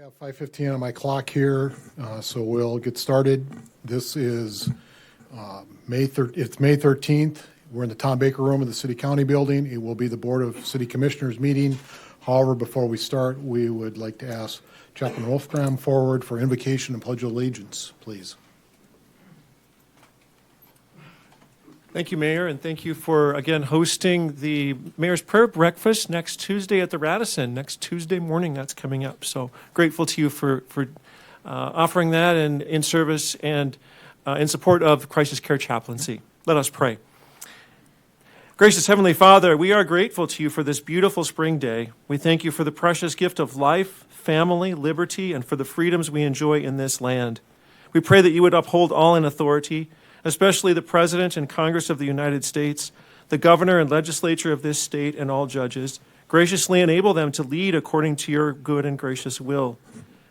I have 5:15 on my clock here, so we'll get started. This is May 13th. We're in the Tom Baker Room of the City County Building. It will be the Board of City Commissioners meeting. However, before we start, we would like to ask Chaplain Wolfgram forward for invocation and pledge of allegiance, please. Thank you, Mayor, and thank you for, again, hosting the Mayor's Prayer Breakfast next Tuesday at the Radisson, next Tuesday morning. That's coming up. So grateful to you for offering that and in service and in support of Crisis Care Chaplaincy. Let us pray. Gracious Heavenly Father, we are grateful to you for this beautiful spring day. We thank you for the precious gift of life, family, liberty, and for the freedoms we enjoy in this land. We pray that you would uphold all in authority, especially the President and Congress of the United States, the Governor and Legislature of this state, and all judges. Graciously enable them to lead according to your good and gracious will.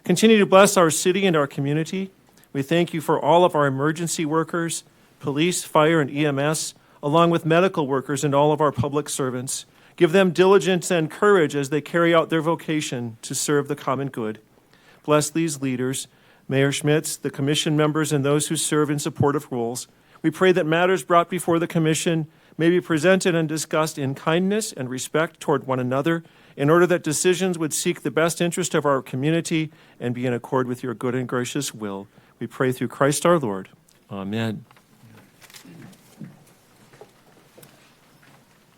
Continue to bless our city and our community. We thank you for all of our emergency workers, police, fire, and EMS, along with medical workers and all of our public servants. Give them diligence and courage as they carry out their vocation to serve the common good. Bless these leaders, Mayor Schmitz, the commission members, and those who serve in supportive roles. We pray that matters brought before the commission may be presented and discussed in kindness and respect toward one another, in order that decisions would seek the best interest of our community and be in accord with your good and gracious will. We pray through Christ our Lord. Amen.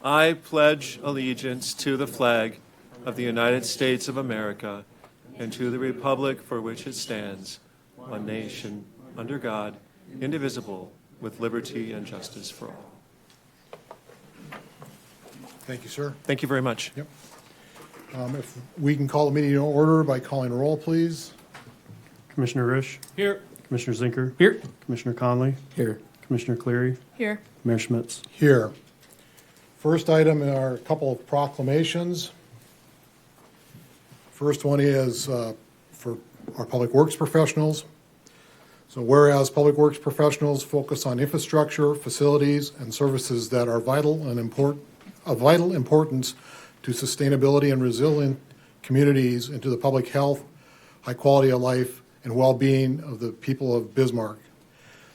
I pledge allegiance to the flag of the United States of America and to the republic for which it stands, one nation, under God, indivisible, with liberty and justice for all. Thank you, sir. Thank you very much. Yep. If we can call the meeting in order by calling roll, please. Commissioner Risch? Here. Commissioner Zinker? Here. Commissioner Conley? Here. Commissioner Cleary? Here. Mayor Schmitz? Here. First item are a couple of proclamations. First one is for our public works professionals. So whereas public works professionals focus on infrastructure, facilities, and services that are of vital importance to sustainability and resilient communities and to the public health, high quality of life, and well-being of the people of Bismarck.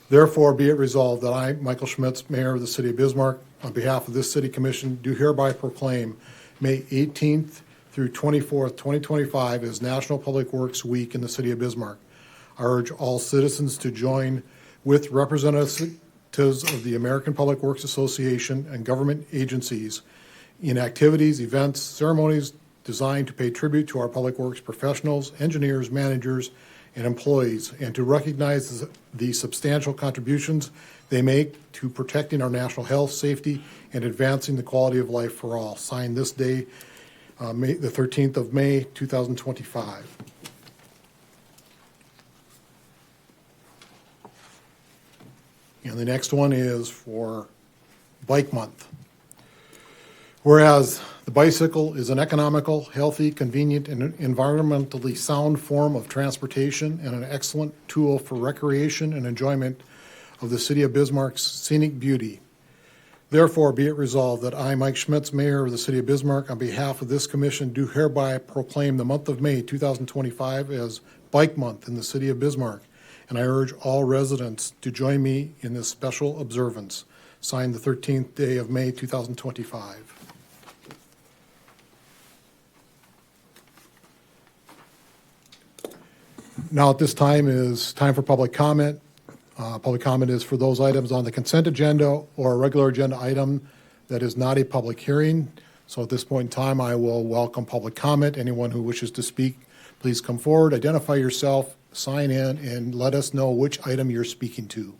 Therefore, be it resolved that I, Michael Schmitz, Mayor of the City of Bismarck, on behalf of this City Commission, do hereby proclaim May 18th through 24th, 2025 as National Public Works Week in the City of Bismarck. I urge all citizens to join with representatives of the American Public Works Association and government agencies in activities, events, ceremonies designed to pay tribute to our public works professionals, engineers, managers, and employees, and to recognize the substantial contributions they make to protecting our national health, safety, and advancing the quality of life for all. Signed this day, the 13th of May, 2025. And the next one is for Bike Month. Whereas the bicycle is an economical, healthy, convenient, and environmentally sound form of transportation and an excellent tool for recreation and enjoyment of the City of Bismarck's scenic beauty. Therefore, be it resolved that I, Mike Schmitz, Mayor of the City of Bismarck, on behalf of this commission, do hereby proclaim the month of May 2025 as Bike Month in the City of Bismarck, and I urge all residents to join me in this special observance. Signed the 13th day of May 2025. Now at this time is time for public comment. Public comment is for those items on the consent agenda or a regular agenda item that is not a public hearing. So at this point in time, I will welcome public comment. Anyone who wishes to speak, please come forward, identify yourself, sign in, and let us know which item you're speaking to.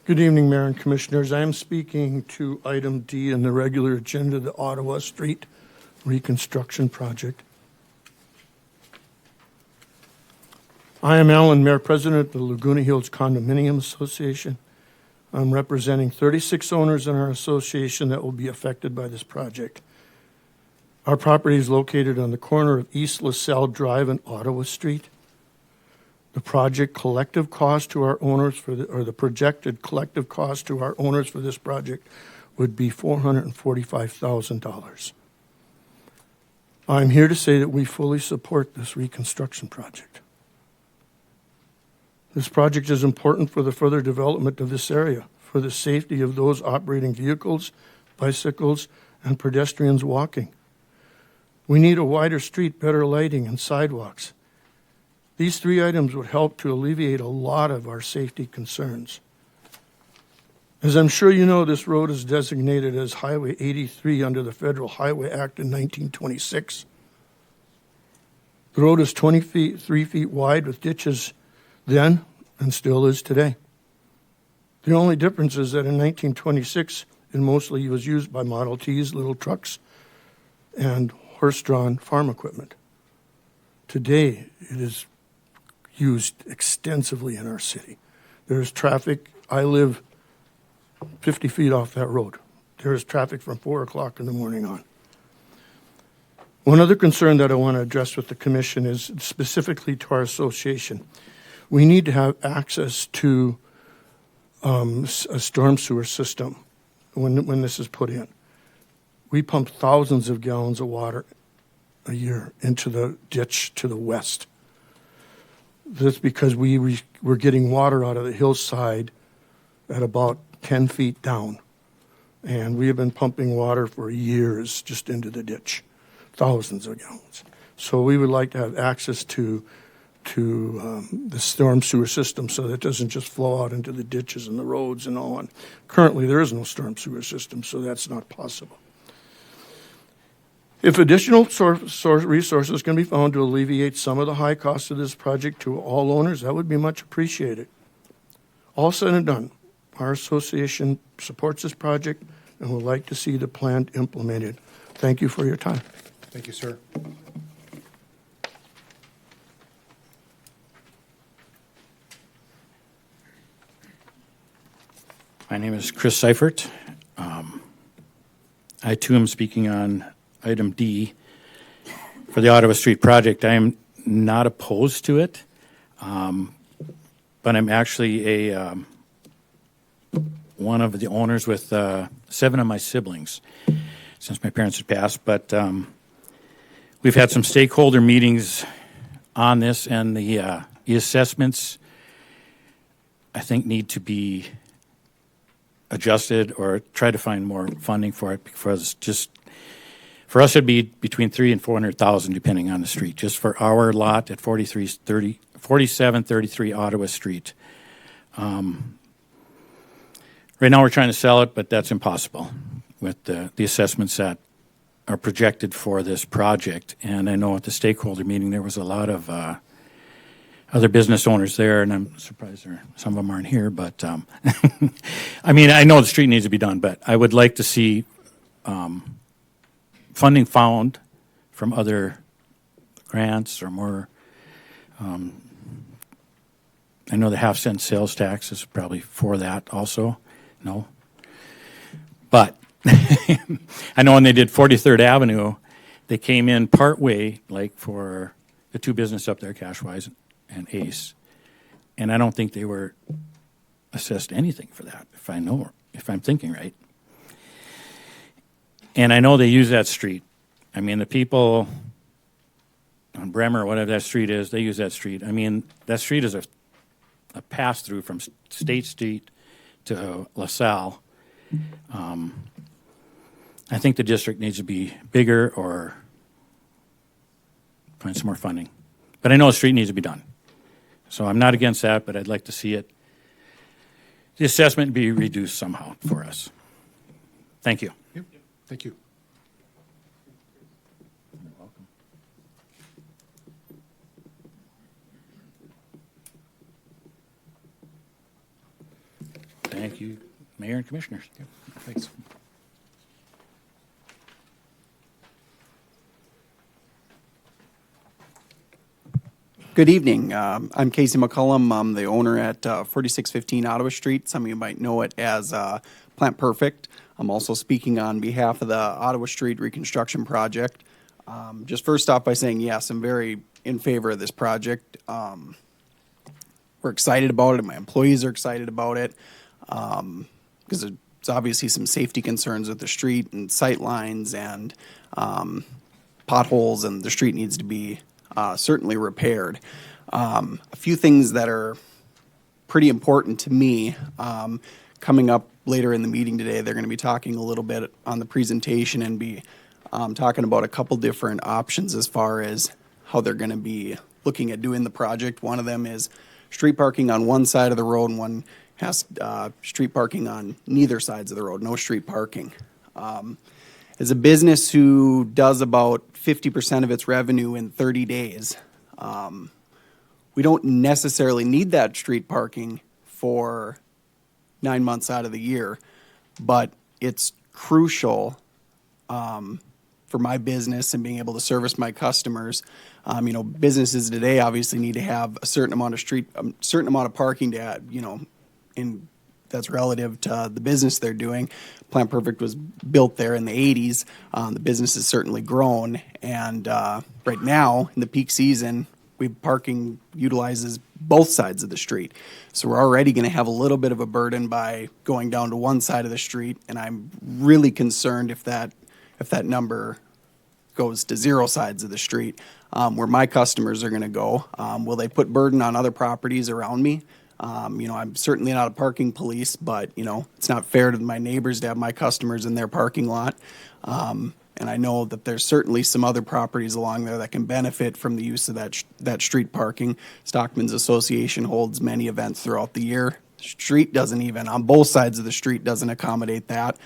Good evening, Mayor and Commissioners. I am speaking to item D in the regular agenda, the Ottawa Street Reconstruction Project. I am Alan Mayer, President of the Laguna Hills Condominium Association. I'm representing 36 owners in our association that will be affected by this project. Our property is located on the corner of East LaSalle Drive and Ottawa Street. The project collective cost to our owners or the projected collective cost to our owners for this project would be $445,000. I'm here to say that we fully support this reconstruction project. This project is important for the further development of this area, for the safety of those operating vehicles, bicycles, and pedestrians walking. We need a wider street, better lighting, and sidewalks. These three items would help to alleviate a lot of our safety concerns. As I'm sure you know, this road is designated as Highway 83 under the Federal Highway Act in 1926. The road is 3 feet wide with ditches then and still is today. The only difference is that in 1926, it mostly was used by Model Ts, little trucks, and horse-drawn farm equipment. Today, it is used extensively in our city. There's traffic. I live 50 feet off that road. There is traffic from 4 o'clock in the morning on. One other concern that I want to address with the commission is specifically to our association. We need to have access to a storm sewer system when this is put in. We pump thousands of gallons of water a year into the ditch to the west. That's because we're getting water out of the hillside at about 10 feet down. And we have been pumping water for years just into the ditch, thousands of gallons. So we would like to have access to the storm sewer system so that it doesn't just flow out into the ditches and the roads and all on. Currently, there is no storm sewer system, so that's not possible. If additional resources can be found to alleviate some of the high costs of this project to all owners, that would be much appreciated. All said and done, our association supports this project and would like to see the plan implemented. Thank you for your time. Thank you, sir. My name is Chris Seifert. I too am speaking on item D for the Ottawa Street project. I am not opposed to it, but I'm actually one of the owners with 7 of my siblings since my parents had passed. But we've had some stakeholder meetings on this, and the assessments, I think, need to be adjusted or try to find more funding for it, because just for us it'd be between $300,000 and $400,000 depending on the street, just for our lot at 4733 Ottawa Street. Right now we're trying to sell it, but that's impossible with the assessments that are projected for this project. And I know at the stakeholder meeting there was a lot of other business owners there, and I'm surprised some of them aren't here. But I mean, I know the street needs to be done, but I would like to see funding found from other grants or more. I know the half-cent sales tax is probably for that also. No, but I know when they did 43rd Avenue, they came in part way, like for the two business up there, Cashwise and Ace, and I don't think they were assessed anything for that, if I'm thinking right. And I know they use that street. I mean, the people on Bremer, whatever that street is, they use that street. I mean, that street is a pass-through from State Street to LaSalle. I think the district needs to be bigger or find some more funding. But I know the street needs to be done. So I'm not against that, but I'd like to see the assessment be reduced somehow for us. Thank you. Yep. Thank you. Thank Thank you, Mayor and Commissioners. Thanks. Good evening. I'm Casey McCullum. I'm the owner at 4615 Ottawa Street. Some of you might know it as Plant Perfect. I'm also speaking on behalf of the Ottawa Street Reconstruction Project. Just first off by saying, yes, I'm very in favor of this project. We're excited about it. My employees are excited about it because there's obviously some safety concerns with the street and sight lines and potholes, and the street needs to be certainly repaired. A few things that are pretty important to me coming up later in the meeting today. They're going to be talking a little bit on the presentation and be talking about a couple different options as far as how they're going to be looking at doing the project. One of them is street parking on one side of the road, and one has street parking on neither sides of the road, no street parking. As a business who does about 50% of its revenue in 30 days, we don't necessarily need that street parking for 9 months out of the year, but it's crucial for my business and being able to service my customers. Businesses today obviously need to have a certain amount of parking to add, that's relative to the business they're doing. Plant Perfect was built there in the 80s. The business has certainly grown, and right now in the peak season, parking utilizes both sides of the street. So we're already going to have a little bit of a burden by going down to one side of the street, and I'm really concerned if that number goes to 0 sides of the street, where my customers are going to go. Will they put burden on other properties around me? I'm certainly not a parking police, but, it's not fair to my neighbors to have my customers in their parking lot. And I know that there's certainly some other properties along there that can benefit from the use of that street parking. Stockman's Association holds many events throughout the year. The street doesn't even, on both sides of the street, doesn't accommodate that.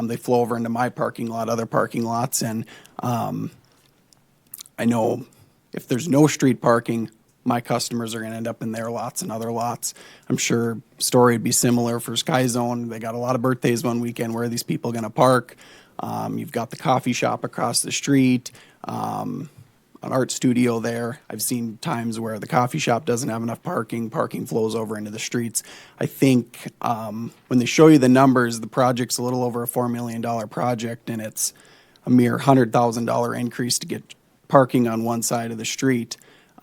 They flow over into my parking lot, other parking lots, and I know if there's no street parking, my customers are going to end up in their lots and other lots. I'm sure story would be similar for Sky Zone. They got a lot of birthdays one weekend. Where are these people going to park? You've got the coffee shop across the street, an art studio there. I've seen times where the coffee shop doesn't have enough parking. Parking flows over into the streets. I think when they show you the numbers, the project's a little over a $4 million project, and it's a mere $100,000 increase to get parking on one side of the street.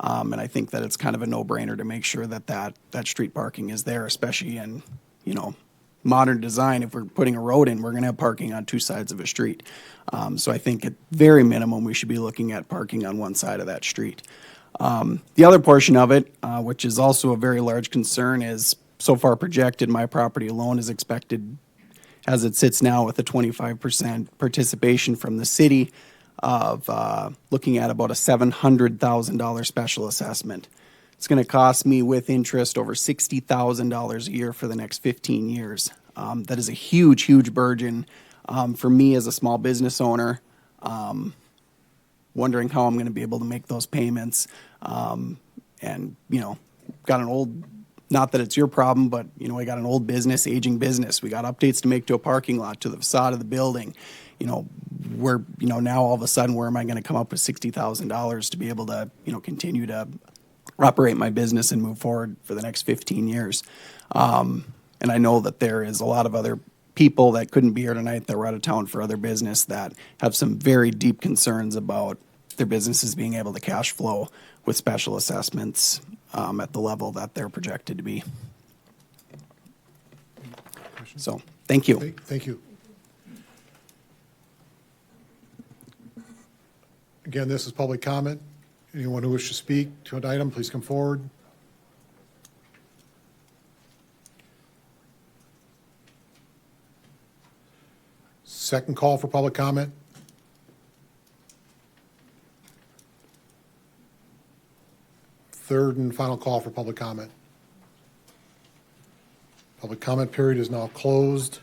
And I think that it's kind of a no-brainer to make sure that street parking is there, especially in, modern design. If we're putting a road in, we're going to have parking on 2 sides of a street. So I think at very minimum, we should be looking at parking on one side of that street. The other portion of it, which is also a very large concern, is so far projected, my property alone is expected, as it sits now, with a 25% participation from the city, of looking at about a $700,000 special assessment. It's going to cost me with interest over $60,000 a year for the next 15 years. That is a huge, huge burden for me as a small business owner, wondering how I'm going to be able to make those payments. And, got an old, not that it's your problem, but, I got an old business, aging business. We got updates to make to a parking lot, to the facade of the building. Now all of a sudden, where am I going to come up with $60,000 to be able to, continue to operate my business and move forward for the next 15 years? And I know that there is a lot of other people that couldn't be here tonight that were out of town for other business that have some very deep concerns about their businesses being able to cash flow with special assessments at the level that they're projected to be. So, thank you. Thank you. Again, this is public comment. Anyone who wishes to speak to an item, please come forward. Second call for public comment. Third and final call for public comment. Public comment period is now closed.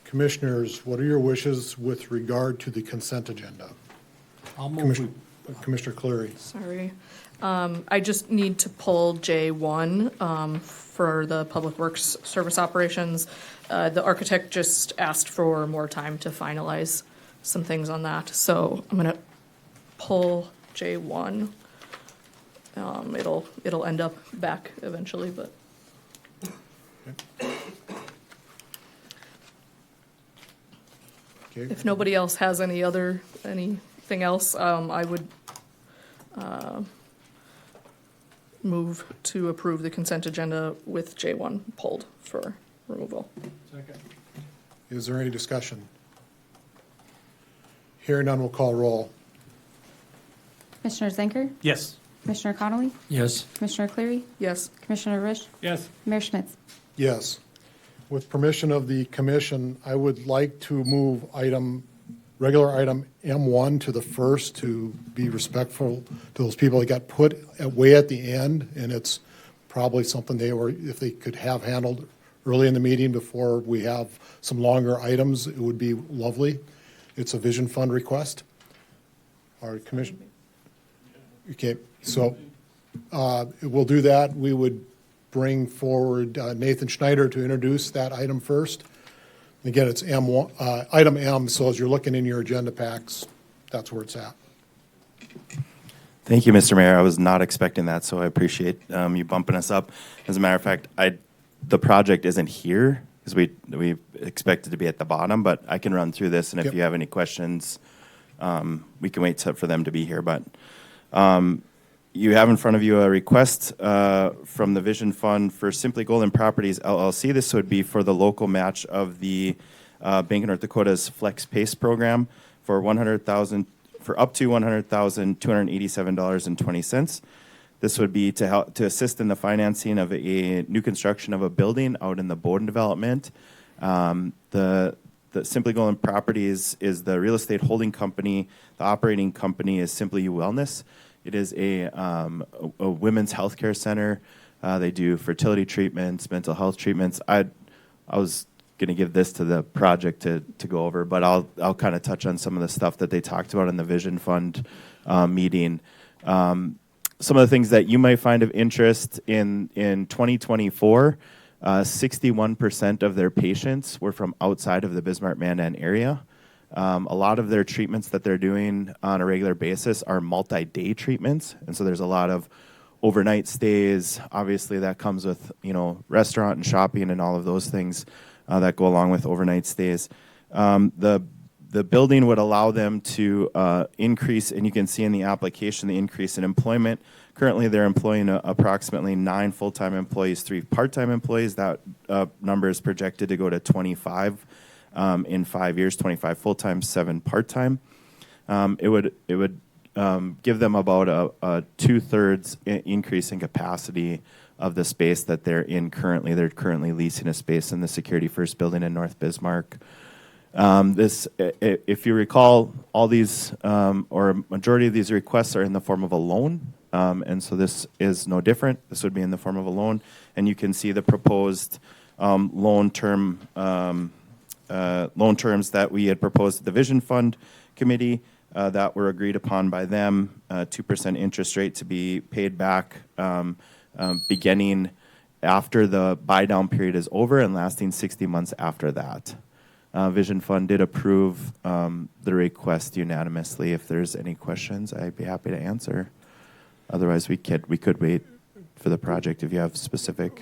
Commissioners, what are your wishes with regard to the consent agenda? I'll move. Commissioner Cleary. Sorry. I just need to pull J1 for the Public Works Service Operations. The architect just asked for more time to finalize some things on that, so I'm gonna pull J1. It'll end up back eventually, but. Okay. If nobody else has anything else, I would move to approve the consent agenda with J1 pulled for removal. Is there any discussion? Hearing none, we'll call roll. Commissioner Zenker? Yes. Commissioner Connolly? Yes. Commissioner Cleary? Yes. Commissioner Rish? Yes. Mayor Schmitz? Yes. With permission of the commission, I would like to move regular item M1 to the first to be respectful to those people that got put way at the end, and it's probably something if they could have handled early in the meeting before we have some longer items, it would be lovely. It's a vision fund request. Our commission. Okay, so we'll do that. We would bring forward Nathan Schneider to introduce that item first. Again, it's M1, item M, so as you're looking in your agenda packs, that's where it's at. Thank you, Mr. Mayor. I was not expecting that, so I appreciate you bumping us up. As a matter of fact, the project isn't here because we expected to be at the bottom, but I can run through this, and if Yep. you have any questions, we can wait for them to be here. But you have in front of you a request from the Vision Fund for Simply Golden Properties LLC. This would be for the local match of the Bank of North Dakota's Flex Pace program for up to $100,287.20. This would be to assist in the financing of a new construction of a building out in the Bowden development. The Simply Golden Properties is the real estate holding company. The operating company is Simply You Wellness. It is a women's healthcare center. They do fertility treatments, mental health treatments. I was going to give this to the project to go over, but I'll kind of touch on some of the stuff that they talked about in the Vision Fund meeting. Some of the things that you might find of interest in 2024, 61% of their patients were from outside of the Bismarck-Mandan area. A lot of their treatments that they're doing on a regular basis are multi-day treatments, and so there's a lot of overnight stays. Obviously, that comes with restaurant and shopping and all of those things that go along with overnight stays. The building would allow them to increase, and you can see in the application the increase in employment. Currently, they're employing approximately 9 full-time employees, 3 part-time employees. That number is projected to go to 25 in 5 years, 25 full-time, 7 part-time. It would give them about a 2/3 increase in capacity of the space that they're in currently. They're currently leasing a space in the Security First building in North Bismarck. If you recall, all these or a majority of these requests are in the form of a loan, and so this is no different. This would be in the form of a loan, and you can see the proposed loan terms that we had proposed at the Vision Fund Committee that were agreed upon by them. 2% interest rate to be paid back beginning after the buy-down period is over and lasting 60 months after that. Vision Fund did approve the request unanimously. If there's any questions, I'd be happy to answer. Otherwise, we could wait for the project if you have specific.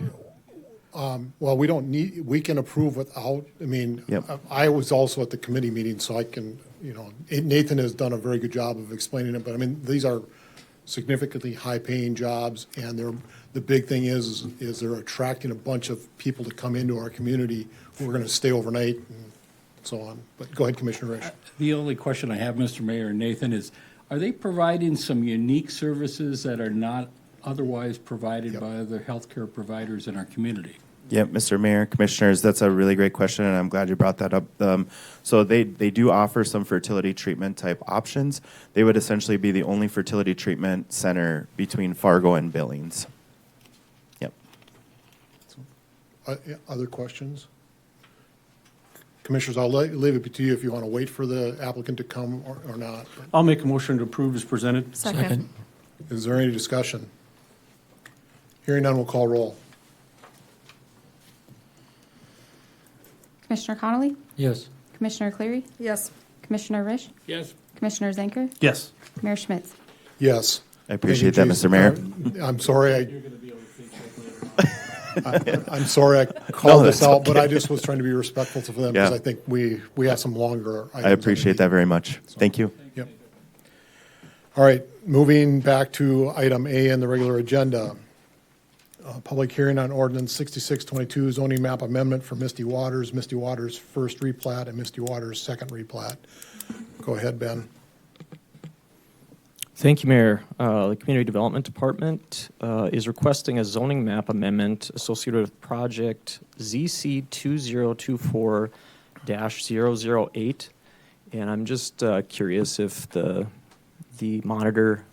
Well, we can approve without, Yep. I was also at the committee meeting, so I can, Nathan has done a very good job of explaining it, but these are significantly high-paying jobs, and the big thing is they're attracting a bunch of people to come into our community who are going to stay overnight and so on. But go ahead, Commissioner Rich. The only question I have, Mr. Mayor and Nathan, is are they providing some unique services that are not otherwise provided Yep. by other healthcare providers in our community? Yeah, Mr. Mayor, Commissioners, that's a really great question, and I'm glad you brought that up. So they do offer some fertility treatment type options. They would essentially be the only fertility treatment center between Fargo and Billings. Yep. Other questions? Commissioners, I'll leave it to you if you want to wait for the applicant to come or not. I'll make a motion to approve as presented. Second. Is there any discussion? Hearing none, we'll call roll. Commissioner Connolly, Yes. Commissioner Cleary, Yes. Commissioner Risch, Yes. Commissioner Zenker, Yes. Mayor Schmitz. Yes. I appreciate that, Jason. Mr. Mayor. I'm sorry, I'm sorry I called this that's out, but I just was trying to be respectful to them because Yeah. I think we have some longer items. I appreciate that very much. Thank you. Yep. All right, moving back to item A in the regular agenda. Public hearing on ordinance 6622 zoning map amendment for Misty Waters first replat and Misty Waters second replat. Go ahead, Ben. Thank you, Mayor. The Community Development Department is requesting a zoning map amendment associated with project ZC 2024-008. And I'm just curious if the monitor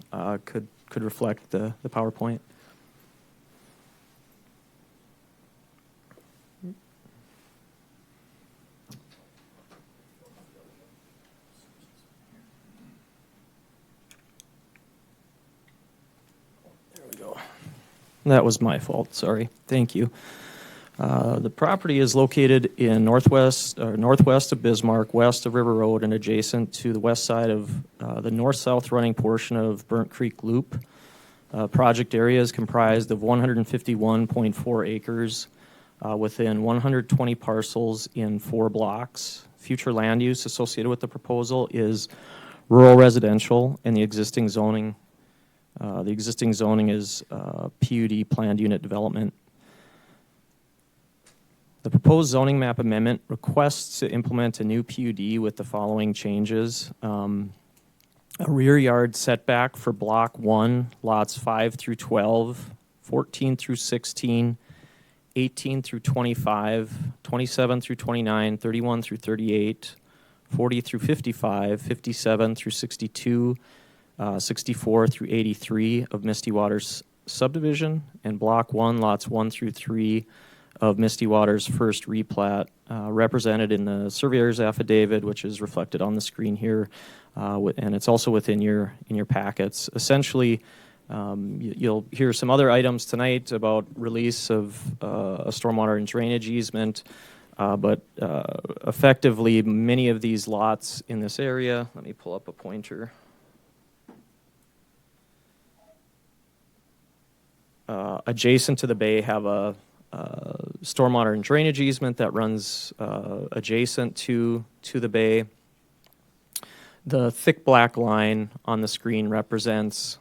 could reflect the PowerPoint. That was my fault, sorry. Thank you. The property is located in northwest of Bismarck, west of River Road, and adjacent to the west side of the north-south running portion of Burnt Creek Loop. Project area is comprised of 151.4 acres within 120 parcels in 4 blocks. Future land use associated with the proposal is rural residential, and the existing zoning is PUD, planned unit development. The proposed zoning map amendment requests to implement a new PUD with the following changes. A rear yard setback for Block 1, lots 5 through 12, 14 through 16, 18 through 25, 27 through 29, 31 through 38, 40 through 55, 57 through 62, 64 through 83 of Misty Waters subdivision, and Block 1, lots 1 through 3 of Misty Waters first replat, represented in the surveyor's affidavit, which is reflected on the screen here, and it's also within your packets. Essentially, you'll hear some other items tonight about release of a stormwater and drainage easement, but effectively, many of these lots in this area, let me pull up a pointer. Adjacent to the bay have a stormwater and drainage easement that runs adjacent to the bay. The thick black line on the screen represents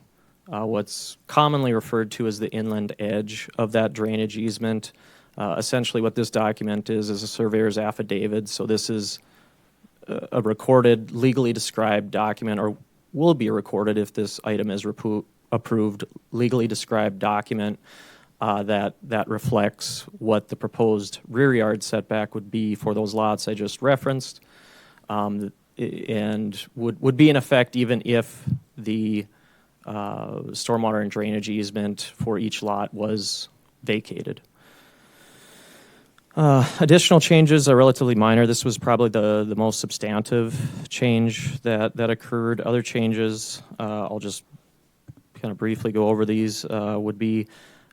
what's commonly referred to as the inland edge of that drainage easement. Essentially what this document is a surveyor's affidavit. So this is a recorded, legally described document, or will be recorded if this item is approved, legally described document that reflects what the proposed rear yard setback would be for those lots I just referenced, and would be in effect even if the stormwater and drainage easement for each lot was vacated. Additional changes are relatively minor. This was probably the most substantive change that occurred. Other changes, I'll just kind of briefly go over these, would be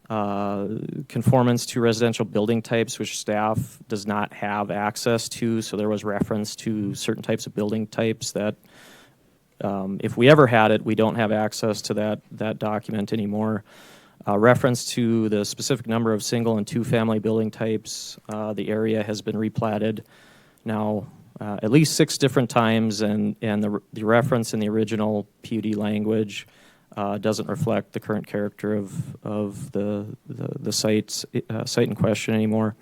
conformance to residential building types, which staff does not have access to. So there was reference to certain types of building types that if we ever had it, we don't have access to that document anymore. Reference to the specific number of single and two-family building types. The area has been replatted now at least 6 different times, and the reference in the original PUD language doesn't reflect the current character of the site in question anymore.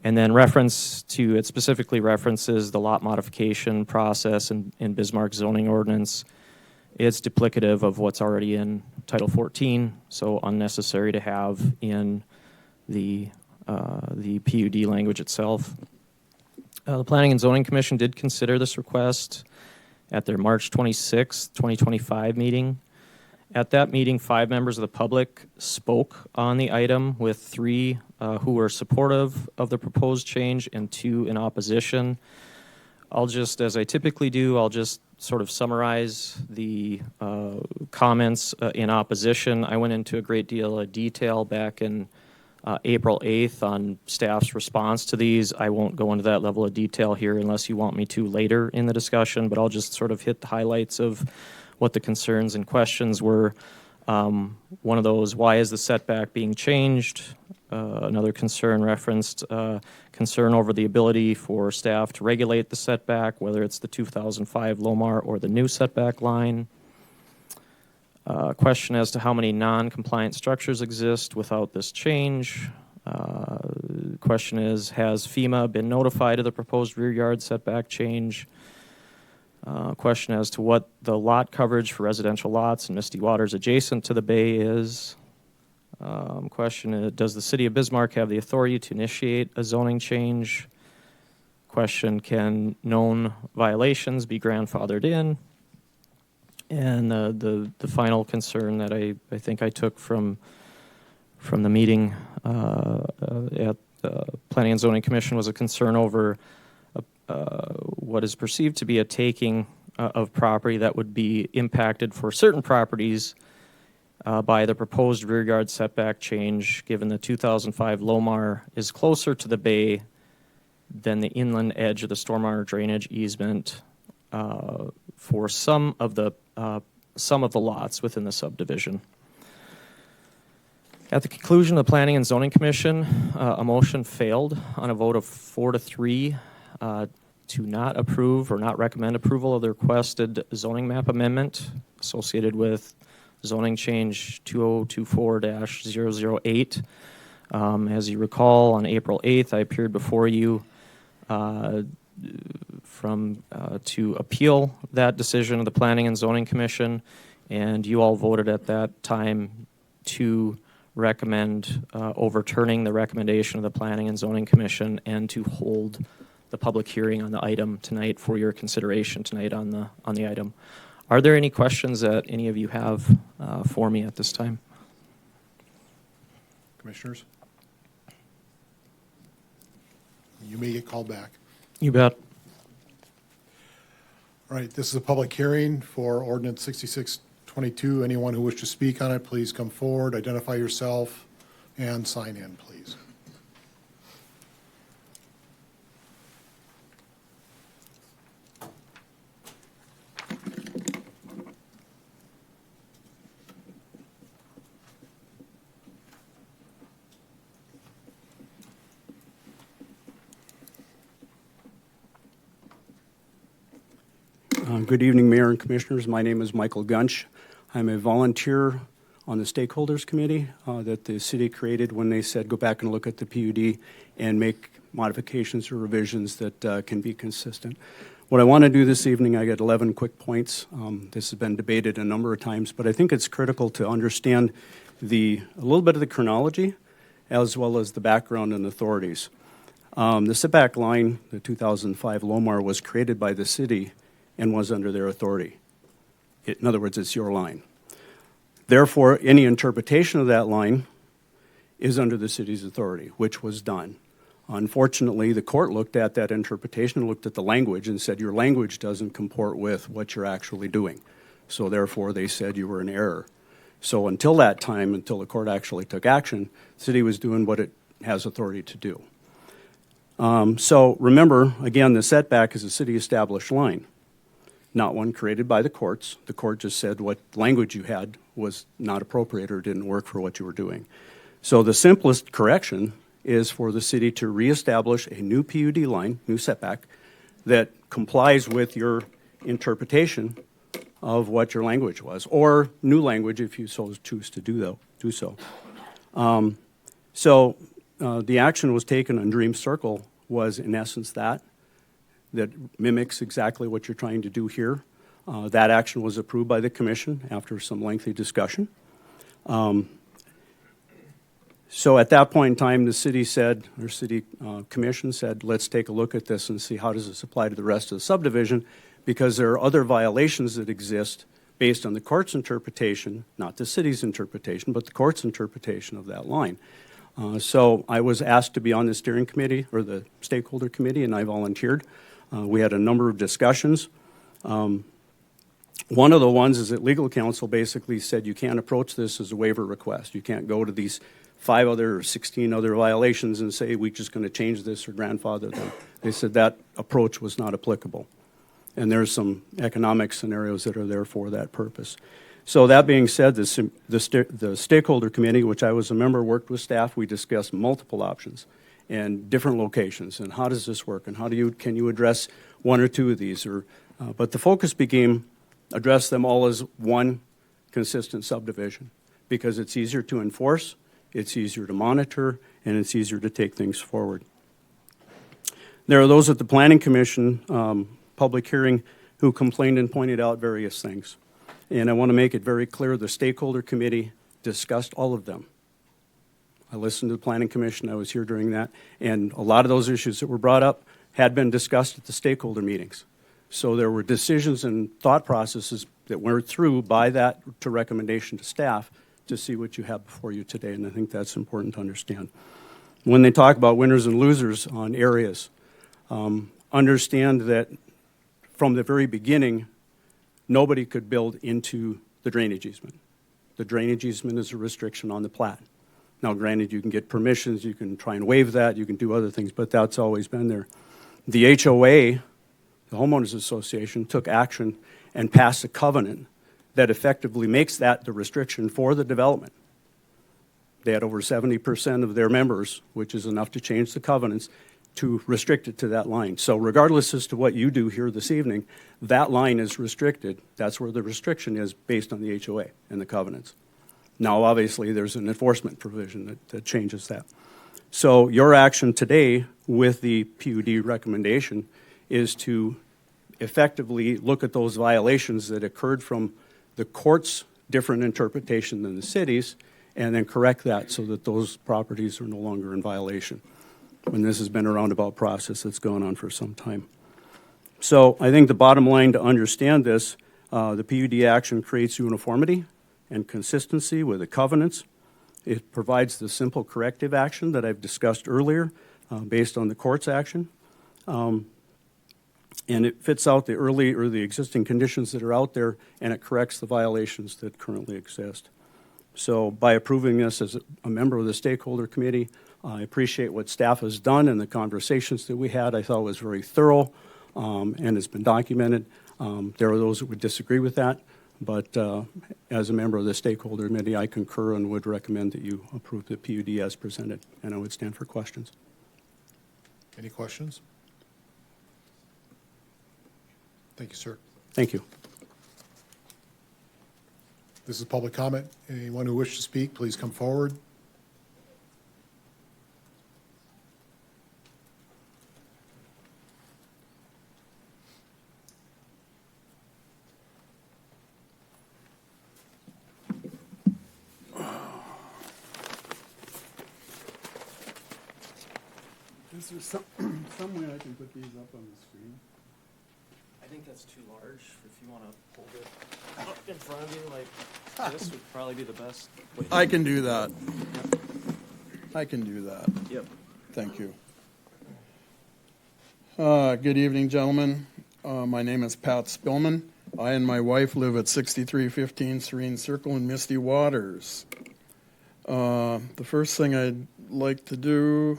And then it specifically references the lot modification process in Bismarck zoning ordinance. It's duplicative of what's already in Title 14, so unnecessary to have in the PUD language itself. The Planning and Zoning Commission did consider this request at their March 26, 2025 meeting. At that meeting, 5 members of the public spoke on the item, with 3 who were supportive of the proposed change and 2 in opposition. As I typically do, I'll just sort of summarize the comments in opposition. I went into a great deal of detail back in April 8th on staff's response to these. I won't go into that level of detail here unless you want me to later in the discussion, but I'll just sort of hit the highlights of what the concerns and questions were. One of those, why is the setback being changed? Another concern referenced concern over the ability for staff to regulate the setback, whether it's the 2005 Lomar or the new setback line. Question as to how many non-compliant structures exist without this change. Question is, has FEMA been notified of the proposed rear yard setback change? Question as to what the lot coverage for residential lots and Misty Waters adjacent to the bay is. Question is, does the city of Bismarck have the authority to initiate a zoning change? Question, can known violations be grandfathered in? And the final concern that I think I took from the meeting at the Planning and Zoning Commission was a concern over what is perceived to be a taking of property that would be impacted for certain properties by the proposed rear yard setback change, given the 2005 Lomar is closer to the bay than the inland edge of the stormwater drainage easement for some of the lots within the subdivision. At the conclusion of the Planning and Zoning Commission, a motion failed on a vote of 4-3 to not approve or not recommend approval of the requested zoning map amendment associated with zoning change 2024-008. As you recall, on April 8th, I appeared before you to appeal that decision of the Planning and Zoning Commission, and you all voted at that time to recommend overturning the recommendation of the Planning and Zoning Commission and to hold the public hearing on the item tonight for your consideration tonight on the item. Are there any questions that any of you have for me at this time? Commissioners? You may get called back. You bet. All right, this is a public hearing for ordinance 6622. Anyone who wishes to speak on it, please come forward, identify yourself, and sign in, please. Good evening, Mayor and Commissioners. My name is Michael Gunch. I'm a volunteer on the Stakeholders Committee that the city created when they said go back and look at the PUD and make modifications or revisions that can be consistent. What I want to do this evening, I got 11 quick points. This has been debated a number of times, but I think it's critical to understand a little bit of the chronology as well as the background and authorities. The setback line, the 2005 Lomar, was created by the city and was under their authority. In other words, it's your line. Therefore, any interpretation of that line is under the city's authority, which was done. Unfortunately, the court looked at that interpretation, looked at the language, and said your language doesn't comport with what you're actually doing. So therefore, they said you were in error. So until that time, until the court actually took action, the city was doing what it has authority to do. So remember, again, the setback is a city-established line, not one created by the courts. The court just said what language you had was not appropriate or didn't work for what you were doing. So the simplest correction is for the city to reestablish a new PUD line, new setback, that complies with your interpretation of what your language was, or new language if you so choose to do so. The action was taken on Dream Circle was in essence that mimics exactly what you're trying to do here. That action was approved by the commission after some lengthy discussion. So at that point in time, the city commission said, let's take a look at this and see how does this apply to the rest of the subdivision, because there are other violations that exist based on the court's interpretation, not the city's interpretation, but the court's interpretation of that line. So I was asked to be on the steering committee or the stakeholder committee, and I volunteered. We had a number of discussions. One of the ones is that legal counsel basically said you can't approach this as a waiver request. You can't go to these 5 other or 16 other violations and say we're just going to change this or grandfather them. They said that approach was not applicable. And there's some economic scenarios that are there for that purpose. So that being said, the stakeholder committee, which I was a member, worked with staff. We discussed multiple options and different locations and how does this work and can you address 1 or 2 of these? But the focus became address them all as one consistent subdivision because it's easier to enforce, it's easier to monitor, and it's easier to take things forward. There are those at the Planning Commission public hearing who complained and pointed out various things. And I want to make it very clear, the stakeholder committee discussed all of them. I listened to the Planning Commission, I was here during that, and a lot of those issues that were brought up had been discussed at the stakeholder meetings. So there were decisions and thought processes that went through by that to recommendation to staff to see what you have before you today, and I think that's important to understand. When they talk about winners and losers on areas, understand that from the very beginning, nobody could build into the drainage easement. The drainage easement is a restriction on the plat. Now, granted, you can get permissions, you can try and waive that, you can do other things, but that's always been there. The HOA, the Homeowners Association, took action and passed a covenant that effectively makes that the restriction for the development. They had over 70% of their members, which is enough to change the covenants, to restrict it to that line. So regardless as to what you do here this evening, that line is restricted. That's where the restriction is based on the HOA and the covenants. Now, obviously, there's an enforcement provision that changes that. So your action today with the PUD recommendation is to effectively look at those violations that occurred from the court's different interpretation than the city's and then correct that so that those properties are no longer in violation. And this has been a roundabout process that's gone on for some time. So I think the bottom line to understand this, the PUD action creates uniformity and consistency with the covenants. It provides the simple corrective action that I've discussed earlier based on the court's action. And it fits out the early or the existing conditions that are out there, and it corrects the violations that currently exist. So by approving this as a member of the stakeholder committee, I appreciate what staff has done and the conversations that we had. I thought was very thorough and it's been documented. There are those that would disagree with that, but as a member of the stakeholder committee, I concur and would recommend that you approve the PUD as presented, and I would stand for questions. Any questions? Thank you, sir. Thank you. This is public comment. Anyone who wishes to speak, please come forward. Is there some way I can put these up on the screen? I think that's too large. If you want to hold it up in front of you like this would probably be the best way. I can do that. I can do that. Yep. Thank you. Good evening, gentlemen. My name is Pat Spillman. I and my wife live at 6315 Serene Circle in Misty Waters. The first thing I'd like to do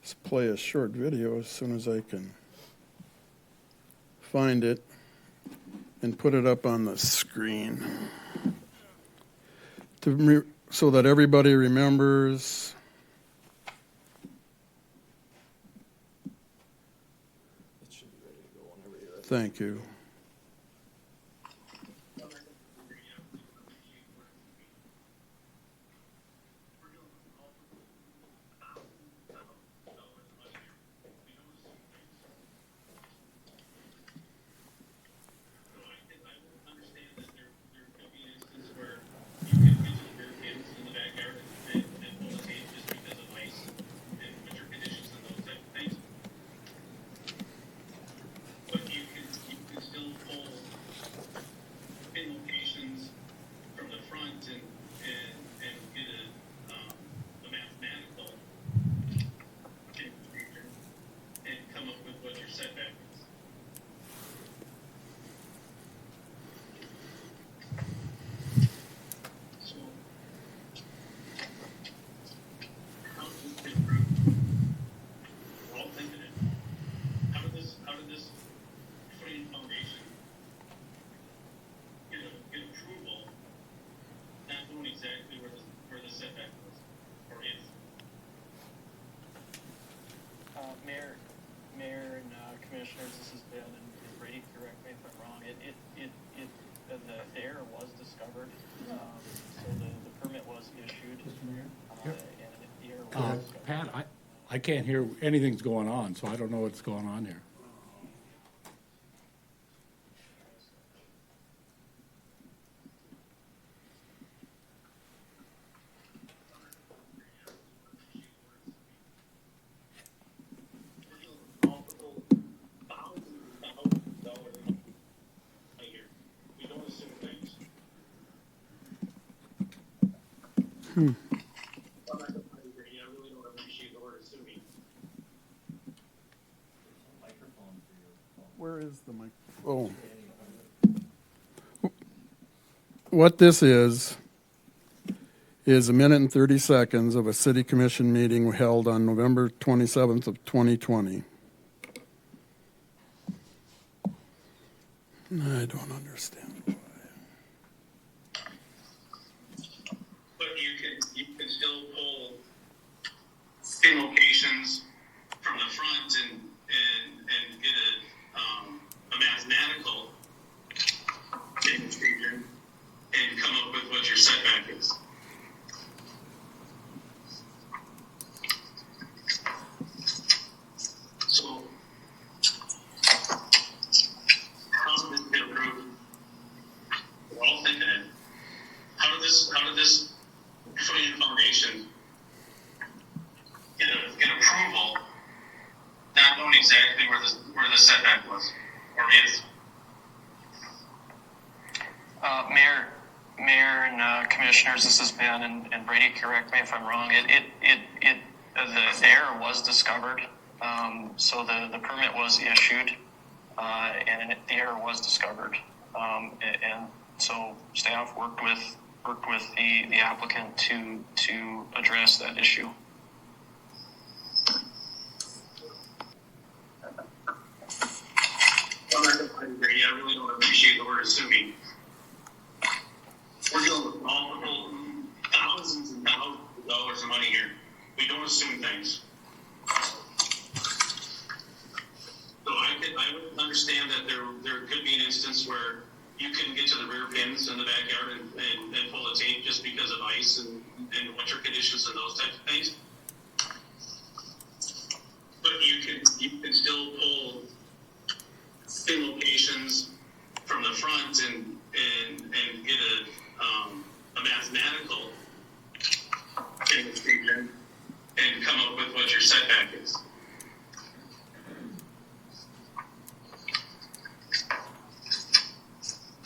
is play a short video as soon as I can find it and put it up on the screen so that everybody remembers. It should be ready to go whenever you're ready. Thank you. Mayor and Commissioners, this has been, and Brady, correct me if I'm wrong, the error was discovered, so the permit was issued. Mr. Mayor? And the error was discovered. Pat, I can't hear anything's going on, so I don't know what's going on here. Where is the mic? Oh. What this is a minute and 30 seconds of a city commission meeting held on November 27th of 2020. I don't understand. But you can still pull in locations from the front and get a mathematical demonstration and come up with what your setback is. So how's this get approved? We're all thinking it. How did this footing and foundation get approval, not knowing exactly where the setback was or is? Mayor and Commissioners, this has been, and Brady, correct me if I'm wrong, the error was discovered, so the permit was issued, and the error was discovered, and so staff worked with the applicant to address that issue. I'm not complaining, Brady. I really don't appreciate the word assuming. We're dealing with multiple thousands and thousands of dollars of money here. We don't assume things. So I would understand that there could be an instance where you couldn't get to the rear pins in the backyard and pull the tape just because of ice and winter conditions and those types of things. But you can still pull in locations from the front and get a mathematical demonstration and come up with what your setback is.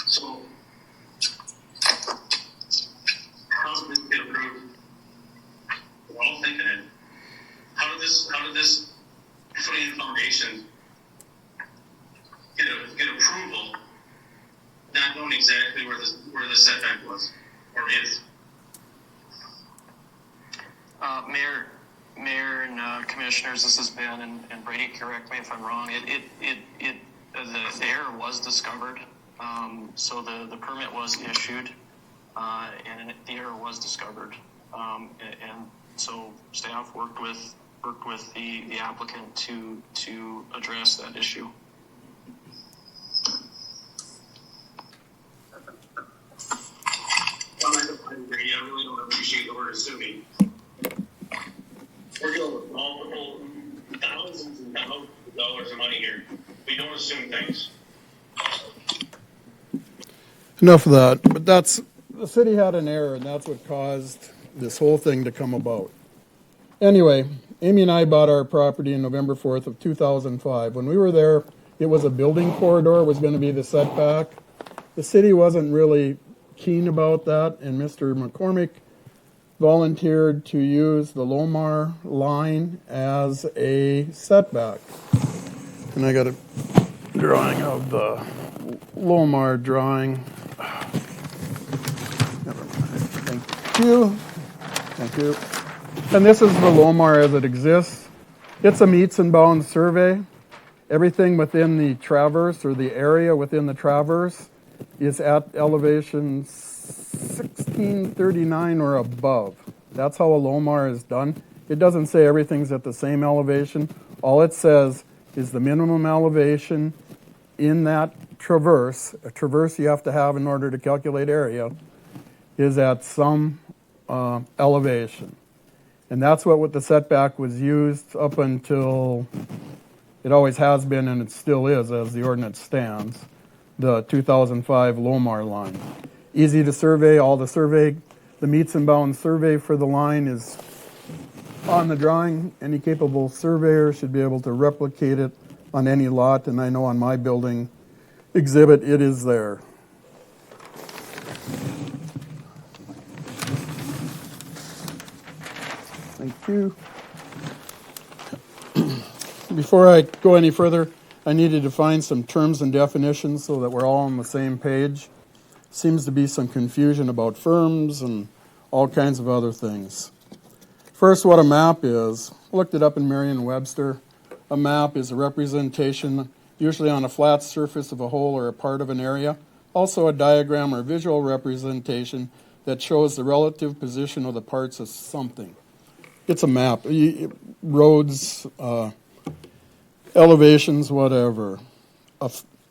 So how's this get approved? We're all thinking it. How did this footing and foundation get approval, not knowing exactly where the setback was or is? Mayor and Commissioners, this has been, and Brady, correct me if I'm wrong, the error was discovered, so the permit was issued, and the error was discovered, and so staff worked with the applicant to address that issue. I really don't appreciate the word assuming. We're dealing with multiple thousands and thousands of dollars of money here. We don't assume things. Enough of that. But the city had an error, and that's what caused this whole thing to come about. Anyway, Amy and I bought our property on November 4th of 2005. When we were there, it was a building corridor, was going to be the setback. The city wasn't really keen about that, and Mr. McCormick volunteered to use the Lomar line as a setback. And I got a drawing of the Lomar drawing. Never mind. Thank you. Thank you. And this is the Lomar as it exists. It's a meets and bounds survey. Everything within the traverse or the area within the traverse is at elevation 1639 or above. That's how a Lomar is done. It doesn't say everything's at the same elevation. All it says is the minimum elevation in that traverse, a traverse you have to have in order to calculate area, is at some elevation. And that's what the setback was used up until, it always has been and it still is as the ordinance stands, the 2005 Lomar line. Easy to survey, the meets and bounds survey for the line is on the drawing. Any capable surveyor should be able to replicate it on any lot, and I know on my building exhibit it is there. Thank you. Before I go any further, I need to define some terms and definitions so that we're all on the same page. Seems to be some confusion about firms and all kinds of other things. First, what a map is. I looked it up in Merriam-Webster. A map is a representation, usually on a flat surface of a whole or a part of an area. Also a diagram or visual representation that shows the relative position of the parts of something. It's a map. Roads, elevations, whatever.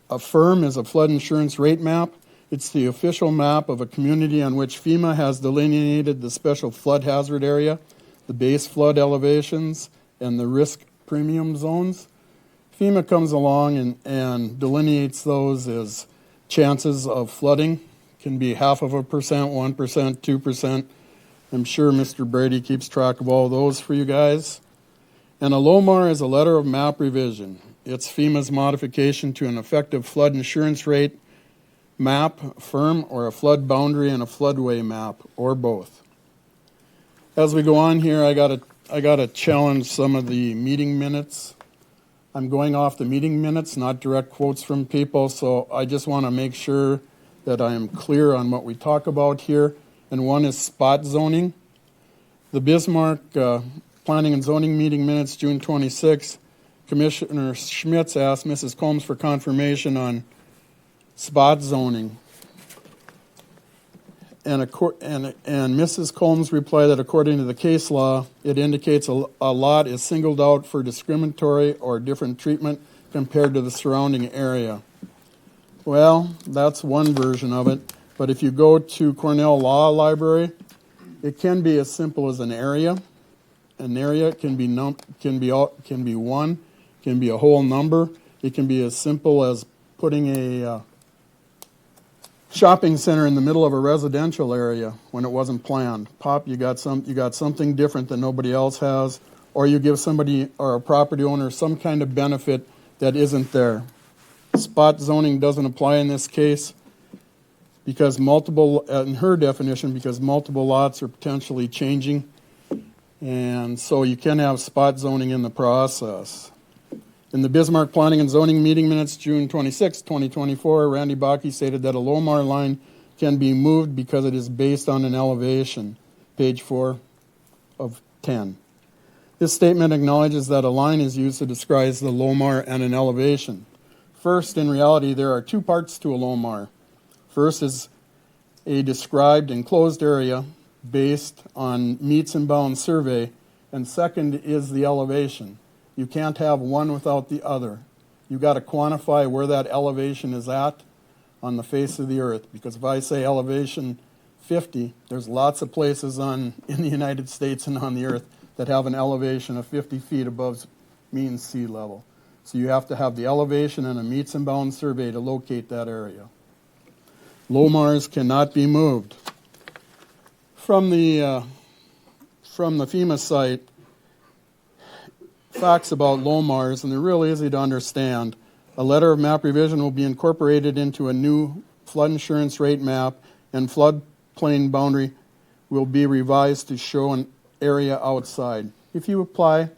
A firm is a flood insurance rate map. It's the official map of a community on which FEMA has delineated the special flood hazard area, the base flood elevations, and the risk premium zones. FEMA comes along and delineates those as chances of flooding. Can be 0.5%, 1%, 2%. I'm sure Mr. Brady keeps track of all those for you guys. And a LOMAR is a letter of map revision. It's FEMA's modification to an effective flood insurance rate map, firm, or a flood boundary and a floodway map, or both. As we go on here, I gotta challenge some of the meeting minutes. I'm going off the meeting minutes, not direct quotes from people, so I just want to make sure that I am clear on what we talk about here. And one is spot zoning. The Bismarck Planning and Zoning meeting minutes, June 26. Commissioner Schmitz asked Mrs. Combs for confirmation on spot zoning. And Mrs. Combs replied that according to the case law, it indicates a lot is singled out for discriminatory or different treatment compared to the surrounding area. Well, that's one version of it. But if you go to Cornell Law Library, it can be as simple as an area. An area can be one, can be a whole number. It can be as simple as putting a shopping center in the middle of a residential area when it wasn't planned. Pop, you got something different that nobody else has, or you give somebody or a property owner some kind of benefit that isn't there. Spot zoning doesn't apply in this case because in her definition, because multiple lots are potentially changing, and so you can have spot zoning in the process. In the Bismarck Planning and Zoning meeting minutes, June 26, 2024, Randy Bakke stated that a LOMAR line can be moved because it is based on an elevation, page 4 of 10. This statement acknowledges that a line is used to describe the LOMAR and an elevation. First, in reality, there are two parts to a LOMAR. First is a described enclosed area based on meets and bounds survey, and second is the elevation. You can't have one without the other. You got to quantify where that elevation is at on the face of the earth, because if I say elevation 50, there's lots of places in the United States and on the earth that have an elevation of 50 feet above mean sea level. So you have to have the elevation and a meets and bounds survey to locate that area. LOMARs cannot be moved. From the FEMA site, facts about LOMARs, and they're real easy to understand. A letter of map revision will be incorporated into a new flood insurance rate map, and floodplain boundary will be revised to show an area outside. If you apply,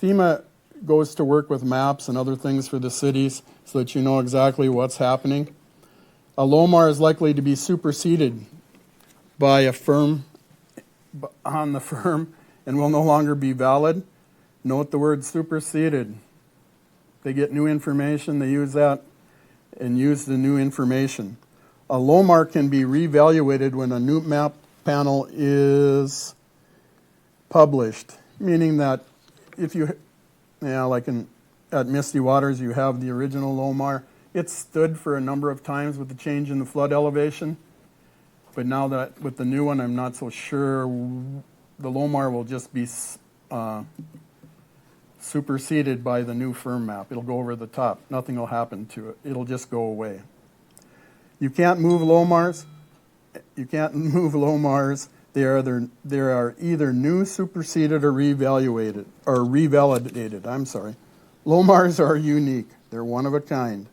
FEMA goes to work with maps and other things for the cities so that you know exactly what's happening. A LOMAR is likely to be superseded by a firm on the firm and will no longer be valid. Note the word superseded. They get new information, they use that and use the new information. A LOMAR can be reevaluated when a new map panel is published, meaning that if you Yeah, at Misty Waters, you have the original Lomar. It stood for a number of times with the change in the flood elevation. But now that with the new one, I'm not so sure. The Lomar will just be superseded by the new firm map. It'll go over the top. Nothing will happen to it. It'll just go away. You can't move Lomars. You can't move Lomars. They are either new, superseded, or revalidated. I'm sorry. Lomars are unique. They're one of a kind.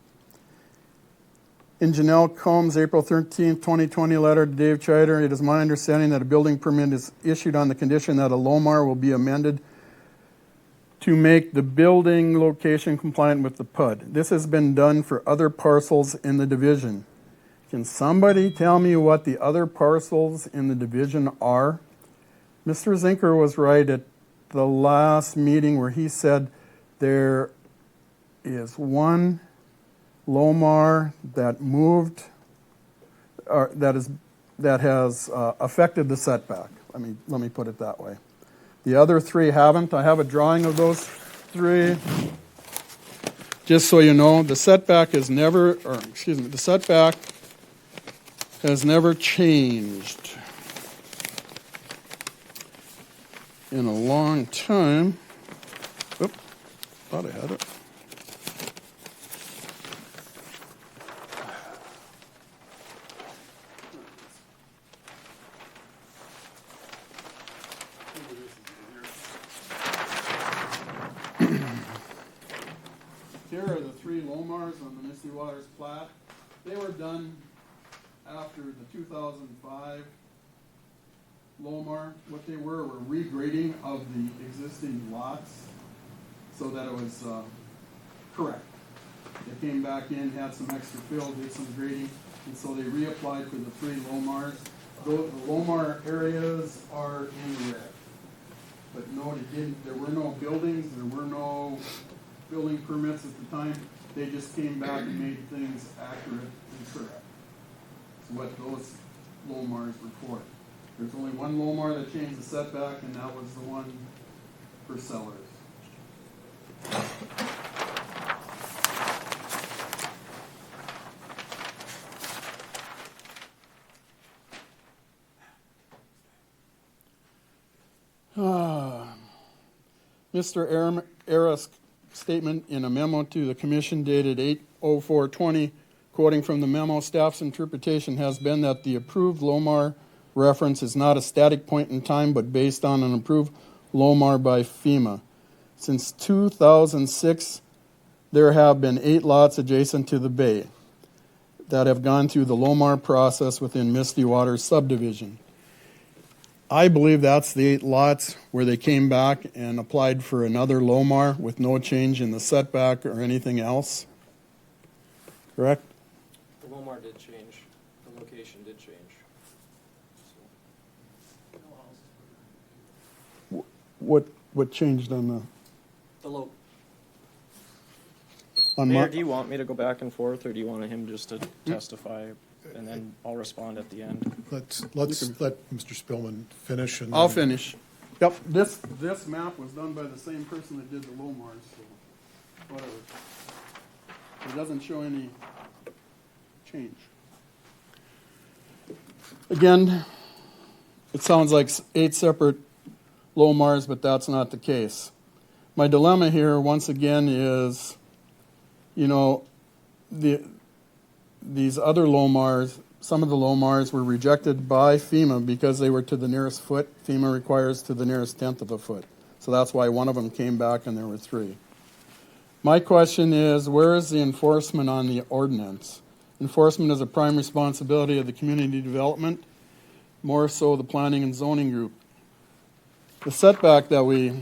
In Janelle Combs' April 13, 2020 letter to Dave Chider, it is my understanding that a building permit is issued on the condition that a Lomar will be amended to make the building location compliant with the PUD. This has been done for other parcels in the division. Can somebody tell me what the other parcels in the division are? Mr. Zinker was right at the last meeting where he said there is one Lomar that moved, or that has affected the setback. Let me put it that way. The other three haven't. I have a drawing of those three. Just so you know, the setback has never changed in a long time. Oop, thought I had it. Here are the three Lomars on the Misty Waters plat. They were done after the 2005 Lomar. What they were regrading of the existing lots so that it was correct. They came back in, had some extra fill, did some grading, and so they reapplied for the three Lomars. The Lomar areas are in red. But no, there were no buildings, there were no building permits at the time. They just came back and made things accurate and correct. That's what those Lomars were for. There's only one Lomar that changed the setback, and that was the one for sellers. Mr. Ara's statement in a memo to the commission dated 8/04/20, quoting from the memo, staff's interpretation has been that the approved Lomar reference is not a static point in time, but based on an approved Lomar by FEMA. Since 2006, there have been 8 lots adjacent to the bay that have gone through the Lomar process within Misty Waters subdivision. I believe that's the 8 lots where they came back and applied for another Lomar with no change in the setback or anything else. Correct? The Lomar did change. The location did change. What changed on Mayor, do you want me to go back and forth, or do you want him just to testify, and then I'll respond at the end? Let's let Mr. Spillman finish. And I'll finish. Yep, this map was done by the same person that did the Lomars, so whatever. It doesn't show any change. Again, it sounds like 8 separate Lomars, but that's not the case. My dilemma here, once again, is, these other Lomars, some of the Lomars were rejected by FEMA because they were to the nearest foot. FEMA requires to the nearest 1/10 of a foot. So that's why one of them came back and there were 3. My question is, where is the enforcement on the ordinance? Enforcement is a prime responsibility of the community development, more so the planning and zoning group. The setback that we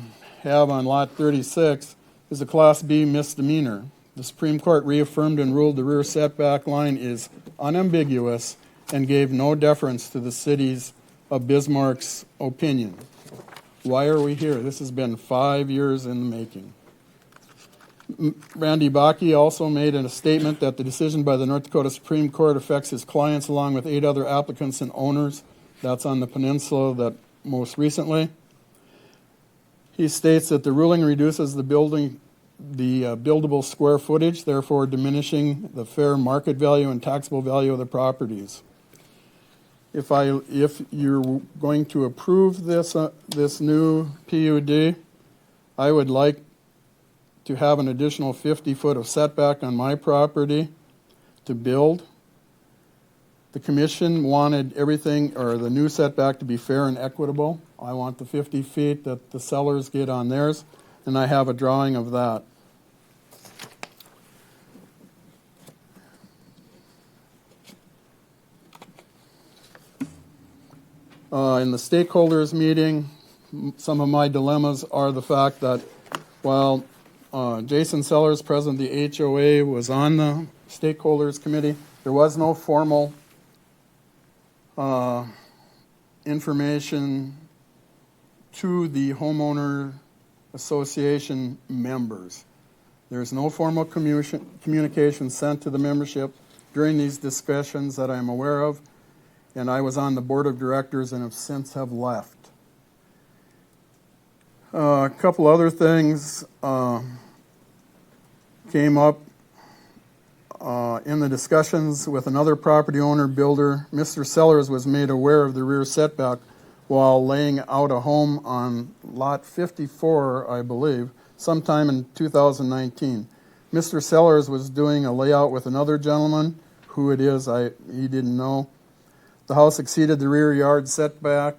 have on lot 36 is a Class B misdemeanor. The Supreme Court reaffirmed and ruled the rear setback line is unambiguous and gave no deference to the city's of Bismarck's opinion. Why are we here? This has been 5 years in the making. Randy Bakke also made a statement that the decision by the North Dakota Supreme Court affects his clients along with 8 other applicants and owners. That's on the peninsula that most recently. He states that the ruling reduces the buildable square footage, therefore diminishing the fair market value and taxable value of the properties. If you're going to approve this new PUD, I would like to have an additional 50 foot of setback on my property to build. The commission wanted everything, or the new setback, to be fair and equitable. I want the 50 feet that the sellers get on theirs, and I have a drawing of that. In the stakeholders meeting, some of my dilemmas are the fact that while Jason Sellers, president of the HOA, was on the stakeholders committee, there was no formal information to the homeowner association members. There's no formal communication sent to the membership during these discussions that I'm aware of, and I was on the board of directors and have since left. A couple other things came up in the discussions with another property owner builder. Mr. Sellers was made aware of the rear setback while laying out a home on lot 54, I believe, sometime in 2019. Mr. Sellers was doing a layout with another gentleman. Who it is, he didn't know. The house exceeded the rear yard setback,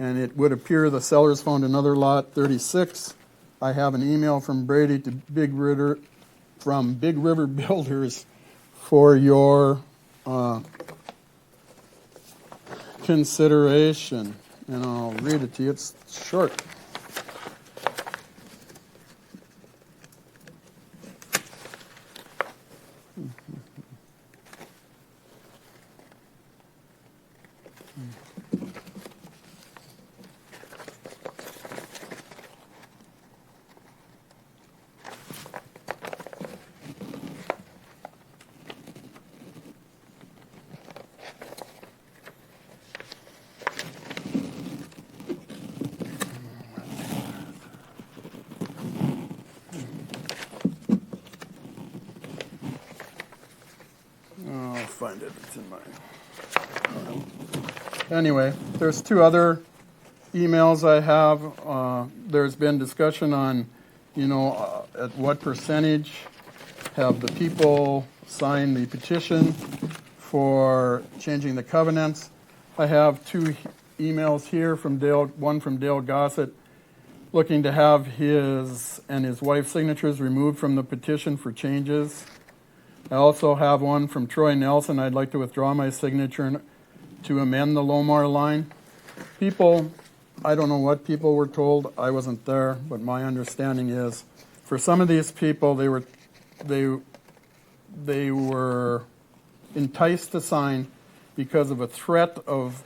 and it would appear the sellers found another lot, 36. I have an email from Brady to Big River Builders for your consideration, and I'll read it to you. It's short. I'll find it. It's in my file. Anyway, there's two other emails I have. There's been discussion on, at what percentage have the people signed the petition for changing the covenants. I have two emails here from Dale, one from Dale Gossett, looking to have his and his wife's signatures removed from the petition for changes. I also have one from Troy Nelson. I'd like to withdraw my signature to amend the Lomar line. People, I don't know what people were told. I wasn't there, but my understanding is for some of these people, they were enticed to sign because of a threat of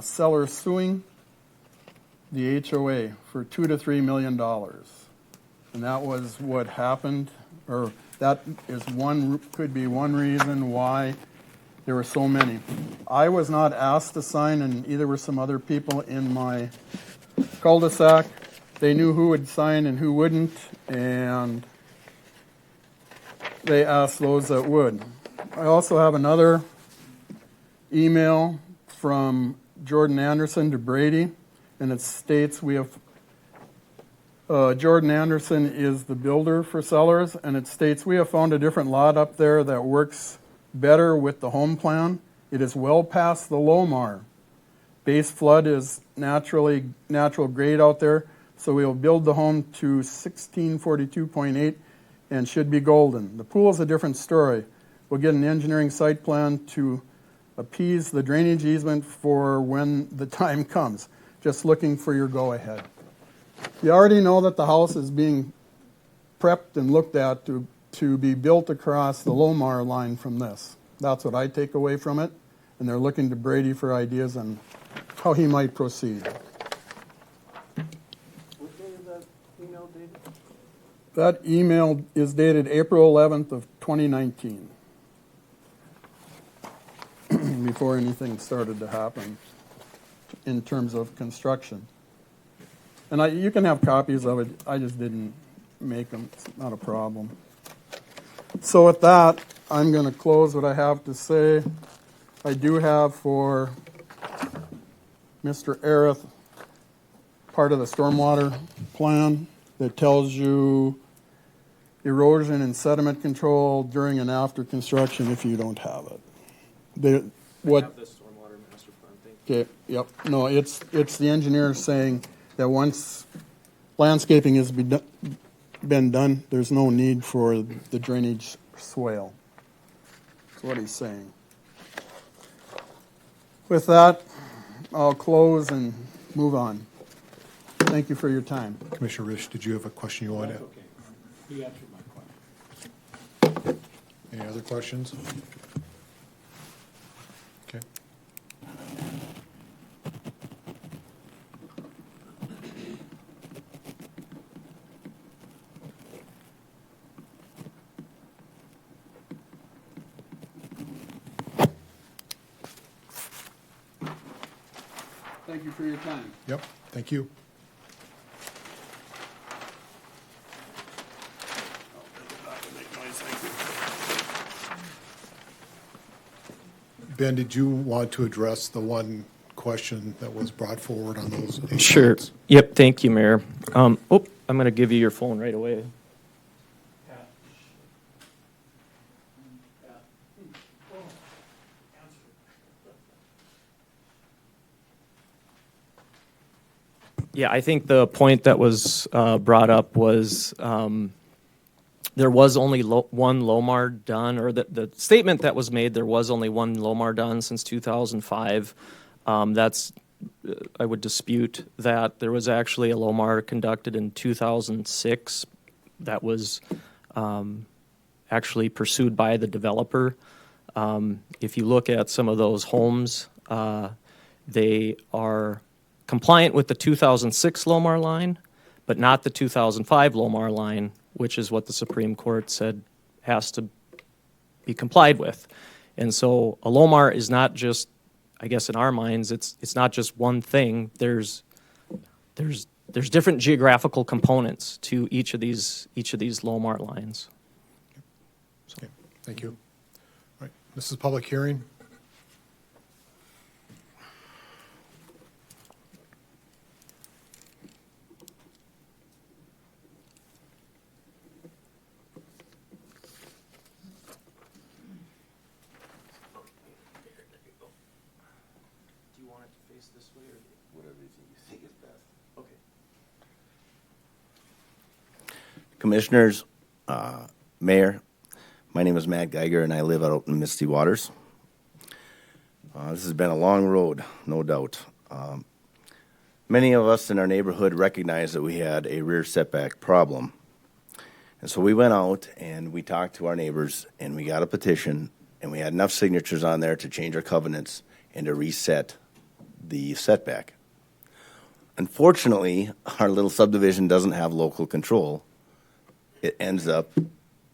sellers suing the HOA for $2 to $3 million. And that was what happened, or that is could be one reason why there were so many. I was not asked to sign, and either were some other people in my cul-de-sac. They knew who would sign and who wouldn't, and they asked those that would. I also have another email from Jordan Anderson to Brady, and it states we have Jordan Anderson is the builder for Sellers, and it states we have found a different lot up there that works better with the home plan. It is well past the Lomar. Base flood is natural grade out there, so we will build the home to 1642.8 and should be golden. The pool is a different story. We'll get an engineering site plan to appease the drainage easement for when the time comes. Just looking for your go-ahead. You already know that the house is being prepped and looked at to be built across the Lomar line from this. That's what I take away from it, and they're looking to Brady for ideas on how he might proceed. What day is that email dated? That email is dated April 11th of 2019, before anything started to happen in terms of construction. And you can have copies of it. I just didn't make them. It's not a problem. So with that, I'm going to close what I have to say. I do have for Mr. Arith part of the stormwater plan that tells you erosion and sediment control during and after construction if you don't have it. Okay, yep. No, it's the engineer saying that once landscaping has been done, there's no need for the drainage swale. That's what he's saying. With that, I'll close and move on. Thank you for your time. Commissioner Risch, did you have a question you wanted? That's okay. He answered my question. Any other questions? Okay. Thank you for your time. Yep, thank you. Ben, did you want to address the one question that was brought forward on those? Sure. Yep. Thank you, Mayor. I'm going to give you your phone right away. Yeah, I think the point that was brought up was there was only one LOMAR done, or the statement that was made, there was only one LOMAR done since 2005. I would dispute that. There was actually a LOMAR conducted in 2006 that was actually pursued by the developer. If you look at some of those homes, they are compliant with the 2006 LOMAR line, but not the 2005 LOMAR line, which is what the Supreme Court said has to be complied with. And so a LOMAR is not just, I guess in our minds, it's not just one thing. There's different geographical components to each of these LOMAR lines. Okay, thank you. All right, this is public hearing. Commissioners, Mayor, my name is Matt Geiger, and I live out in Misty Waters. This has been a long road, no doubt. Many of us in our neighborhood recognized that we had a rear setback problem. And so we went out and we talked to our neighbors, and we got a petition, and we had enough signatures on there to change our covenants and to reset the setback. Unfortunately, our little subdivision doesn't have local control. It ends up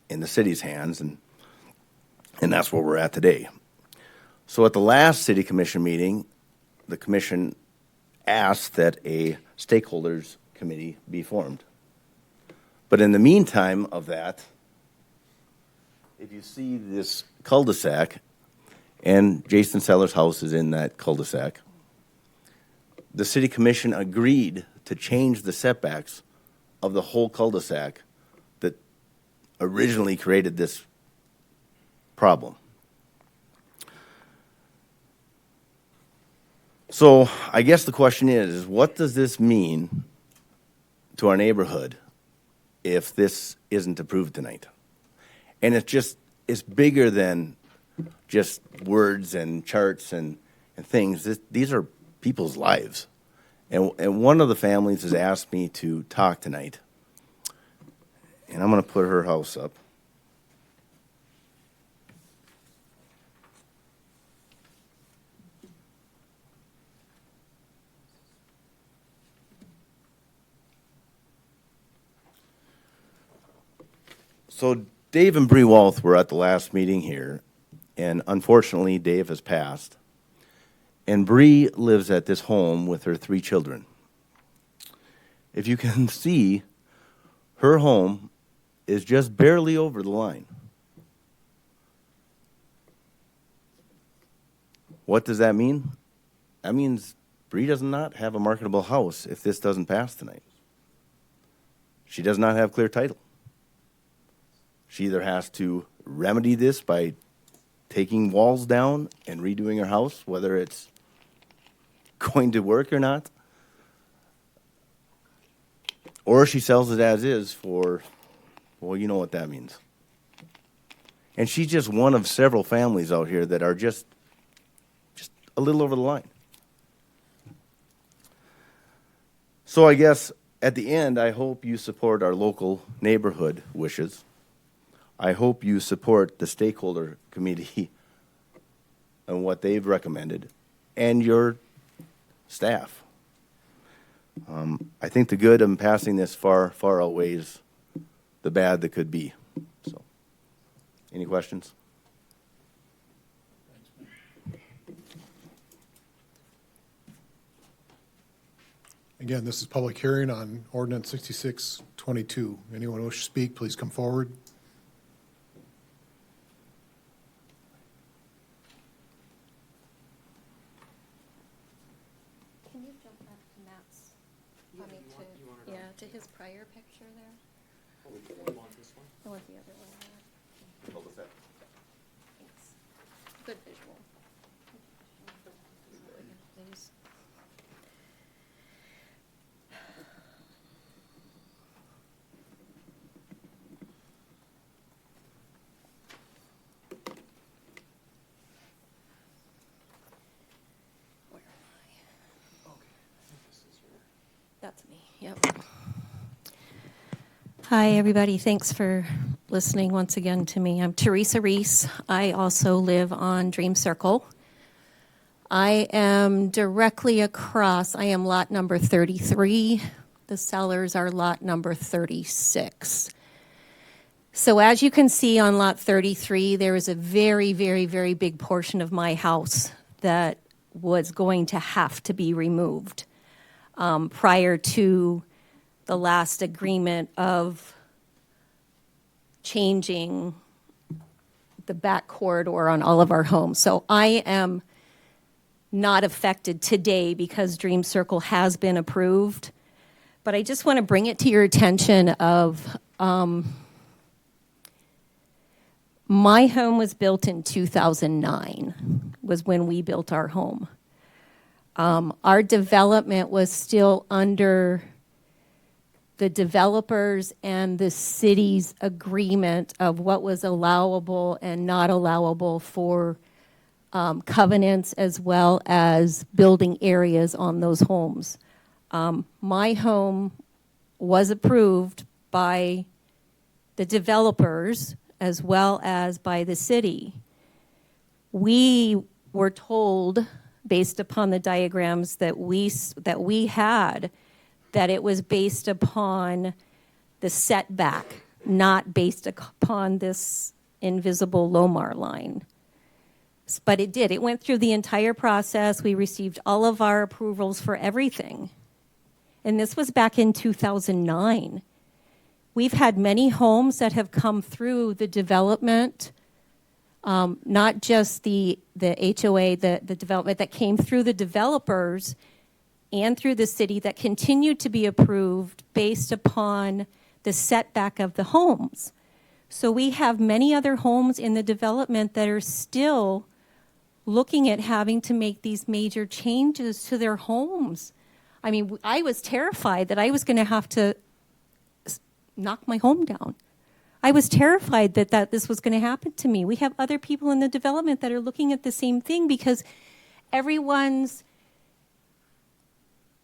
in the city's hands, and that's where we're at today. So at the last city commission meeting, the commission asked that a stakeholders committee be formed. But in the meantime of that, if you see this cul-de-sac, and Jason Seller's house is in that cul-de-sac, the city commission agreed to change the setbacks of the whole cul-de-sac that originally created this problem. So I guess the question is what does this mean to our neighborhood if this isn't approved tonight? And it's bigger than just words and charts and things. These are people's lives. And one of the families has asked me to talk tonight. And I'm going to put her house up. So Dave and Bree Walth were at the last meeting here, and unfortunately Dave has passed. And Bree lives at this home with her 3 children. if you can see, her home is just barely over the line. What does that mean? That means Bree does not have a marketable house if this doesn't pass tonight. She does not have clear title. She either has to remedy this by taking walls down and redoing her house, whether it's going to work or not, or she sells it as is for, well, you know what that means. And she's just one of several families out here that are just a little over the line. So I guess at the end, I hope you support our local neighborhood wishes. I hope you support the stakeholder committee and what they've recommended, and your staff. I think the good of passing this far outweighs the bad that could be. So, any questions? Again, this is public hearing on ordinance 6622. Anyone who wishes to speak, please come forward. Can you jump back to Matt's, to his prior picture there? You want this one? I want the other one. Thanks. Good visual. Please. Where am I? That's me, yep. Hi, everybody. Thanks for listening once again to me. I'm Teresa Reese. I also live on Dream Circle. I am directly across. I am lot number 33. The sellers are lot number 36. So as you can see on lot 33, there is a very, very, very big portion of my house that was going to have to be removed prior to the last agreement of changing the back corridor on all of our homes. So I am not affected today because Dream Circle has been approved. But I just want to bring it to your attention of my home was built in 2009, was when we built our home. Our development was still under the developers and the city's agreement of what was allowable and not allowable for covenants as well as building areas on those homes. My home was approved by the developers as well as by the city. We were told, based upon the diagrams that we had, that it was based upon the setback, not based upon this invisible Lomar line. But it did. It went through the entire process. We received all of our approvals for everything. And this was back in 2009. We've had many homes that have come through the development, not just the HOA, the development that came through the developers and through the city that continued to be approved based upon the setback of the homes. So we have many other homes in the development that are still looking at having to make these major changes to their homes. I mean, I was terrified that I was going to have to knock my home down. I was terrified that this was going to happen to me. We have other people in the development that are looking at the same thing because everyone's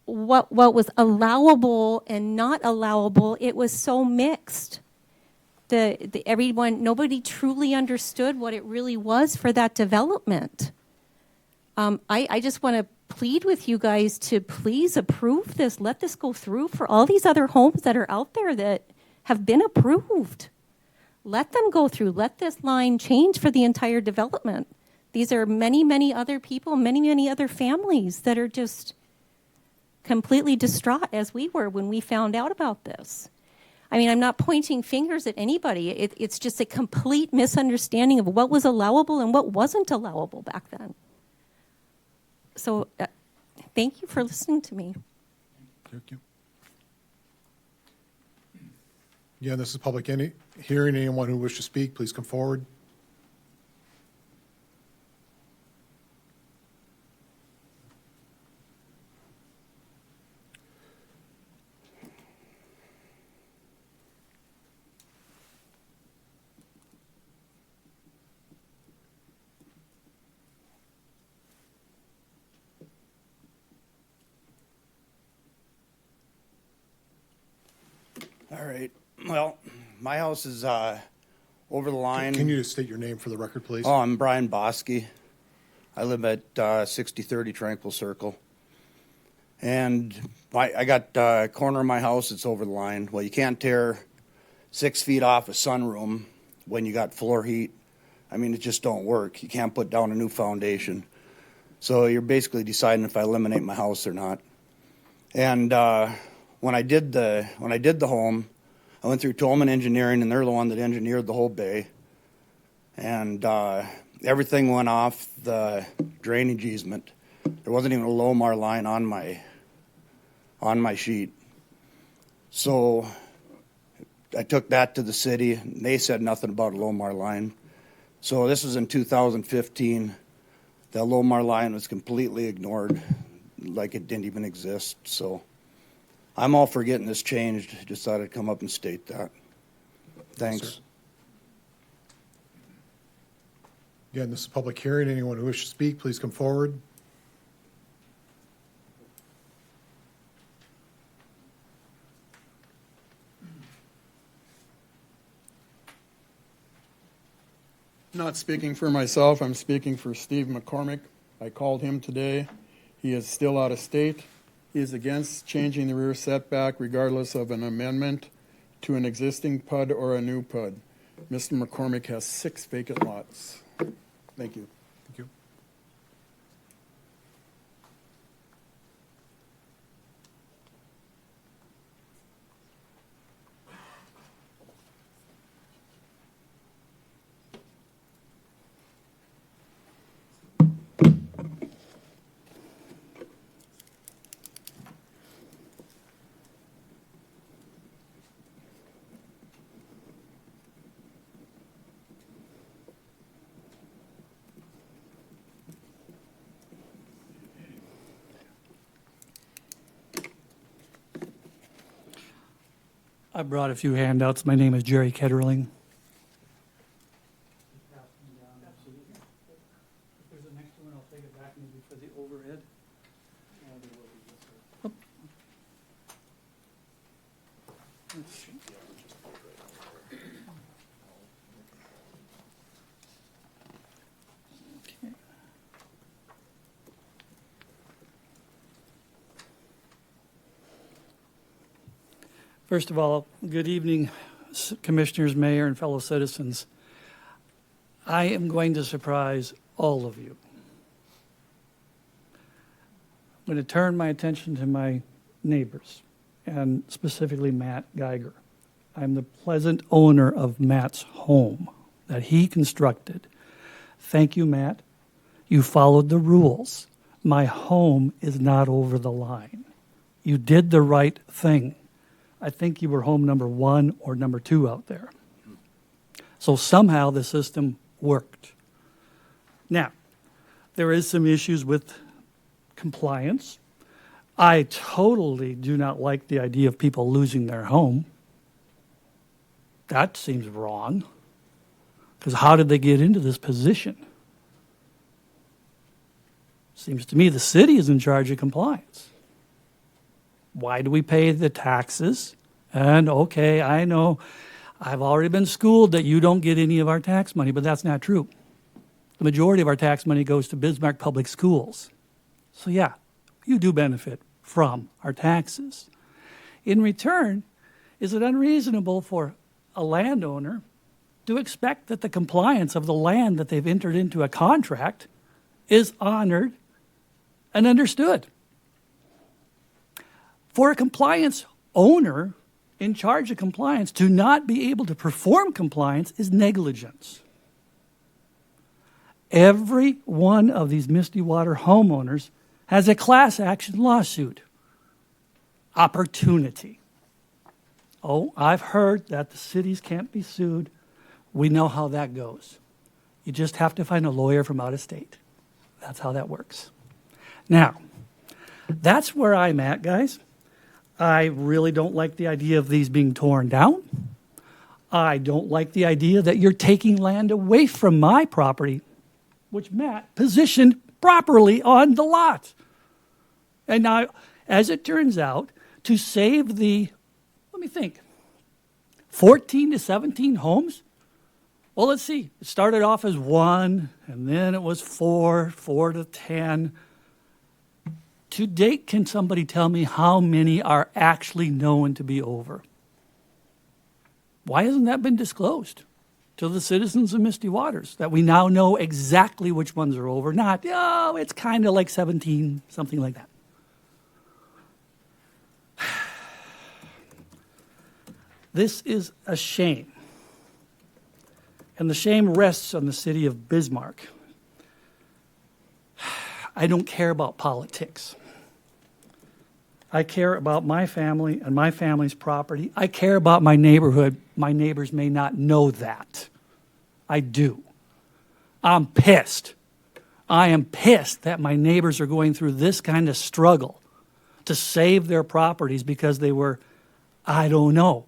what was allowable and not allowable, it was so mixed. Nobody truly understood what it really was for that development. I just want to plead with you guys to please approve this. Let this go through for all these other homes that are out there that have been approved. Let them go through. Let this line change for the entire development. These are many, many other people, many, many other families that are just completely distraught as we were when we found out about this. I mean, I'm not pointing fingers at anybody. It's just a complete misunderstanding of what was allowable and what wasn't allowable back then. So thank you for listening to me. Thank you. Again, this is public hearing. Anyone who wishes to speak, please come forward. All right. Well, my house is over the line. Can you just state your name for the record, please? Oh, I'm Brian Bosky. I live at 6030 Tranquil Circle. And I got a corner of my house that's over the line. Well, you can't tear 6 feet off a sunroom when you got floor heat. I mean, it just don't work. You can't put down a new foundation. So you're basically deciding if I eliminate my house or not. And when I did the home, I went through Tolman Engineering, and they're the one that engineered the whole bay. And everything went off the drainage easement. There wasn't even a Lomar line on my sheet. So I took that to the city, and they said nothing about a Lomar line. So this was in 2015. That Lomar line was completely ignored, like it didn't even exist. So I'm all for getting this changed. Just thought I'd come up and state that. Thanks. Yes, again, this is a public hearing. Anyone who wishes to speak, please come forward. Not speaking for myself, I'm speaking for Steve McCormick. I called him today. He is still out of state. He is against changing the rear setback regardless of an amendment to an existing PUD or a new PUD. Mr. McCormick has 6 vacant lots. Thank you. Thank you. I brought a few handouts. My name is Jerry Ketterling. If there's an extra one, I'll take it back maybe for the overhead. First of all, good evening, Commissioners, Mayor, and fellow citizens. I am going to surprise all of you. I'm going to turn my attention to my neighbors, and specifically Matt Geiger. I'm the present owner of Matt's home that he constructed. Thank you, Matt. You followed the rules. My home is not over the line. You did the right thing. I think you were home number 1 or number 2 out there. So somehow the system worked. Now, there is some issues with compliance. I totally do not like the idea of people losing their home. That seems wrong. Because how did they get into this position? Seems to me the city is in charge of compliance. Why do we pay the taxes? And okay, I know I've already been schooled that you don't get any of our tax money, but that's not true. The majority of our tax money goes to Bismarck Public Schools. So yeah, you do benefit from our taxes. In return, is it unreasonable for a landowner to expect that the compliance of the land that they've entered into a contract is honored and understood? For a compliance owner in charge of compliance to not be able to perform compliance is negligence. Every one of these Misty Water homeowners has a class action lawsuit opportunity. Oh, I've heard that the cities can't be sued. We know how that goes. You just have to find a lawyer from out of state. That's how that works. Now, that's where I'm at, guys. I really don't like the idea of these being torn down. I don't like the idea that you're taking land away from my property, which Matt positioned properly on the lot. And now, as it turns out, to save the, let me think, 14 to 17 homes? Well, let's see. It started off as 1, and then it was 4 to 10. To date, can somebody tell me how many are actually known to be over? Why hasn't that been disclosed to the citizens of Misty Waters, that we now know exactly which ones are over? Not, oh, it's kind of like 17, something like that. This is a shame. And the shame rests on the city of Bismarck. I don't care about politics. I care about my family and my family's property. I care about my neighborhood. My neighbors may not know that. I do. I'm pissed. I am pissed that my neighbors are going through this kind of struggle to save their properties because they were, I don't know,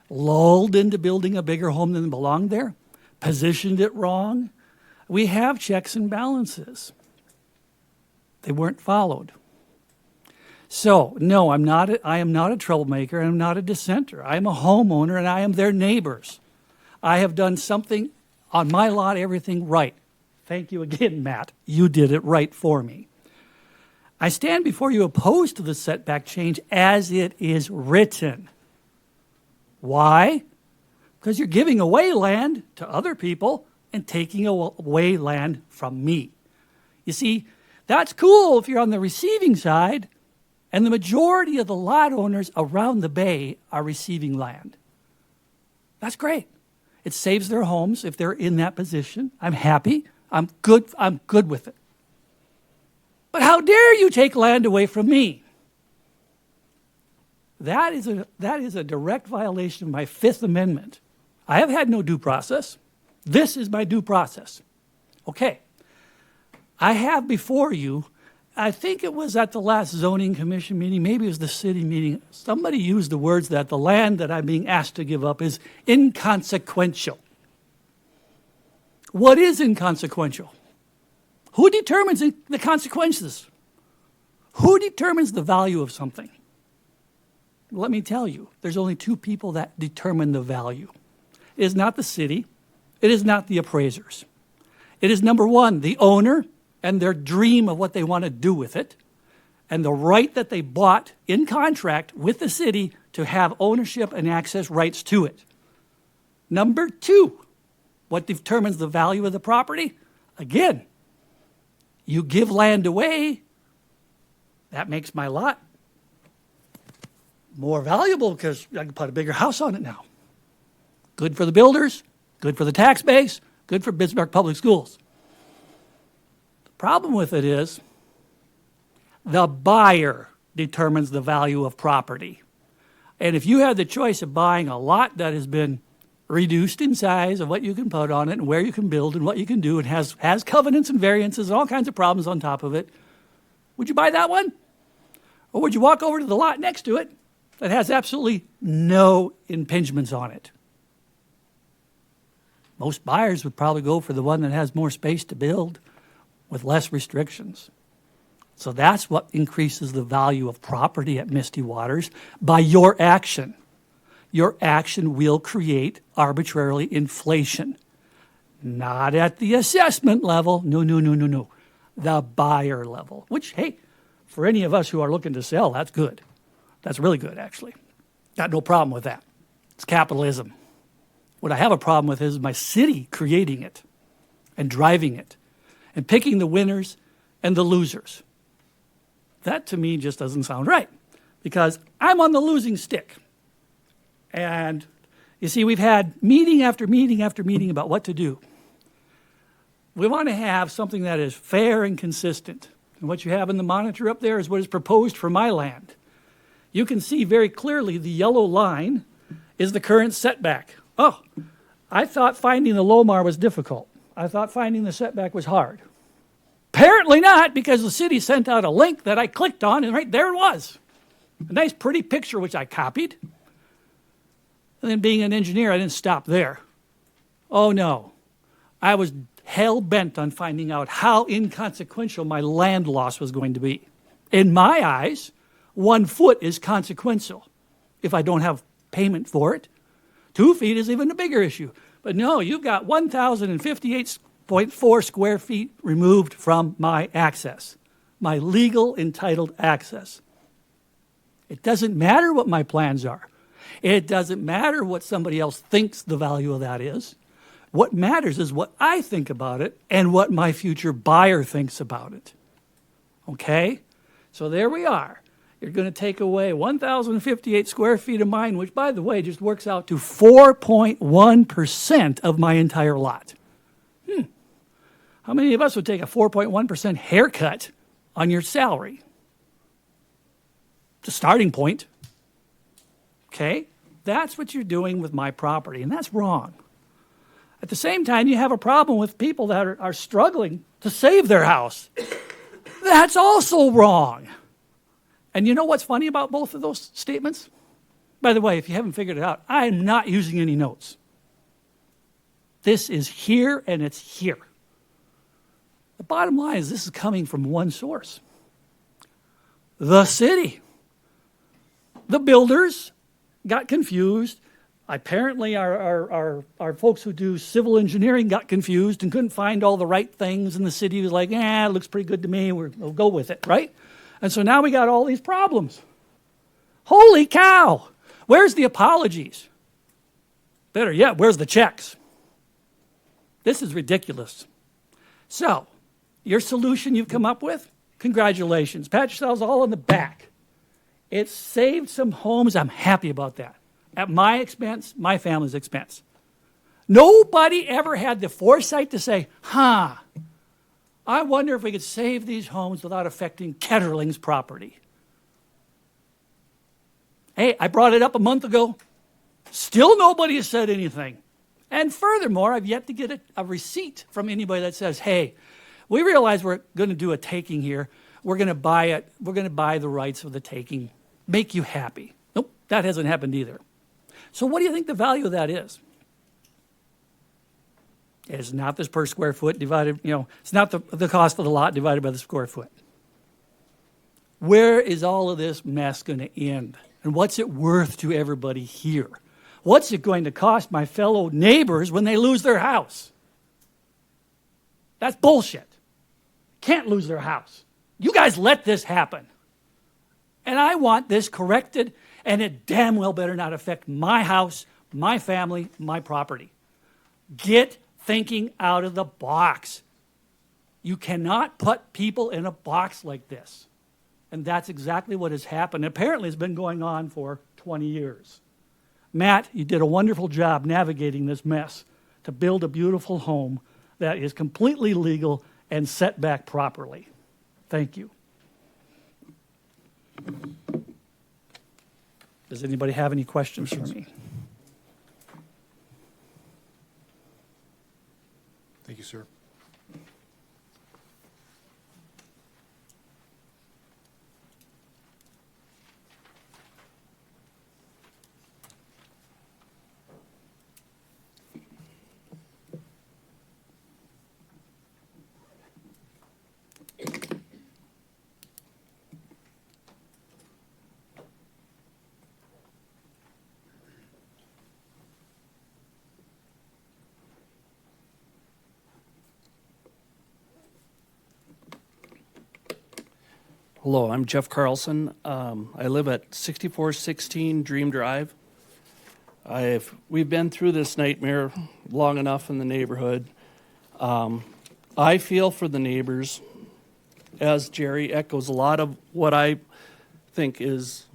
lulled into building a bigger home than belonged there, positioned it wrong. We have checks and balances. They weren't followed. So, no, I am not a troublemaker, and I'm not a dissenter. I am a homeowner, and I am their neighbors. I have done something on my lot, everything right. Thank you again, Matt. You did it right for me. I stand before you opposed to the setback change as it is written. Why? Because you're giving away land to other people and taking away land from me. You see, that's cool if you're on the receiving side, and the majority of the lot owners around the bay are receiving land. That's great. It saves their homes if they're in that position. I'm happy. I'm good with it. But how dare you take land away from me? That is a direct violation of my Fifth Amendment. I have had no due process. This is my due process. Okay. I have before you, I think it was at the last zoning commission meeting, maybe it was the city meeting, somebody used the words that the land that I'm being asked to give up is inconsequential. What is inconsequential? Who determines the consequences? Who determines the value of something? Let me tell you, there's only two people that determine the value. It is not the city. It is not the appraisers. It is, number one, the owner and their dream of what they want to do with it, and the right that they bought in contract with the city to have ownership and access rights to it. Number two, what determines the value of the property? Again, you give land away, that makes my lot more valuable because I can put a bigger house on it now. Good for the builders, good for the tax base, good for Bismarck Public Schools. The problem with it is the buyer determines the value of property. And if you have the choice of buying a lot that has been reduced in size of what you can put on it and where you can build and what you can do and has covenants and variances and all kinds of problems on top of it, would you buy that one? Or would you walk over to the lot next to it that has absolutely no impingements on it? Most buyers would probably go for the one that has more space to build with less restrictions. So that's what increases the value of property at Misty Waters by your action. Your action will create arbitrarily inflation. Not at the assessment level. No. The buyer level. Which, hey, for any of us who are looking to sell, that's good. That's really good, actually. Got no problem with that. It's capitalism. What I have a problem with is my city creating it and driving it and picking the winners and the losers. That, to me, just doesn't sound right. because I'm on the losing stick. And you see, we've had meeting after meeting after meeting about what to do. We want to have something that is fair and consistent. And what you have in the monitor up there is what is proposed for my land. You can see very clearly the yellow line is the current setback. Oh, I thought finding the Lomar was difficult. I thought finding the setback was hard. Apparently not, because the city sent out a link that I clicked on, and right there it was. A nice, pretty picture, which I copied. And then being an engineer, I didn't stop there. Oh, no. I was hell-bent on finding out how inconsequential my land loss was going to be. In my eyes, 1 foot is consequential if I don't have payment for it. 2 feet is even a bigger issue. But no, you've got 1,058.4 square feet removed from my access, my legal entitled access. It doesn't matter what my plans are. It doesn't matter what somebody else thinks the value of that is. What matters is what I think about it and what my future buyer thinks about it. Okay? So there we are. You're going to take away 1,058 square feet of mine, which, by the way, just works out to 4.1% of my entire lot. How many of us would take a 4.1% haircut on your salary? It's a starting point. Okay? That's what you're doing with my property, and that's wrong. At the same time, you have a problem with people that are struggling to save their house. That's also wrong. And you know what's funny about both of those statements? By the way, if you haven't figured it out, I am not using any notes. This is here and it's here. The bottom line is this is coming from one source. The city. The builders got confused. Apparently our folks who do civil engineering got confused and couldn't find all the right things, and the city was like, it looks pretty good to me, we'll go with it, right? And so now we got all these problems. Holy cow! Where's the apologies? Better yet, where's the checks? This is ridiculous. So, your solution you've come up with, congratulations. Pat yourselves all on the back. It saved some homes. I'm happy about that. At my expense, my family's expense. Nobody ever had the foresight to say, I wonder if we could save these homes without affecting Ketterling's property. Hey, I brought it up a month ago. Still nobody has said anything. And furthermore, I've yet to get a receipt from anybody that says, hey, we realize we're going to do a taking here. We're going to buy it. We're going to buy the rights of the taking. Make you happy. Nope, that hasn't happened either. So what do you think the value of that is? It's not this per square foot divided, it's not the cost of the lot divided by the square foot. Where is all of this mess going to end? And what's it worth to everybody here? What's it going to cost my fellow neighbors when they lose their house? That's bullshit. Can't lose their house. You guys let this happen. And I want this corrected, and it damn well better not affect my house, my family, my property. Get thinking out of the box. You cannot put people in a box like this. And that's exactly what has happened. Apparently, it's been going on for 20 years. Matt, you did a wonderful job navigating this mess to build a beautiful home that is completely legal and set back properly. Thank you. Does anybody have any questions for me? Thank you, sir. Hello, I'm Jeff Carlson. I live at 6416 Dream Drive. We've been through this nightmare long enough in the neighborhood. I feel for the neighbors, as Jerry echoes a lot of what I think is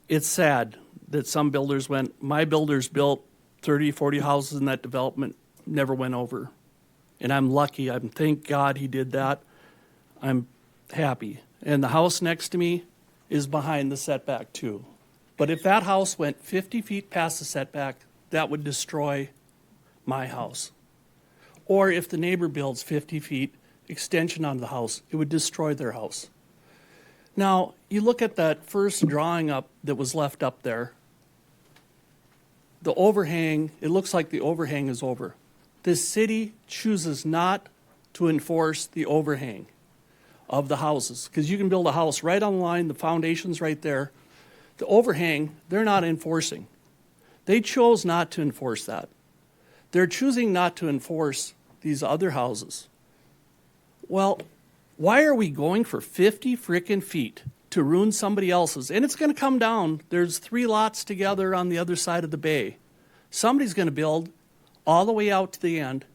it's sad that some builders my builders built 30, 40 houses in that development, never went over. And I'm lucky. Thank God he did that. I'm happy. And the house next to me is behind the setback too. But if that house went 50 feet past the setback, that would destroy my house. Or if the neighbor builds 50 feet extension onto the house, it would destroy their house. Now, you look at that first drawing up that was left up there. The overhang, it looks like the overhang is over. The city chooses not to enforce the overhang of the houses, because you can build a house right on the line, the foundation's right there. The overhang, they're not enforcing. They chose not to enforce that. They're choosing not to enforce these other houses. Well, why are we going for 50 frickin' feet to ruin somebody else's? And it's going to come down. There's 3 lots together on the other side of the bay. Somebody's going to build all the way out to the end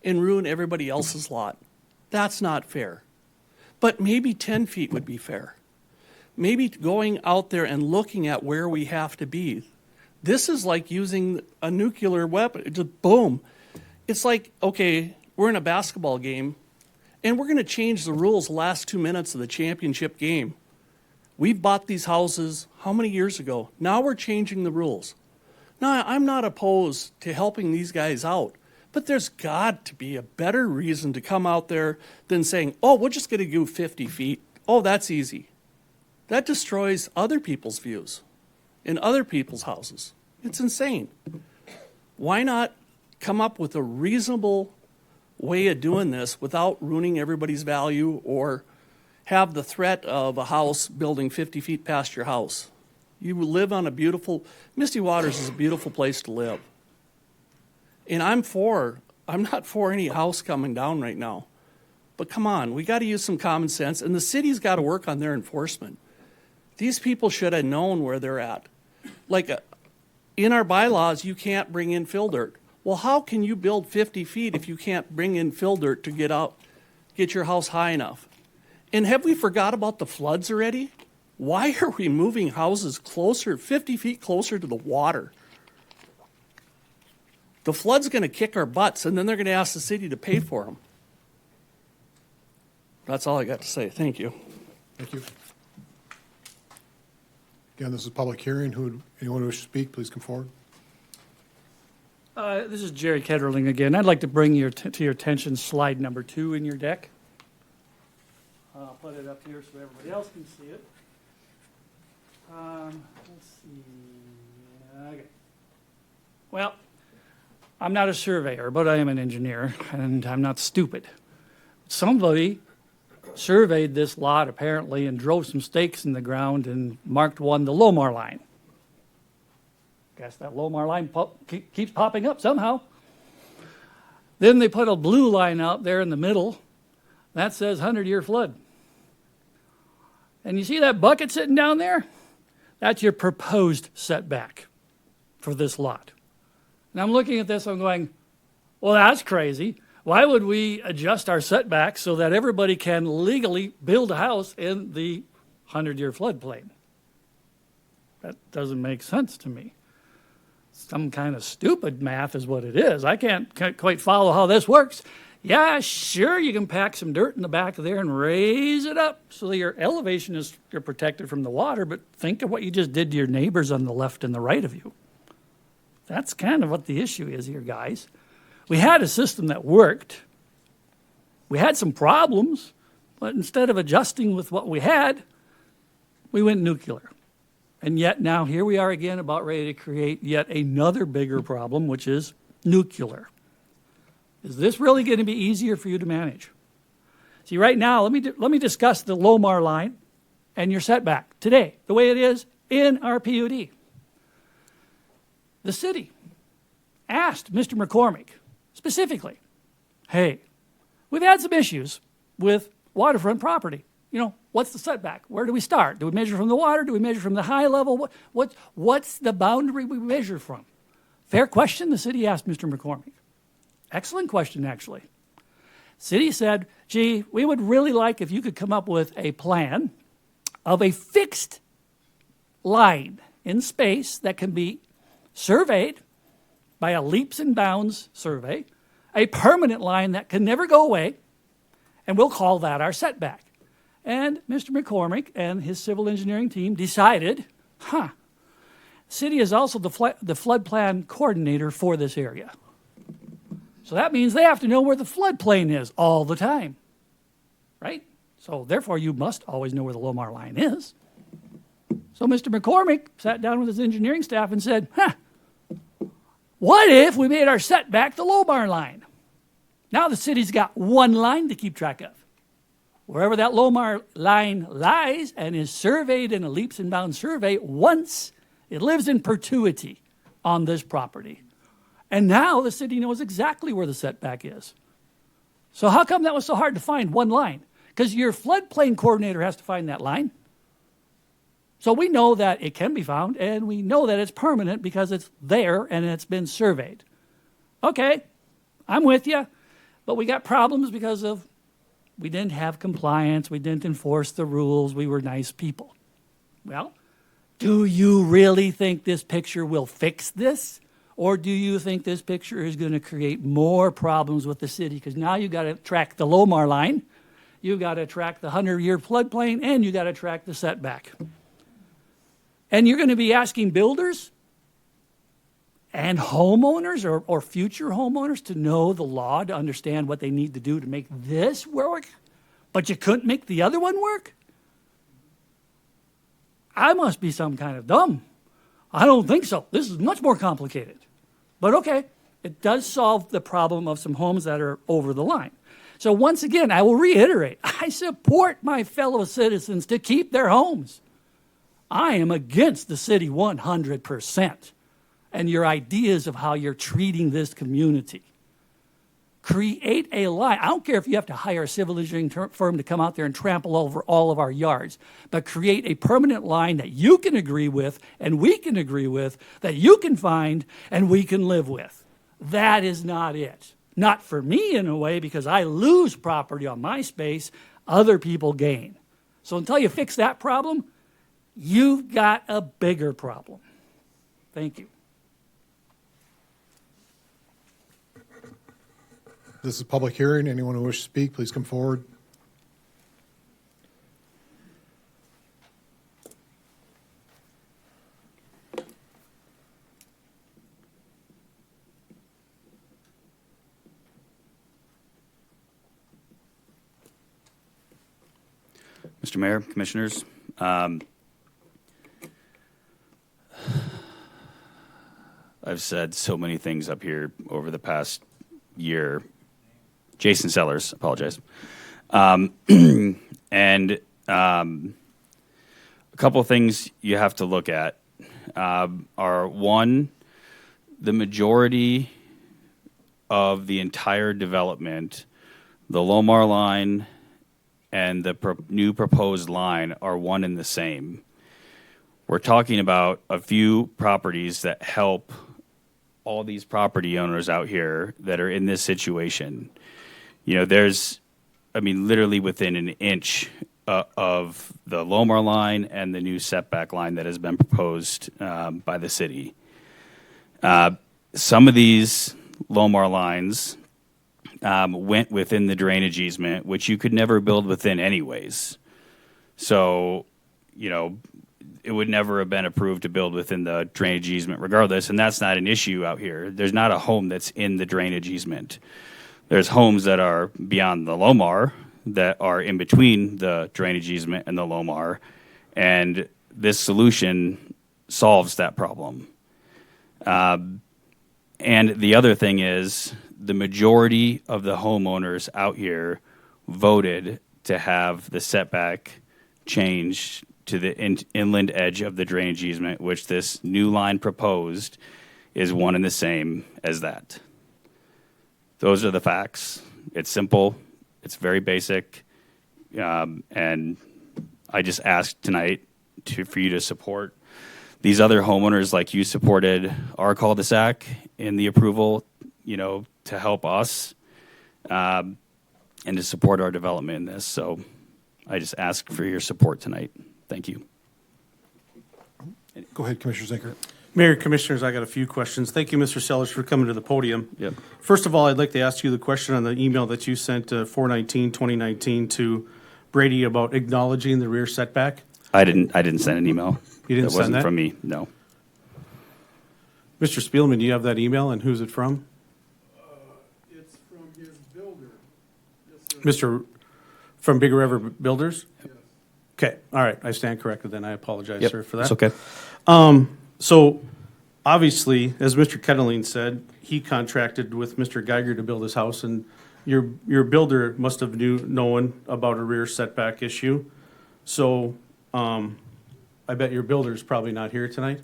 and ruin everybody else's lot. That's not fair. But maybe 10 feet would be fair. Maybe going out there and looking at where we have to be. This is like using a nuclear weapon. Just boom. It's like, okay, we're in a basketball game, and we're going to change the rules the last 2 minutes of the championship game. We've bought these houses how many years ago? Now we're changing the rules. Now, I'm not opposed to helping these guys out, but there's got to be a better reason to come out there than saying, oh, we're just going to do 50 feet. Oh, that's easy. That destroys other people's views in other people's houses. It's insane. Why not come up with a reasonable way of doing this without ruining everybody's value or have the threat of a house building 50 feet past your house? You live on a beautiful, Misty Waters is a beautiful place to live. And I'm not for any house coming down right now. But come on, we got to use some common sense, and the city's got to work on their enforcement. These people should have known where they're at. Like in our bylaws, you can't bring in fill dirt. Well, how can you build 50 feet if you can't bring in fill dirt to get your house high enough? And have we forgot about the floods already? Why are we moving houses closer, 50 feet closer to the water? The flood's going to kick our butts, and then they're going to ask the city to pay for them. That's all I got to say. Thank you. Thank you. Again, this is a public hearing. Anyone who wishes to speak, please come forward. This is Jerry Ketterling again. I'd like to bring to your attention slide number 2 in your deck. I'll put it up here so everybody else can see it. Let's see. Okay. Well, I'm not a surveyor, but I am an engineer, and I'm not stupid. Somebody surveyed this lot, apparently, and drove some stakes in the ground and marked one the Lomar line. Guess that Lomar line keeps popping up somehow. Then they put a blue line out there in the middle. That says 100-year flood. And you see that bucket sitting down there? That's your proposed setback for this lot. And I'm looking at this, I'm going, well, that's crazy. Why would we adjust our setbacks so that everybody can legally build a house in the 100-year floodplain? That doesn't make sense to me. Some kind of stupid math is what it is. I can't quite follow how this works. Yeah, sure, you can pack some dirt in the back of there and raise it up so that your elevation you're protected from the water, but think of what you just did to your neighbors on the left and the right of you. That's kind of what the issue is here, guys. We had a system that worked. We had some problems, but instead of adjusting with what we had, we went nuclear. And yet now here we are again about ready to create yet another bigger problem, which is nuclear. Is this really going to be easier for you to manage? See, right now, let me discuss the Lomar line and your setback today, the way it is in our PUD. The city asked Mr. McCormick specifically, hey, we've had some issues with waterfront property. You know, what's the setback? Where do we start? Do we measure from the water? Do we measure from the high level? What's the boundary we measure from? Fair question the city asked Mr. McCormick. Excellent question, actually. City said, gee, we would really like if you could come up with a plan of a fixed line in space that can be surveyed by a leaps and bounds survey, a permanent line that can never go away, and we'll call that our setback. And Mr. McCormick and his civil engineering team decided, city is also the flood plan coordinator for this area. So that means they have to know where the floodplain is all the time, right? So therefore, you must always know where the Lomar line is. So Mr. McCormick sat down with his engineering staff and said, what if we made our setback the Lomar line? Now the city's got one line to keep track of. Wherever that Lomar line lies and is surveyed in a leaps and bounds survey once, it lives in perpetuity on this property. And now the city knows exactly where the setback is. So how come that was so hard to find one line? Because your floodplain coordinator has to find that line. So we know that it can be found, and we know that it's permanent because it's there and it's been surveyed. Okay, I'm with you, but we got problems because of we didn't have compliance, we didn't enforce the rules, we were nice people. Well, do you really think this picture will fix this? Or do you think this picture is going to create more problems with the city? Because now you've got to track the Lomar line, you've got to track the 100-year floodplain, and you've got to track the setback. And you're going to be asking builders and homeowners or future homeowners to know the law, to understand what they need to do to make this work, but you couldn't make the other one work? I must be some kind of dumb. I don't think so. This is much more complicated. But okay, it does solve the problem of some homes that are over the line. So once again, I will reiterate, I support my fellow citizens to keep their homes. I am against the city 100%. And your ideas of how you're treating this community. Create a line. I don't care if you have to hire a civil engineering firm to come out there and trample over all of our yards, but create a permanent line that you can agree with and we can agree with, that you can find and we can live with. That is not it. Not for me in a way, because I lose property on my space, other people gain. So until you fix that problem, you've got a bigger problem. Thank you. This is a public hearing. Anyone who wishes to speak, please come forward. Mr. Mayor, Commissioners, I've said so many things up here over the past year. Jason Sellers, apologize. And a couple of things you have to look at are, one, the majority of the entire development, the Lomar line and the new proposed line are one and the same. We're talking about a few properties that help all these property owners out here that are in this situation. You know, there's, I mean, literally within an inch of the Lomar line and the new setback line that has been proposed by the city. Some of these Lomar lines went within the drainage easement, which you could never build within anyways. So, you know, it would never have been approved to build within the drainage easement regardless, and that's not an issue out here. There's not a home that's in the drainage easement. There's homes that are beyond the Lomar that are in between the drainage easement and the Lomar, and this solution solves that problem. And the other thing is the majority of the homeowners out here voted to have the setback changed to the inland edge of the drainage easement, which this new line proposed is one and the same as that. Those are the facts. It's simple. It's very basic. And I just asked tonight for you to support these other homeowners like you supported our cul-de-sac in the approval, you know, to help us and to support our development in this. So I just ask for your support tonight. Thank you. Go ahead, Commissioner Zinker. Mayor, Commissioners, I got a few questions. Thank you, Mr. Sellers, for coming to the podium. Yep. First of all, I'd like to ask you the question on the email that you sent 4/19/2019 to Brady about acknowledging the rear setback. I didn't send an email. You didn't That send wasn't that? from me. No. Mr. Spielman, do you have that email, and who's it from? It's from his builder. From Big River Builders? Yes. Okay, all right, I stand corrected then. I apologize, Yep, sir, for that. it's okay. So, obviously, as Mr. Kettling said, he contracted with Mr. Geiger to build his house, and your builder must have known about a rear setback issue. So, I bet your builder is probably not here tonight?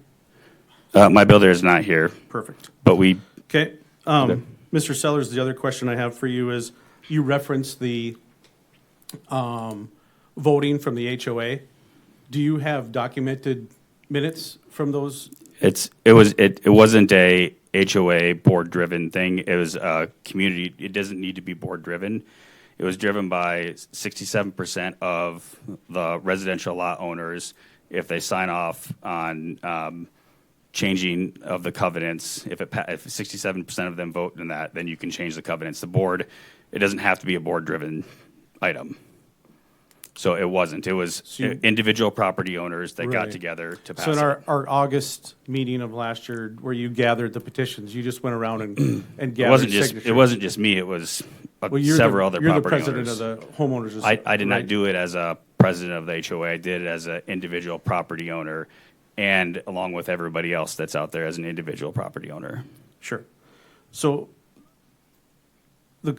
My builder is not here. Perfect. But we. Okay. Mr. Sellers, the other question I have for you is, you referenced the voting from the HOA. Do you have documented minutes from those? It wasn't a HOA board driven thing. It was a community. It doesn't need to be board driven. It was driven by 67% of the residential lot owners. If they sign off on changing of the covenants, if 67% of them vote in that, then you can change the covenants. The board, it doesn't have to be a board driven item. So it wasn't. It was individual property owners that got Right. together to pass So in it. our August meeting of last year, where you gathered the petitions, you just went around and It gathered wasn't signatures. just me. It was Well, you're several the, other you're property the president owners. of the homeowners. I did not right? do it as a president of the HOA. I did it as an individual property owner, and along with everybody else that's out there as an individual property owner. Sure. So but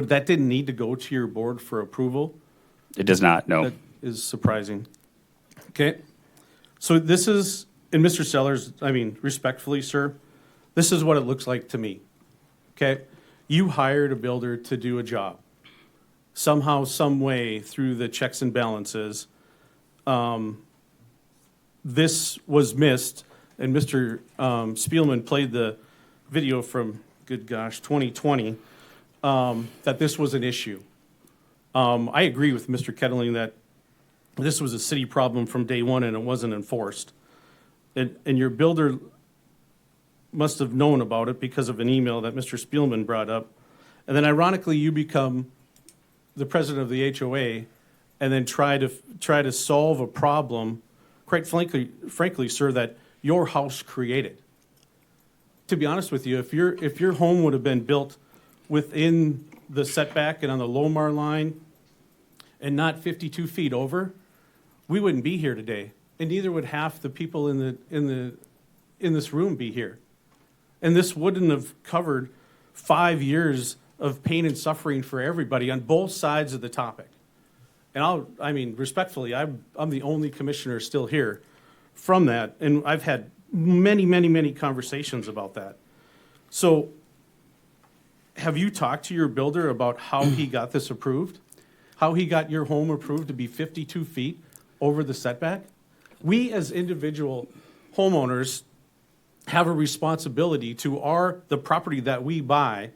that didn't need to go to your board for approval? It does not. No. That is surprising. Okay. So this is, and Mr. Sellers, I mean, respectfully, sir, this is what it looks like to me. Okay. You hired a builder to do a job. Somehow, some way, through the checks and balances, this was missed, and Mr. Spielman played the video from, good gosh, 2020, that this was an issue. I agree with Mr. Kettling that this was a city problem from day one and it wasn't enforced. And your builder must have known about it because of an email that Mr. Spielman brought up. And then ironically, you become the president of the HOA and then try to solve a problem, quite frankly, sir, that your house created. To be honest with you, if your home would have been built within the setback and on the Lomar line and not 52 feet over, we wouldn't be here today. And neither would half the people in this room be here. And this wouldn't have covered 5 years of pain and suffering for everybody on both sides of the topic. And respectfully, I'm the only commissioner still here from that. And I've had many, many, many conversations about that. So have you talked to your builder about how he got this approved? How he got your home approved to be 52 feet over the setback? We as individual homeowners have a responsibility to the property that we buy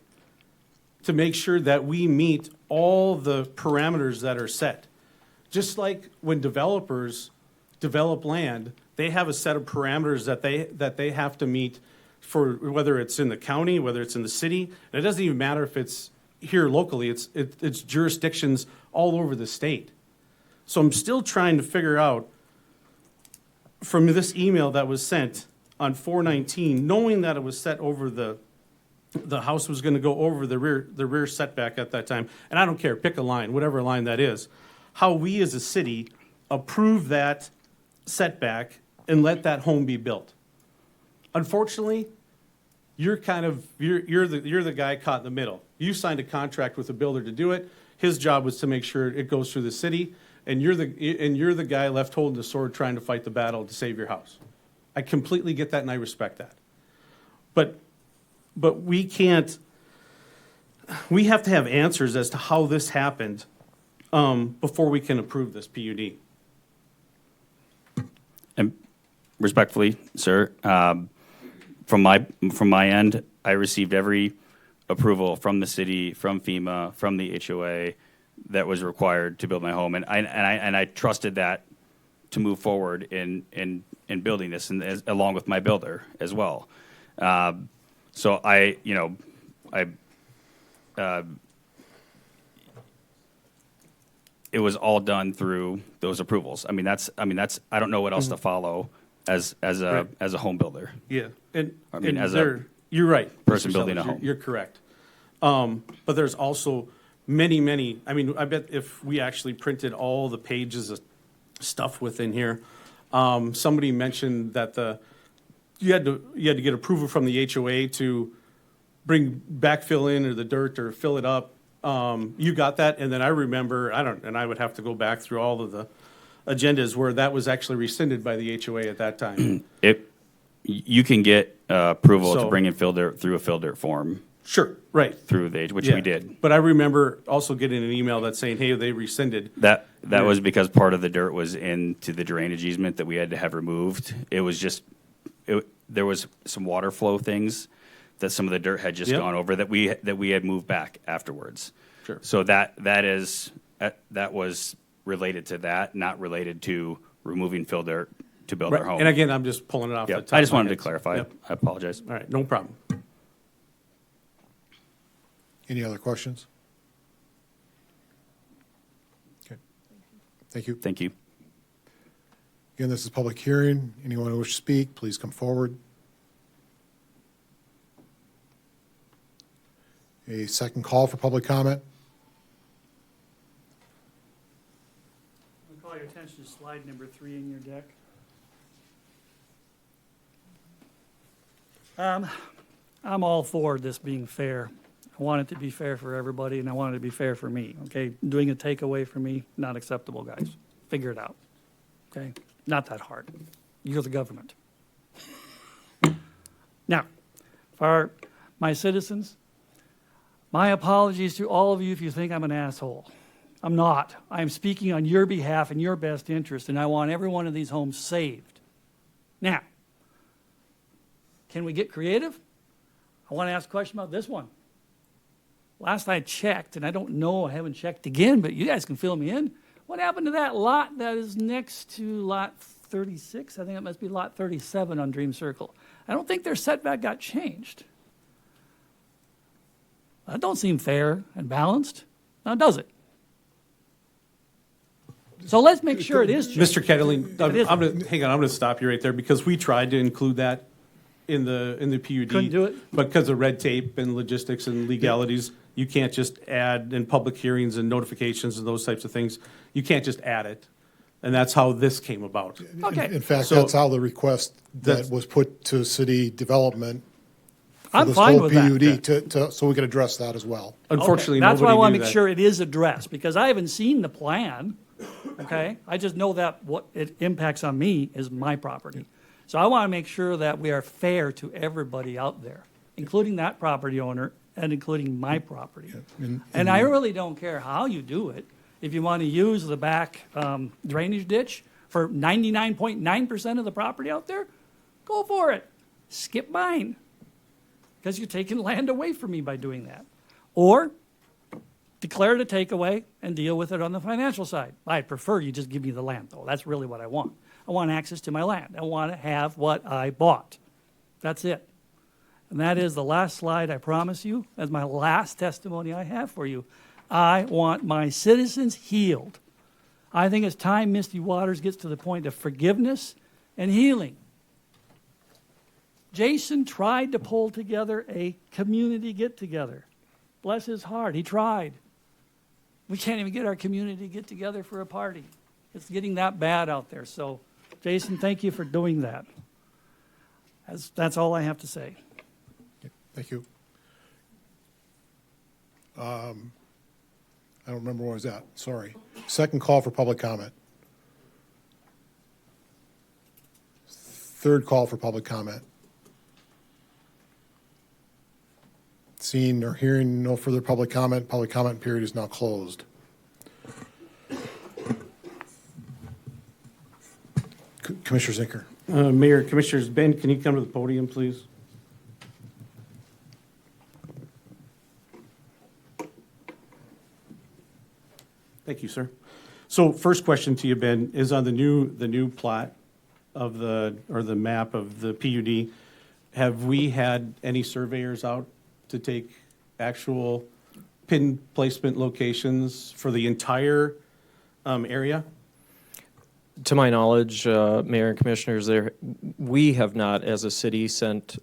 to make sure that we meet all the parameters that are set. Just like when developers develop land, they have a set of parameters that they have to meet for whether it's in the county, whether it's in the city. And it doesn't even matter if it's here locally, it's jurisdictions all over the state. So I'm still trying to figure out from this email that was sent on 4/19, knowing that it was set over the house was going to go over the rear setback at that time, and I don't care, pick a line, whatever line that is, how we as a city approve that setback and let that home be built. Unfortunately, you're the guy caught in the middle. You signed a contract with a builder to do it. His job was to make sure it goes through the city, and you're the guy left holding the sword trying to fight the battle to save your house. I completely get that and I respect that. But we have to have answers as to how this happened before we can approve this PUD. And respectfully, sir, from my end, I received every approval from the city, from FEMA, from the HOA that was required to build my home, and I trusted that to move forward in building this, and along with my builder as well. So it was all done through those approvals. I don't know what else to follow as a home builder. Yeah, and I mean, you're right. person Mr. building Sellers, a home. You're correct. But there's also many. I mean, I bet if we actually printed all the pages of stuff within here, somebody mentioned that you had to get approval from the HOA to bring backfill in or the dirt or fill it up. You got that, and then I remember I would have to go back through all of the agendas where that was actually rescinded by the HOA at that time. You can get approval So- to bring in fill dirt through a fill dirt form. Sure, right. Through which Yeah. we did. But I remember also getting an email that's saying, hey, they rescinded. That was because part of the dirt was into the drainage easement that we had to have removed. It was just there was some water flow things that some of the dirt had just Yep. gone over that we had moved back afterwards. Sure. So that was related to that, not related to removing fill dirt to build Right. our home. And again, I'm just pulling it off Yep. the top. I just of my wanted to head. clarify. Yep. I apologize. All right, no problem. Any other questions? Okay. Thank you. Thank you. Again, this is a public hearing. Anyone who wishes to speak, please come forward. A second call for public comment. I'll call your attention to slide number 3 in your deck. I'm all for this being fair. I want it to be fair for everybody, and I want it to be fair for me, okay? Doing a takeaway for me, not acceptable, guys. Figure it out, okay? Not that hard. You're the government. Now, for my citizens, my apologies to all of you if you think I'm an asshole. I'm not. I'm speaking on your behalf and your best interest, and I want every one of these homes saved. Now, can we get creative? I want to ask a question about this one. Last I checked, and I don't know, I haven't checked again, but you guys can fill me in. What happened to that lot that is next to lot 36? I think it must be lot 37 on Dream Circle. I don't think their setback got changed. That don't seem fair and balanced, now does it? So let's make sure it is changed. Mr. Kettling, If it isn't. I'm going to stop you right there because we tried to include that in the PUD. Couldn't do it? But because of red tape and logistics and legalities, you can't just add in public hearings and notifications and those types of things. You can't just add it. And that's how this came about. Okay. In fact, So- that's how the request That's- that was put to city development for I'm this fine whole with that. PUD so we could address that as well. Unfortunately, Okay, that's why I nobody want knew to make that. sure it is addressed, because I haven't seen the plan, okay? I just know that what it impacts on me is my property. So I want to make sure that we are fair to everybody out there, including that property owner and including my property. And I really don't care how you do it. If you want to use the back drainage ditch for 99.9% of the property out there, go for it. Skip mine, because you're taking land away from me by doing that. Or declare it a takeaway and deal with it on the financial side. I'd prefer you just give me the land, though. That's really what I want. I want access to my land. I want to have what I bought. That's it. And that is the last slide, I promise you, as my last testimony I have for you. I want my citizens healed. I think it's time Misty Waters gets to the point of forgiveness and healing. Jason tried to pull together a community get-together. Bless his heart, he tried. We can't even get our community get-together for a party. It's getting that bad out there. So, Jason, thank you for doing that. That's all I have to say. Thank you. I don't remember where I was at, sorry. Second call for public comment. Third call for public comment. Seeing or hearing no further public comment period is now closed. Commissioner Zinker. Mayor, Commissioners, Ben, can you come to the podium, please? Thank you, sir. So first question to you, Ben, is on the new plat of the map of the PUD, have we had any surveyors out to take actual pin placement locations for the entire area? To my knowledge, Mayor and Commissioners, we have not, as a city, sent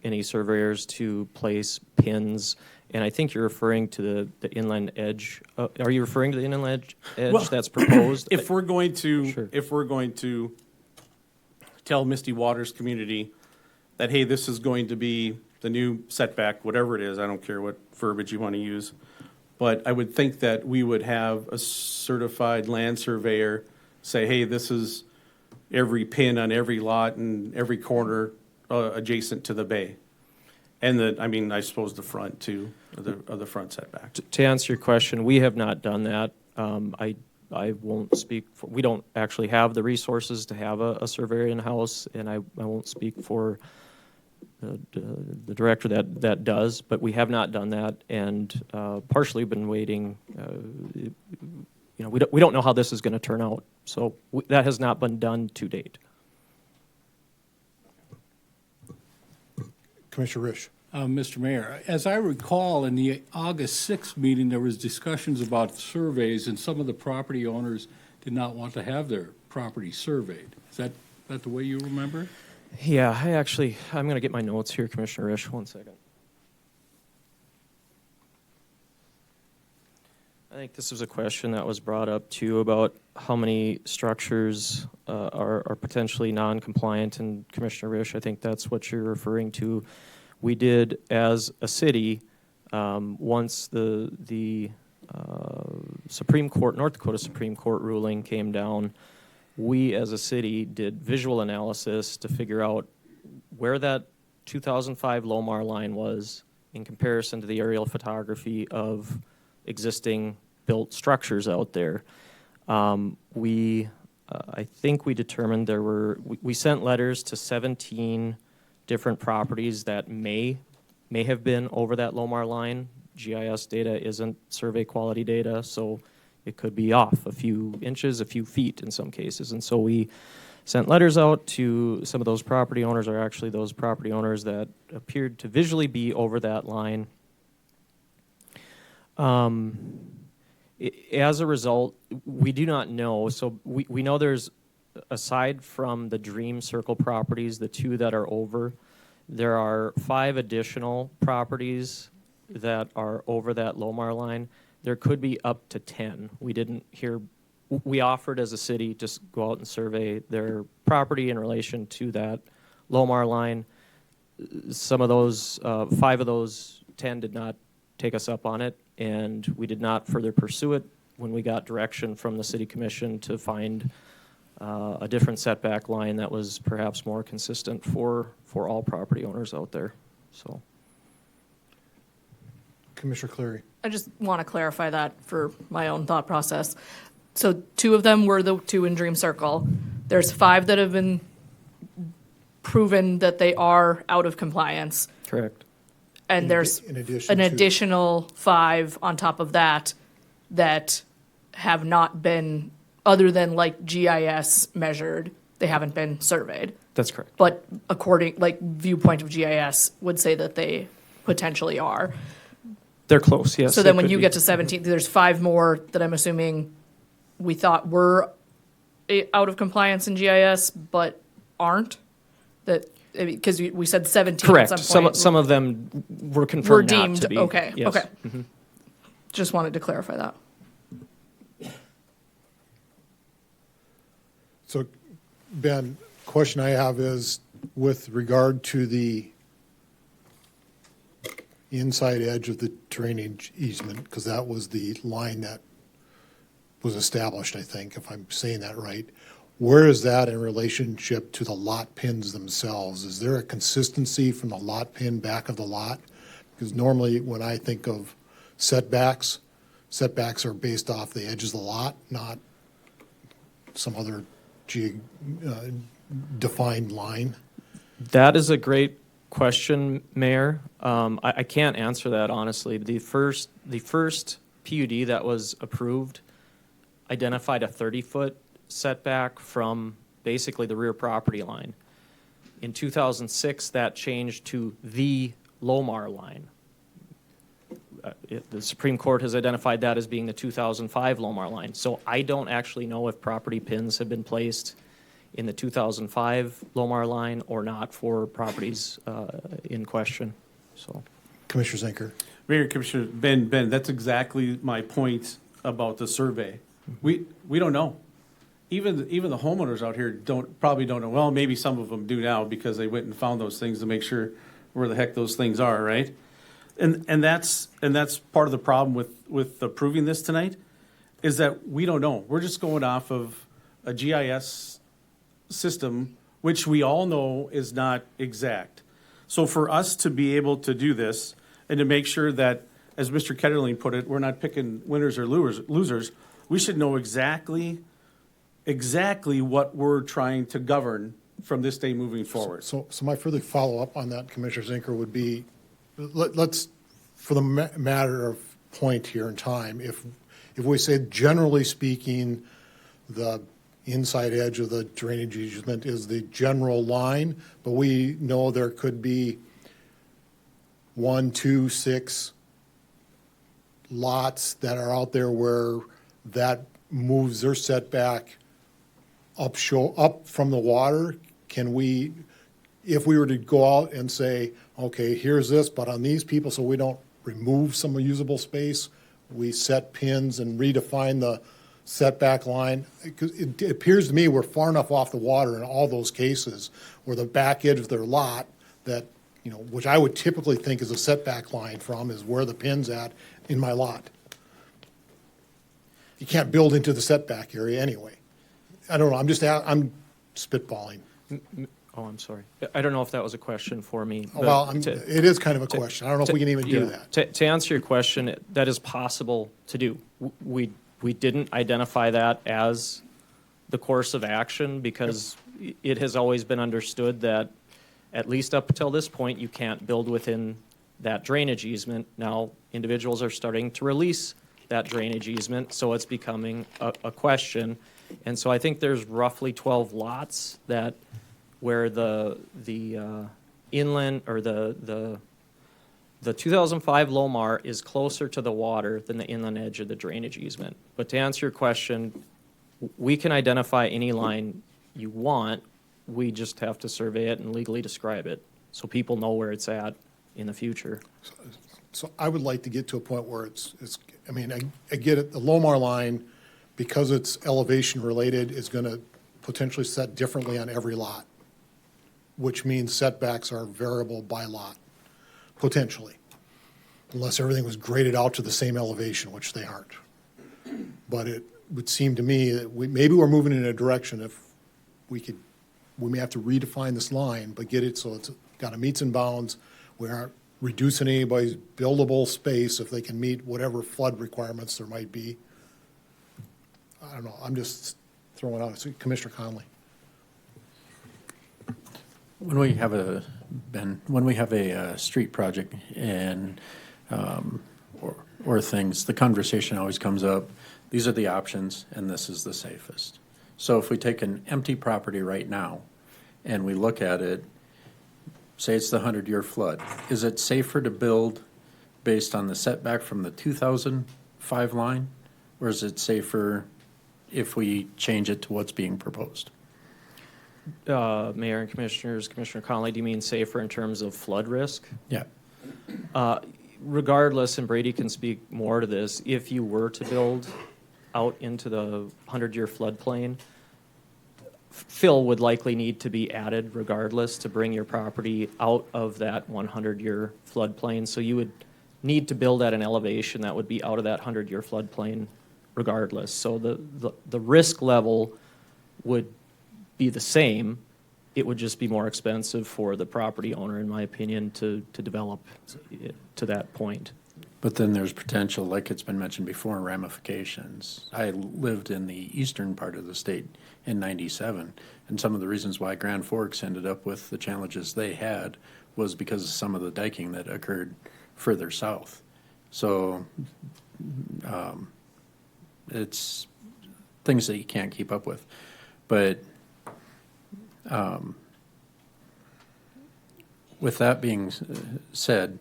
any surveyors to place pins. And I think you're referring to the inland edge. Are you referring to the inland edge Well, that's proposed? If we're going to, Sure. if we're going to tell Misty Waters community that, hey, this is going to be the new setback, whatever it is, I don't care what verbiage you want to use. But I would think that we would have a certified land surveyor say, hey, this is every pin on every lot and every corner adjacent to the bay. And I suppose the front too, of the front setback. To answer your question, we have not done that. I won't speak for, we don't actually have the resources to have a surveyor in-house, and I won't speak for the director that does, but we have not done that, and partially been waiting. We don't know how this is going to turn out, so that has not been done to date. Commissioner Risch. Mr. Mayor, as I recall, in the August 6th meeting, there was discussions about surveys, and some of the property owners did not want to have their property surveyed. Is that the way you remember it? Yeah, I'm going to get my notes here, Commissioner Risch. 1 second. I think this was a question that was brought up too about how many structures are potentially non-compliant, and Commissioner Risch, I think that's what you're referring to. We did, as a city, once the Supreme Court, North Dakota Supreme Court ruling came down, we as a city did visual analysis to figure out where that 2005 Lomar line was in comparison to the aerial photography of existing built structures out there. I think we determined we sent letters to 17 different properties that may have been over that Lomar line. GIS data isn't survey quality data, so it could be off a few inches, a few feet in some cases. And so we sent letters out to some of those property owners, or actually those property owners that appeared to visually be over that line. As a result, we do not know. So we know there's, aside from the Dream Circle properties, the 2 that are over, there are 5 additional properties that are over that Lomar line. There could be up to 10. We didn't hear, we offered as a city just go out and survey their property in relation to that Lomar line. Some of those, 5 of those 10 did not take us up on it, and we did not further pursue it when we got direction from the city commission to find a different setback line that was perhaps more consistent for all property owners out there. So, Commissioner Cleary. I just want to clarify that for my own thought process. So 2 of them were the 2 in Dream Circle. There's 5 that have been proven that they are out of compliance. Correct. And there's an additional 5 on top of that that have not been, other than like GIS measured, they haven't been surveyed. That's correct. But viewpoint of GIS would say that they potentially are. They're close, yes. So then when you get to 17, there's 5 more that I'm assuming we thought were out of compliance in GIS, but aren't? Because we said 17 Correct. at some point. Some of them were confirmed deemed, not to be. okay, Yes. okay. Mhm. Just wanted to clarify that. So, Ben, question I have is with regard to the inside edge of the drainage easement, because that was the line that was established, I think, if I'm saying that right. Where is that in relationship to the lot pins themselves? Is there a consistency from the lot pin back of the lot? Because normally when I think of setbacks are based off the edges of the lot, not some other defined line. That is a great question, Mayor. I can't answer that honestly. The first PUD that was approved identified a 30-foot setback from basically the rear property line. In 2006, that changed to the Lomar line. The Supreme Court has identified that as being the 2005 Lomar line. So I don't actually know if property pins have been placed in the 2005 Lomar line or not for properties in question. So, Commissioner Zinker. Mayor, Commissioner, Ben, that's exactly my point about the survey. We don't know. Even the homeowners out here probably don't know. Well, maybe some of them do now because they went and found those things to make sure where the heck those things are, right? And that's part of the problem with approving this tonight, is that we don't know. We're just going off of a GIS system, which we all know is not exact. So for us to be able to do this and to make sure that, as Mr. Ketterling put it, we're not picking winners or losers, we should know exactly what we're trying to govern from this day moving forward. So my further follow-up on that, Commissioner Zinker, would be, let's, for the matter of point here in time, if we say generally speaking, the inside edge of the drainage easement is the general line, but we know there could be 1, 2, 6 lots that are out there where that moves their setback up from the water. Can we, if we were to go out and say, okay, here's this, but on these people, so we don't remove some usable space, we set pins and redefine the setback line? It appears to me we're far enough off the water in all those cases where the back edge of their lot that, which I would typically think is a setback line from, is where the pin's at in my lot. You can't build into the setback area anyway. I don't know, I'm spitballing. Oh, I'm sorry. I don't know if that was a question for me. but Well, it is kind of a question. I don't know if we can even do that. To answer your question, that is possible to do. We didn't identify that as the course of action because it has always been understood that, at least up until this point, you can't build within that drainage easement. Now, individuals are starting to release that drainage easement, so it's becoming a question. And so I think there's roughly 12 lots where the inland or the 2005 Lomar is closer to the water than the inland edge of the drainage easement. But to answer your question, we can identify any line you want. We just have to survey it and legally describe it so people know where it's at in the future. So I would like to get to a point where I get it, the Lomar line, because it's elevation related, is going to potentially set differently on every lot, which means setbacks are variable by lot, potentially, unless everything was graded out to the same elevation, which they aren't. But it would seem to me that maybe we're moving in a direction if we may have to redefine this line, but get it so it's got a meets and bounds. We aren't reducing anybody's buildable space if they can meet whatever flood requirements there might be. I don't know, I'm just throwing out, Commissioner Conley. When we have a street project and or things, the conversation always comes up. These are the options, and this is the safest. So if we take an empty property right now, and we look at it, say it's the 100-year flood, is it safer to build based on the setback from the 2005 line, or is it safer if we change it to what's being proposed? Mayor and Commissioners, Commissioner Conley, do you mean safer in terms of flood risk? Yeah. Regardless, and Brady can speak more to this, if you were to build out into the 100-year floodplain, fill would likely need to be added regardless to bring your property out of that 100-year floodplain. So you would need to build at an elevation that would be out of that 100-year floodplain regardless. So the risk level would be the same. It would just be more expensive for the property owner, in my opinion, to develop it to that point. But then there's potential, like it's been mentioned before, ramifications. I lived in the eastern part of the state in '97, and some of the reasons why Grand Forks ended up with the challenges they had was because of some of the diking that occurred further south. So it's things that you can't keep up with. But with that being said,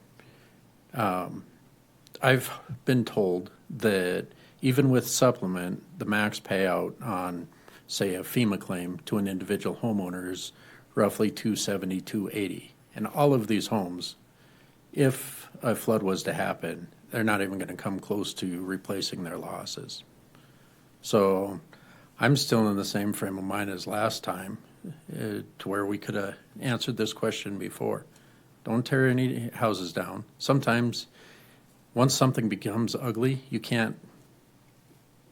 I've been told that even with supplement, the max payout on, say, a FEMA claim to an individual homeowner is roughly $270, $280. And all of these homes, if a flood was to happen, they're not even going to come close to replacing their losses. So I'm still in the same frame of mind as last time, to where we could have answered this question before. Don't tear any houses down. Sometimes, once something becomes ugly, you can't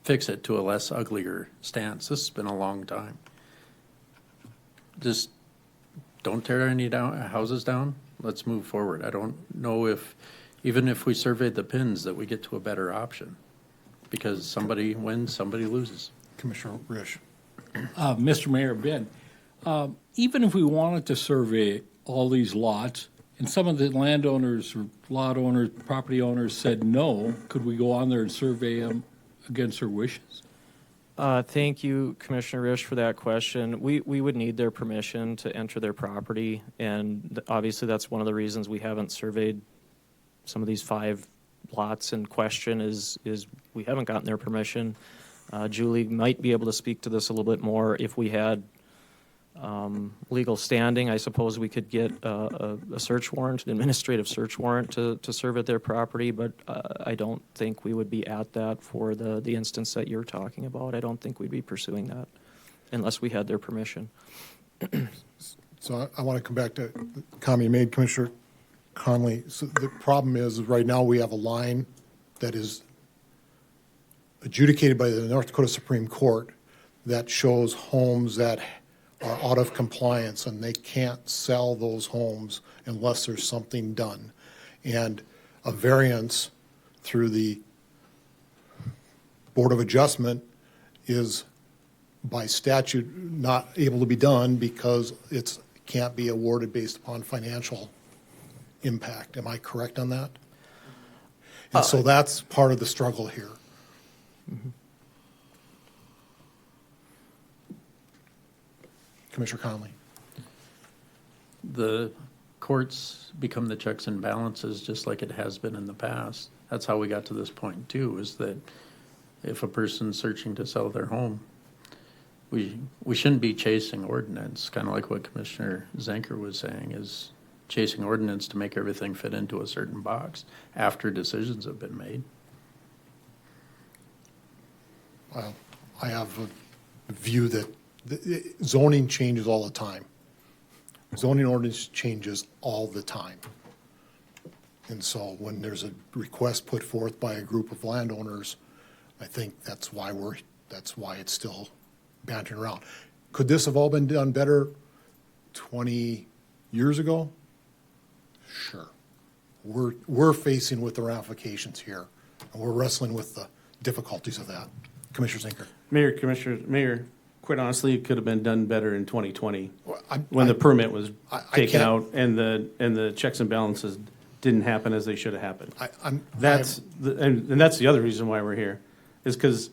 fix it to a less uglier stance. This has been a long time. Just don't tear any houses down. Let's move forward. I don't know if, even if we surveyed the pins, that we get to a better option, because somebody wins, somebody loses. Commissioner Risch. Mr. Mayor, Ben, even if we wanted to survey all these lots, and some of the landowners, or lot owners, property owners said no, could we go on there and survey them against their wishes? Thank you, Commissioner Risch, for that question. We would need their permission to enter their property, and obviously that's one of the reasons we haven't surveyed some of these 5 lots in question is we haven't gotten their permission. Julie might be able to speak to this a little bit more. If we had legal standing, I suppose we could get a search warrant, an administrative search warrant to serve at their property, but I don't think we would be at that for the instance that you're talking about. I don't think we'd be pursuing that unless we had their permission. So I want to come back to the comment you made, Commissioner Conley. So the problem is right now we have a line that is adjudicated by the North Dakota Supreme Court that shows homes that are out of compliance, and they can't sell those homes unless there's something done. And a variance through the Board of Adjustment is by statute not able to be done because it can't be awarded based upon financial impact. Am I correct on that? And so that's part of the struggle here. Mm-hmm. Commissioner Conley. The courts become the checks and balances, just like it has been in the past. That's how we got to this point too, is that if a person's searching to sell their home, we shouldn't be chasing ordinance, kind of like what Commissioner Zenker was saying, is chasing ordinance to make everything fit into a certain box after decisions have been made. Well, I have a view that zoning changes all the time. Zoning ordinance changes all the time. And so when there's a request put forth by a group of landowners, I think that's why it's still bantering around. Could this have all been done better 20 years ago? Sure. We're facing with the ramifications here, and we're wrestling with the difficulties of that. Commissioner Zinker. Mayor, quite honestly, it could have been done better in 2020 when the permit was taken out and the checks and balances didn't happen as they should have happened. That's the other reason why we're here, is because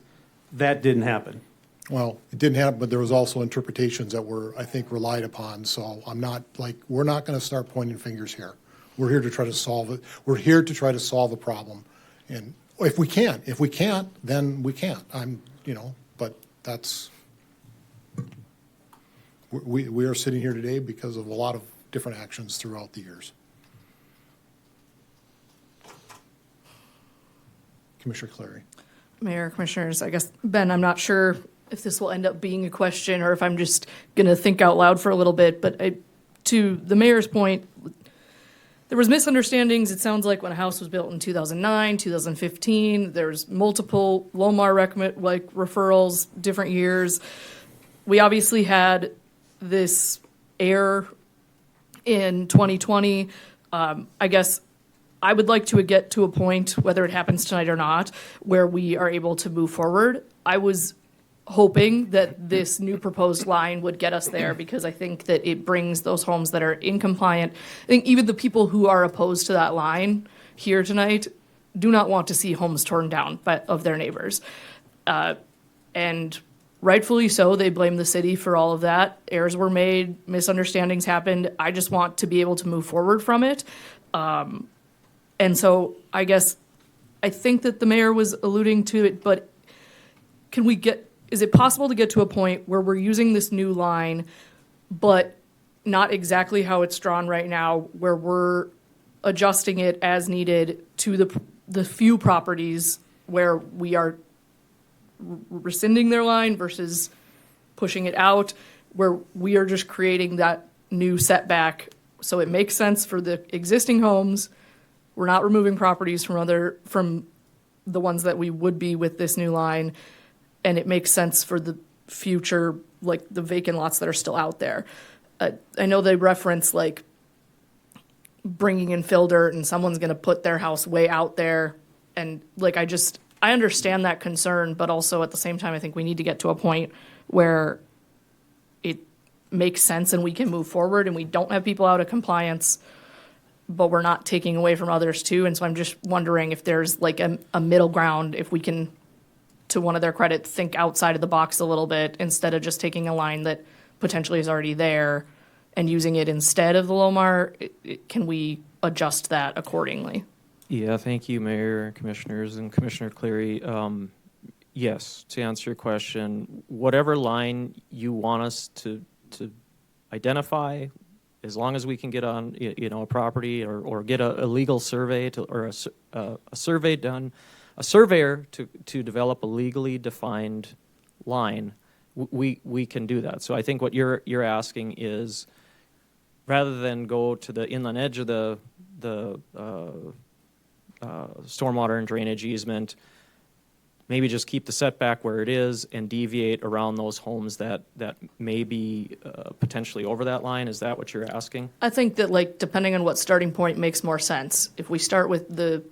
that didn't happen. Well, it didn't happen, but there was also interpretations that were, I think, relied upon. So we're not going to start pointing fingers here. We're here to try to solve it. We're here to try to solve a problem. And if we can't, then we can't. But that's, we are sitting here today because of a lot of different actions throughout the years. Commissioner Clary. Mayor, Commissioners, I guess, Ben, I'm not sure if this will end up being a question or if I'm just going to think out loud for a little bit, but to the mayor's point, there was misunderstandings. It sounds like when a house was built in 2009, 2015, there's multiple Lomar referrals, different years. We obviously had this error in 2020. I guess I would like to get to a point, whether it happens tonight or not, where we are able to move forward. I was hoping that this new proposed line would get us there because I think that it brings those homes that are incompliant. I think even the people who are opposed to that line here tonight do not want to see homes torn down of their neighbors. And rightfully so, they blame the city for all of that. Errors were made, misunderstandings happened. I just want to be able to move forward from it. And so I guess, I think that the mayor was alluding to it, but is it possible to get to a point where we're using this new line, but not exactly how it's drawn right now, where we're adjusting it as needed to the few properties where we are rescinding their line versus pushing it out, where we are just creating that new setback so it makes sense for the existing homes. We're not removing properties from the ones that we would be with this new line, and it makes sense for the future, like the vacant lots that are still out there. I know they reference like bringing in fill dirt and someone's going to put their house way out there, and like I understand that concern, but also at the same time I think we need to get to a point where it makes sense and we can move forward and we don't have people out of compliance, but we're not taking away from others too. And so I'm just wondering if there's like a middle ground, if we can, to one of their credit, think outside of the box a little bit instead of just taking a line that potentially is already there and using it instead of the Lomar. Can we adjust that accordingly? Yeah, thank you, Mayor and Commissioners, and Commissioner Cleary. Yes, to answer your question, whatever line you want us to identify, as long as we can get on, a property or get a legal survey or a survey done, a surveyor to develop a legally defined line, we can do that. So I think what you're asking is, rather than go to the inland edge of the stormwater and drainage easement, maybe just keep the setback where it is and deviate around those homes that may be potentially over that line. Is that what you're asking? I think that, like, depending on what starting point makes more sense. If we start with the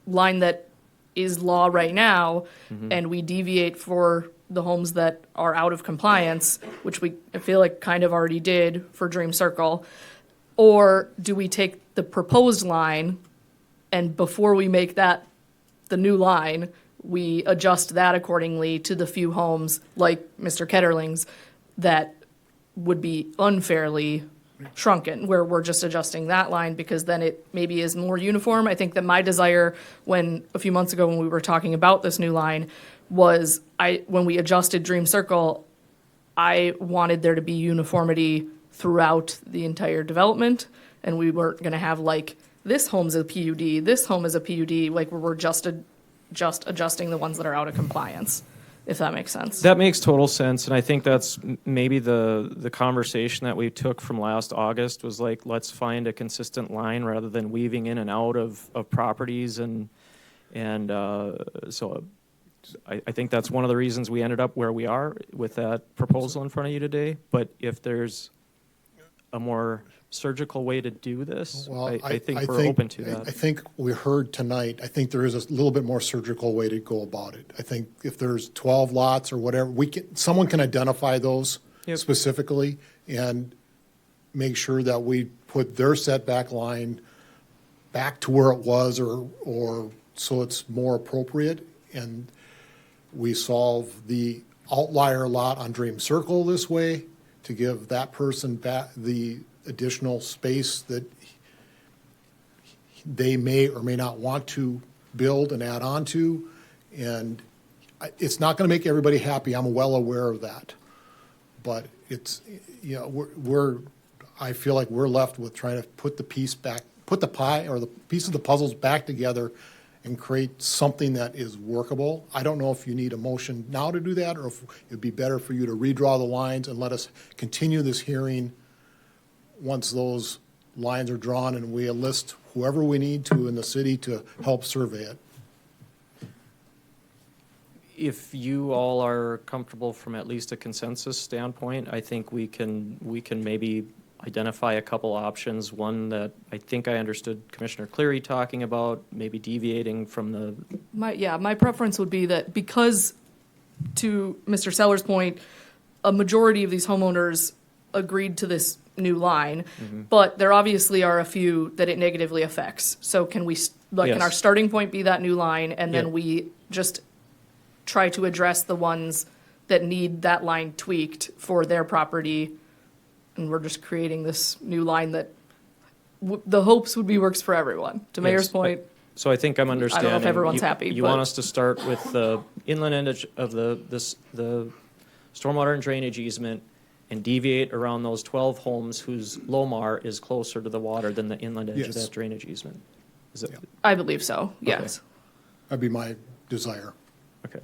line that is law right now, and we deviate for the homes that are out of compliance, which I feel like kind of already did for Dream Circle, or do we take the proposed line and before we make that the new line, we adjust that accordingly to the few homes like Mr. Ketterling's that would be unfairly shrunken, where we're just adjusting that line because then it maybe is more uniform. I think that my desire a few months ago when we were talking about this new line was when we adjusted Dream Circle, I wanted there to be uniformity throughout the entire development, and we weren't going to have like this home's a PUD, this home is a PUD, like we're just adjusting the ones that are out of compliance, if that makes sense. That makes total sense, and I think that's maybe the conversation that we took from last August was like, let's find a consistent line rather than weaving in and out of properties, and so I think that's one of the reasons we ended up where we are with that proposal in front of you today. But if there's a more surgical way to do this, Well, I think we're open to that. I think we heard tonight, I think there is a little bit more surgical way to go about it. I think if there's 12 lots or whatever, someone can identify those specifically and make sure that we put their setback line back to where it was or so it's more appropriate, and we solve the outlier lot on Dream Circle this way to give that person back the additional space that they may or may not want to build and add on to. And it's not going to make everybody happy. I'm well aware of that. But it's, I feel like we're left with trying to put the pie or the piece of the puzzles back together and create something that is workable. I don't know if you need a motion now to do that, or if it'd be better for you to redraw the lines and let us continue this hearing once those lines are drawn and we enlist whoever we need to in the city to help survey it. If you all are comfortable from at least a consensus standpoint, I think we can maybe identify a couple options. One that I think I understood Commissioner Cleary talking about, maybe deviating from the... My preference would be that, because, to Mr. Seller's point, a majority of these homeowners agreed to this new line, but there obviously are a few that it negatively affects. So can our starting point be that new line, and then we just try to address the ones that need that line tweaked for their property, and we're just creating this new line that the hopes would be works for everyone. To Mayor's Yes, point, So I think I'm understanding. everyone's happy, You but- want us to start with the inland end of the stormwater and drainage easement and deviate around those 12 homes whose Lomar is closer to the water than the inland edge of Yes. that drainage easement. Is it? I believe so, yes. That'd be my desire. Okay.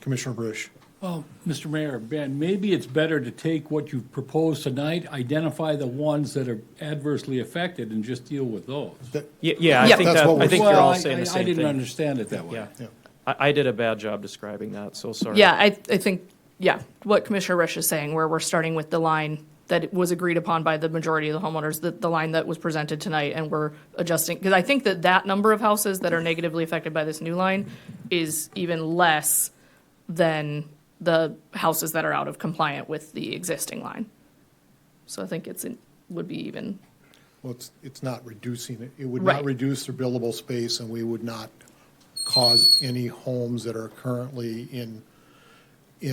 Commissioner Brish. Well, Mr. Mayor, Ben, maybe it's better to take what you've proposed tonight, identify the ones that are adversely affected, and just deal with those. Yeah, I think That's that, what we're I think Well, you're all saying the same I thing. didn't understand it that way. Yeah. I did a bad job describing that, so sorry. Yeah, I think, yeah, what Commissioner Risch is saying, where we're starting with the line that was agreed upon by the majority of the homeowners, the line that was presented tonight, and we're adjusting, because I think that number of houses that are negatively affected by this new line is even less than the houses that are out of compliant with the existing line. So I think would be even. Well, it's not reducing it. It would Right. not reduce their buildable space, and we would not cause any homes that are currently in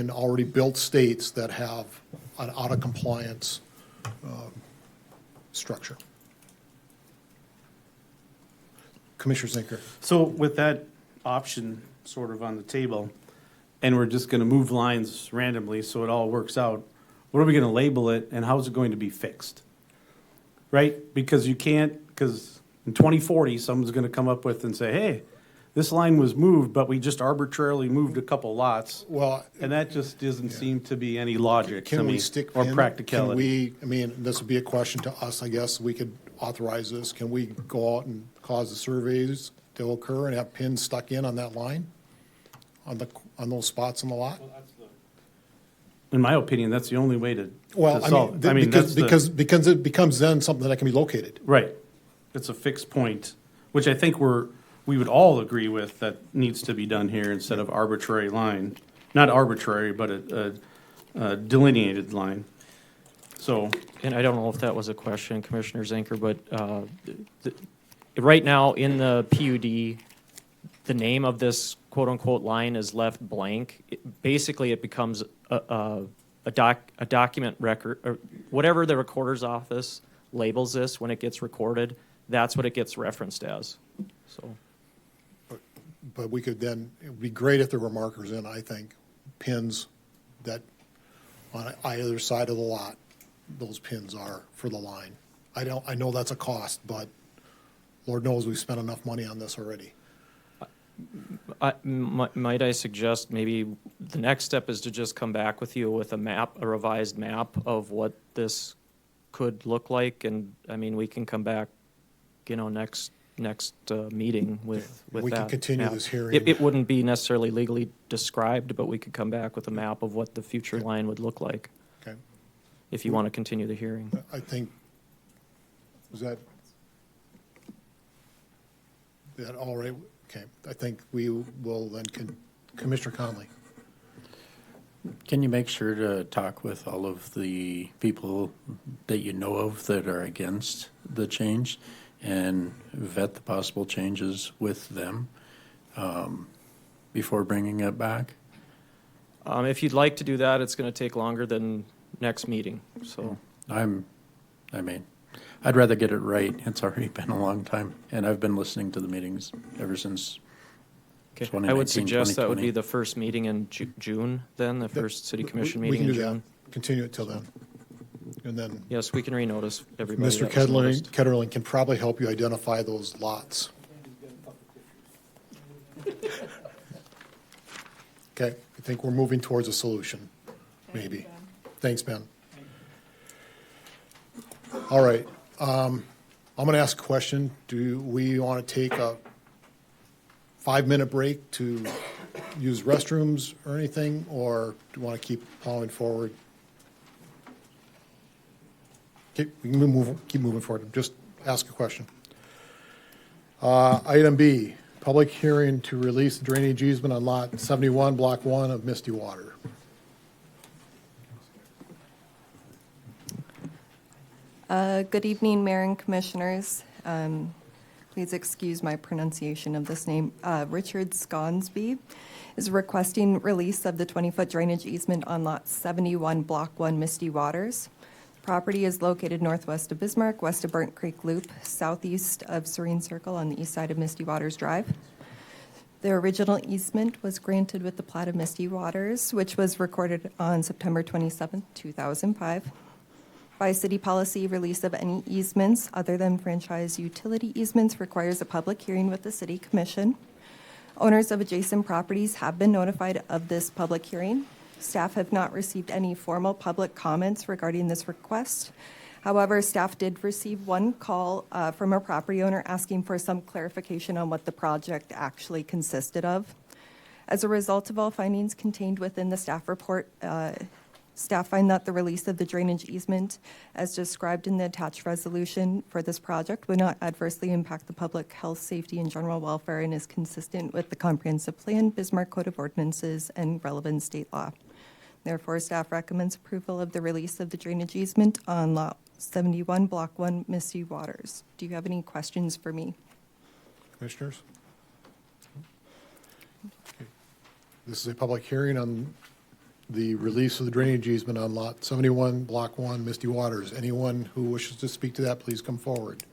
already built states that have an out-of-compliance structure. Commissioner Zinker. So with that option sort of on the table, and we're just gonna move lines randomly so it all works out, what are we gonna label it and how's it going to be fixed? Right? Because you can't, because in 2040, someone's gonna come up with and say, hey, this line was moved, but we just arbitrarily moved a couple lots. Well, and that just doesn't seem to be any logic to Can we me, stick? or can practicality. I mean, this would be a question to us, I guess. We could authorize this. Can we go out and cause the surveys to occur and have pins stuck in on that line? On those spots on the lot? In my opinion, that's the only way to Well, solve it. because that's because it becomes then something that can be located. Right. It's a fixed point, which I think we would all agree with that needs to be done here instead of arbitrary line. Not arbitrary, but a delineated line. So. And I don't know if that was a question, Commissioner Zinker, but right now in the PUD, the name of this quote-unquote line is left blank. Basically, it becomes a document record, or whatever the recorder's office labels this when it gets recorded, that's what it gets referenced as. So. But we could then, it would be great if there were markers in, I think, pins that on either side of the lot, those pins are for the line. I know that's a cost, but Lord knows we've spent enough money on this already. Might I suggest maybe the next step is to just come back with you with a revised map of what this could look like, and I mean, we can come back, next meeting with that. We can continue map. this hearing. It wouldn't be necessarily legally described, but we could come back with a map of what the future line would look like. Okay. If you want to continue the hearing. I think, is that all right? Okay, I think we will then, Commissioner Conley. Can you make sure to talk with all of the people that you know of that are against the change and vet the possible changes with them before bringing it back? If you'd like to do that, it's going to take longer than next meeting, so. I'd rather get it right. It's already been a long time, and I've been listening to the meetings ever since 2019, I would suggest that would 2020. be the first meeting in June, then, the first city commission We meeting can in do June. that. Continue it till then. And then Yes, we can renotice everybody. Mr. that was noticed. Ketterling can probably help you identify those lots. Okay, I think we're moving towards a solution, maybe. Thanks, Ben. All right, I'm going to ask a question. Do we want to take a 5-minute break to use restrooms or anything, or do you want to keep plowing forward? Okay, we can keep moving forward. Just ask a question. Item B, public hearing to release drainage easement on Lot 71, Block 1 of Misty Water. Good evening, Mayor and Commissioners. Please excuse my pronunciation of this name. Richard Sconsby. is requesting release of the 20-foot drainage easement on Lot 71, Block 1, Misty Waters. The property is located northwest of Bismarck, west of Burnt Creek Loop, southeast of Serene Circle on the east side of Misty Waters Drive. The original easement was granted with the plat of Misty Waters, which was recorded on September 27, 2005. By city policy, release of any easements other than franchise utility easements requires a public hearing with the city commission. Owners of adjacent properties have been notified of this public hearing. Staff have not received any formal public comments regarding this request. However, staff did receive one call from a property owner asking for some clarification on what the project actually consisted of. As a result of all findings contained within the staff report, staff find that the release of the drainage easement, as described in the attached resolution for this project, would not adversely impact the public health, safety, and general welfare and is consistent with the comprehensive plan, Bismarck Code of Ordinances, and relevant state law. Therefore, staff recommends approval of the release of the drainage easement on Lot 71, Block 1, Misty Waters. Do you have any questions for me? Commissioners? Okay. This is a public hearing on the release of the drainage easement on Lot 71, Block 1, Misty Waters. Anyone who wishes to speak to that, please come forward.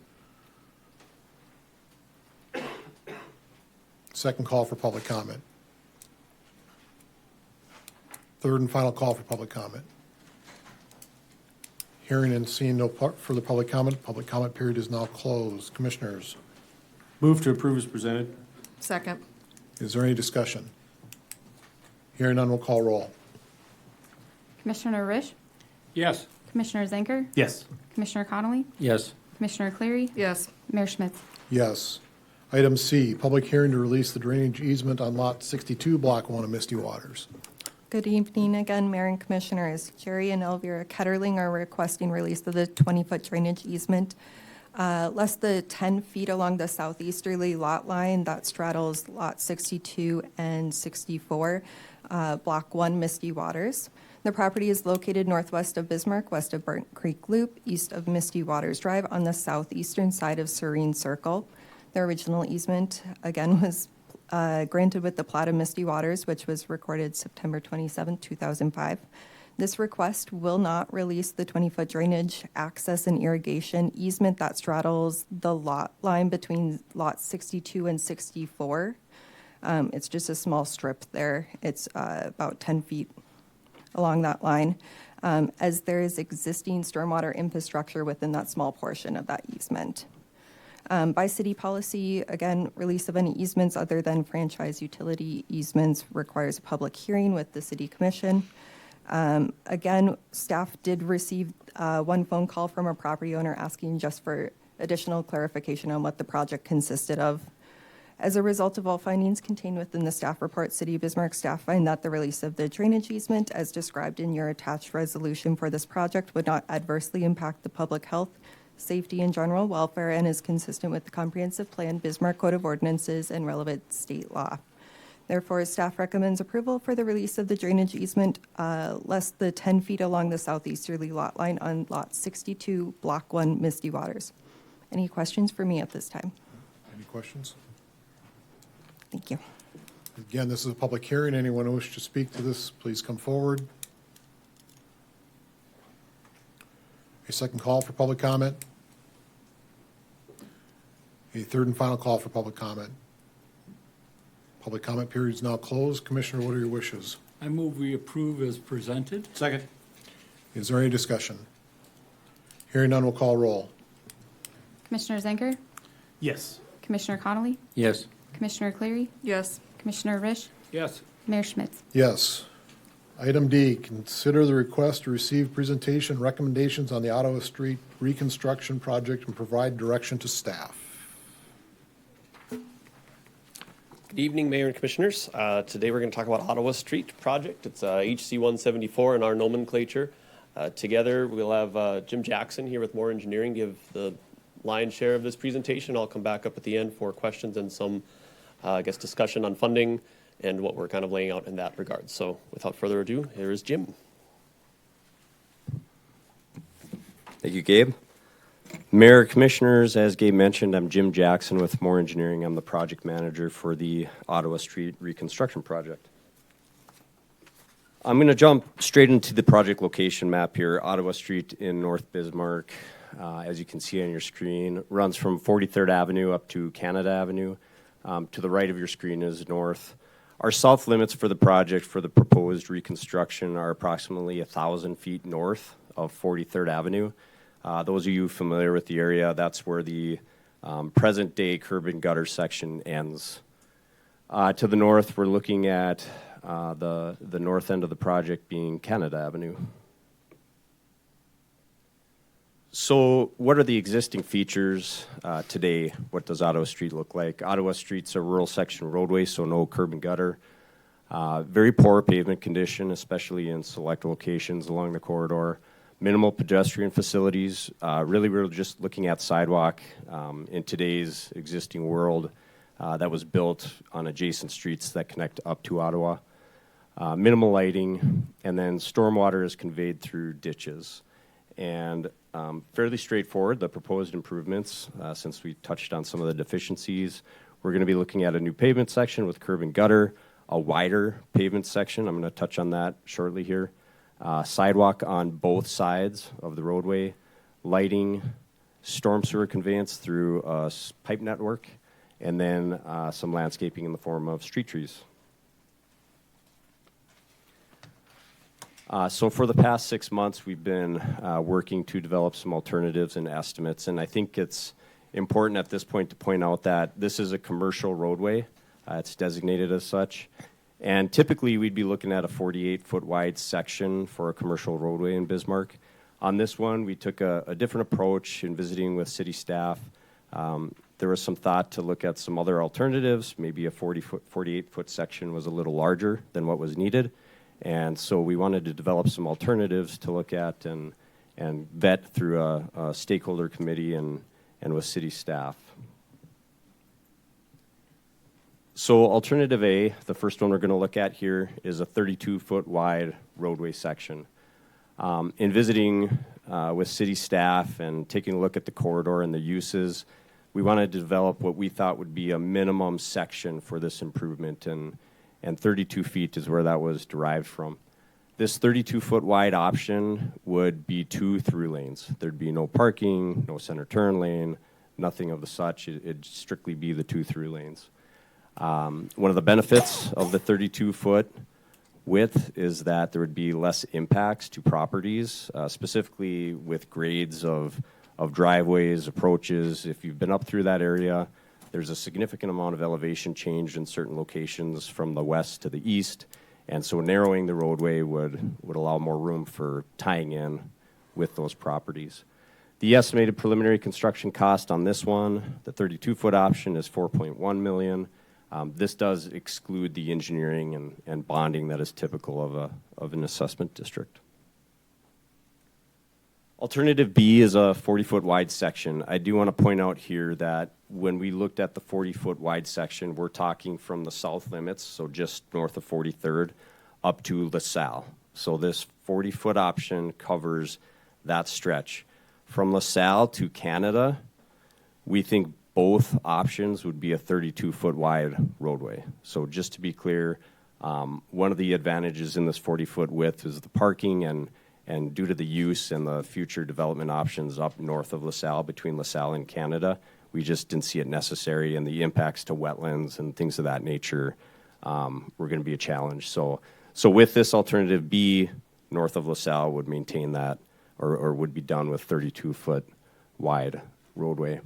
Second call for public comment. Third and final call for public comment. Hearing and seeing no further public comment period is now closed. Commissioners, Move to approve as presented. Second. is there any discussion? Hearing none, we'll call roll. Commissioner Risch? Yes. Commissioner Zenker? Yes. Commissioner Connolly? Yes. Commissioner Cleary? Yes. Mayor Schmitz? Yes. Item C, public hearing to release the drainage easement on Lot 62, Block 1 of Misty Waters. Good evening again, Mayor and Commissioners. Jerry and Elvira Ketterling are requesting release of the 20-foot drainage easement less than 10 feet along the southeasterly lot line that straddles Lot 62 and 64, Block 1, Misty Waters. The property is located northwest of Bismarck, west of Burnt Creek Loop, east of Misty Waters Drive on the southeastern side of Serene Circle. The original easement, again, was granted with the plat of Misty Waters, which was recorded September 27, 2005. This request will not release the 20-foot drainage access and irrigation easement that straddles the lot line between lots 62 and 64. It's just a small strip there. It's about 10 feet along that line, as there is existing stormwater infrastructure within that small portion of that easement. By city policy, again, release of any easements other than franchise utility easements requires a public hearing with the city commission. Again, staff did receive one phone call from a property owner asking just for additional clarification on what the project consisted of. As a result of all findings contained within the staff report, City of Bismarck staff find that the release of the drainage easement, as described in your attached resolution for this project, would not adversely impact the public health, safety, and general welfare and is consistent with the comprehensive plan, Bismarck Code of Ordinances, and relevant state law. Therefore, staff recommends approval for the release of the drainage easement less than 10 feet along the southeasterly lot line on Lot 62, Block 1, Misty Waters. Any questions for me at this time? Any questions? Thank you. Again, this is a public hearing. Anyone who wishes to speak to this, please come forward. A second call for public comment. A third and final call for public comment. Public comment period is now closed. Commissioner, what are your wishes? I move we approve as presented. Second. Is there any discussion? Hearing none, we'll call roll. Commissioner Zenker? Yes. Commissioner Connolly? Yes. Commissioner Cleary? Yes. Commissioner Risch? Yes. Mayor Schmitz? Yes. Item D, consider the request to receive presentation recommendations on the Ottawa Street reconstruction project and provide direction to staff. Good evening, Mayor and Commissioners. Today we're going to talk about Ottawa Street project. It's HC 174 in our nomenclature. Together we'll have Jim Jackson here with Moore Engineering give the lion's share of this presentation. I'll come back up at the end for questions and some, discussion on funding and what we're kind of laying out in that regard. So without further ado, here is Jim. Thank you, Gabe. Mayor, Commissioners, as Gabe mentioned, I'm Jim Jackson with Moore Engineering. I'm the project manager for the Ottawa Street reconstruction project. I'm going to jump straight into the project location map here. Ottawa Street in North Bismarck, as you can see on your screen, runs from 43rd Avenue up to Canada Avenue. To the right of your screen is north. Our south limits for the project for the proposed reconstruction are approximately 1,000 feet north of 43rd Avenue. Those of you familiar with the area, that's where the present-day curb and gutter section ends. To the north, we're looking at the north end of the project being Canada Avenue. So what are the existing features today? What does Ottawa Street look like? Ottawa Street's a rural section roadway, so no curb and gutter. Very poor pavement condition, especially in select locations along the corridor. Minimal pedestrian facilities. Really, we're just looking at sidewalk in today's existing world that was built on adjacent streets that connect up to Ottawa. Minimal lighting, and then stormwater is conveyed through ditches. And fairly straightforward, the proposed improvements, since we touched on some of the deficiencies. We're going to be looking at a new pavement section with curb and gutter, a wider pavement section. I'm going to touch on that shortly here. Sidewalk on both sides of the roadway, lighting, storm sewer conveyance through a pipe network, and then some landscaping in the form of street trees. So for the past 6 months, we've been working to develop some alternatives and estimates, and I think it's important at this point to point out that this is a commercial roadway. It's designated as such, and typically we'd be looking at a 48-foot wide section for a commercial roadway in Bismarck. On this one, we took a different approach in visiting with city staff. There was some thought to look at some other alternatives. Maybe a 48-foot section was a little larger than what was needed. And so we wanted to develop some alternatives to look at and vet through a stakeholder committee and with city staff. So alternative A, the first one we're going to look at here, is a 32-foot wide roadway section. In visiting with city staff and taking a look at the corridor and the uses, we wanted to develop what we thought would be a minimum section for this improvement, and 32 feet is where that was derived from. This 32-foot wide option would be 2 through lanes. There'd be no parking, no center turn lane, nothing of the such. It'd strictly be the 2 through lanes. One of the benefits of the 32-foot width is that there would be less impacts to properties, specifically with grades of driveways, approaches. If you've been up through that area, there's a significant amount of elevation change in certain locations from the west to the east, and so narrowing the roadway would allow more room for tying in with those properties. The estimated preliminary construction cost on this one, the 32-foot option, is $4.1 million. This does exclude the engineering and bonding that is typical of an assessment district. Alternative B is a 40-foot wide section. I do want to point out here that when we looked at the 40-foot wide section, we're talking from the south limits, so just north of 43rd, up to LaSalle. So this 40-foot option covers that stretch. From LaSalle to Canada, we think both options would be a 32-foot wide roadway. So just to be clear, one of the advantages in this 40-foot width is the parking, and due to the use and the future development options up north of LaSalle, between LaSalle and Canada, we just didn't see it necessary, and the impacts to wetlands and things of that nature were going to be a challenge. So with this alternative B, north of LaSalle would maintain that, or would be done with 32-foot wide roadway.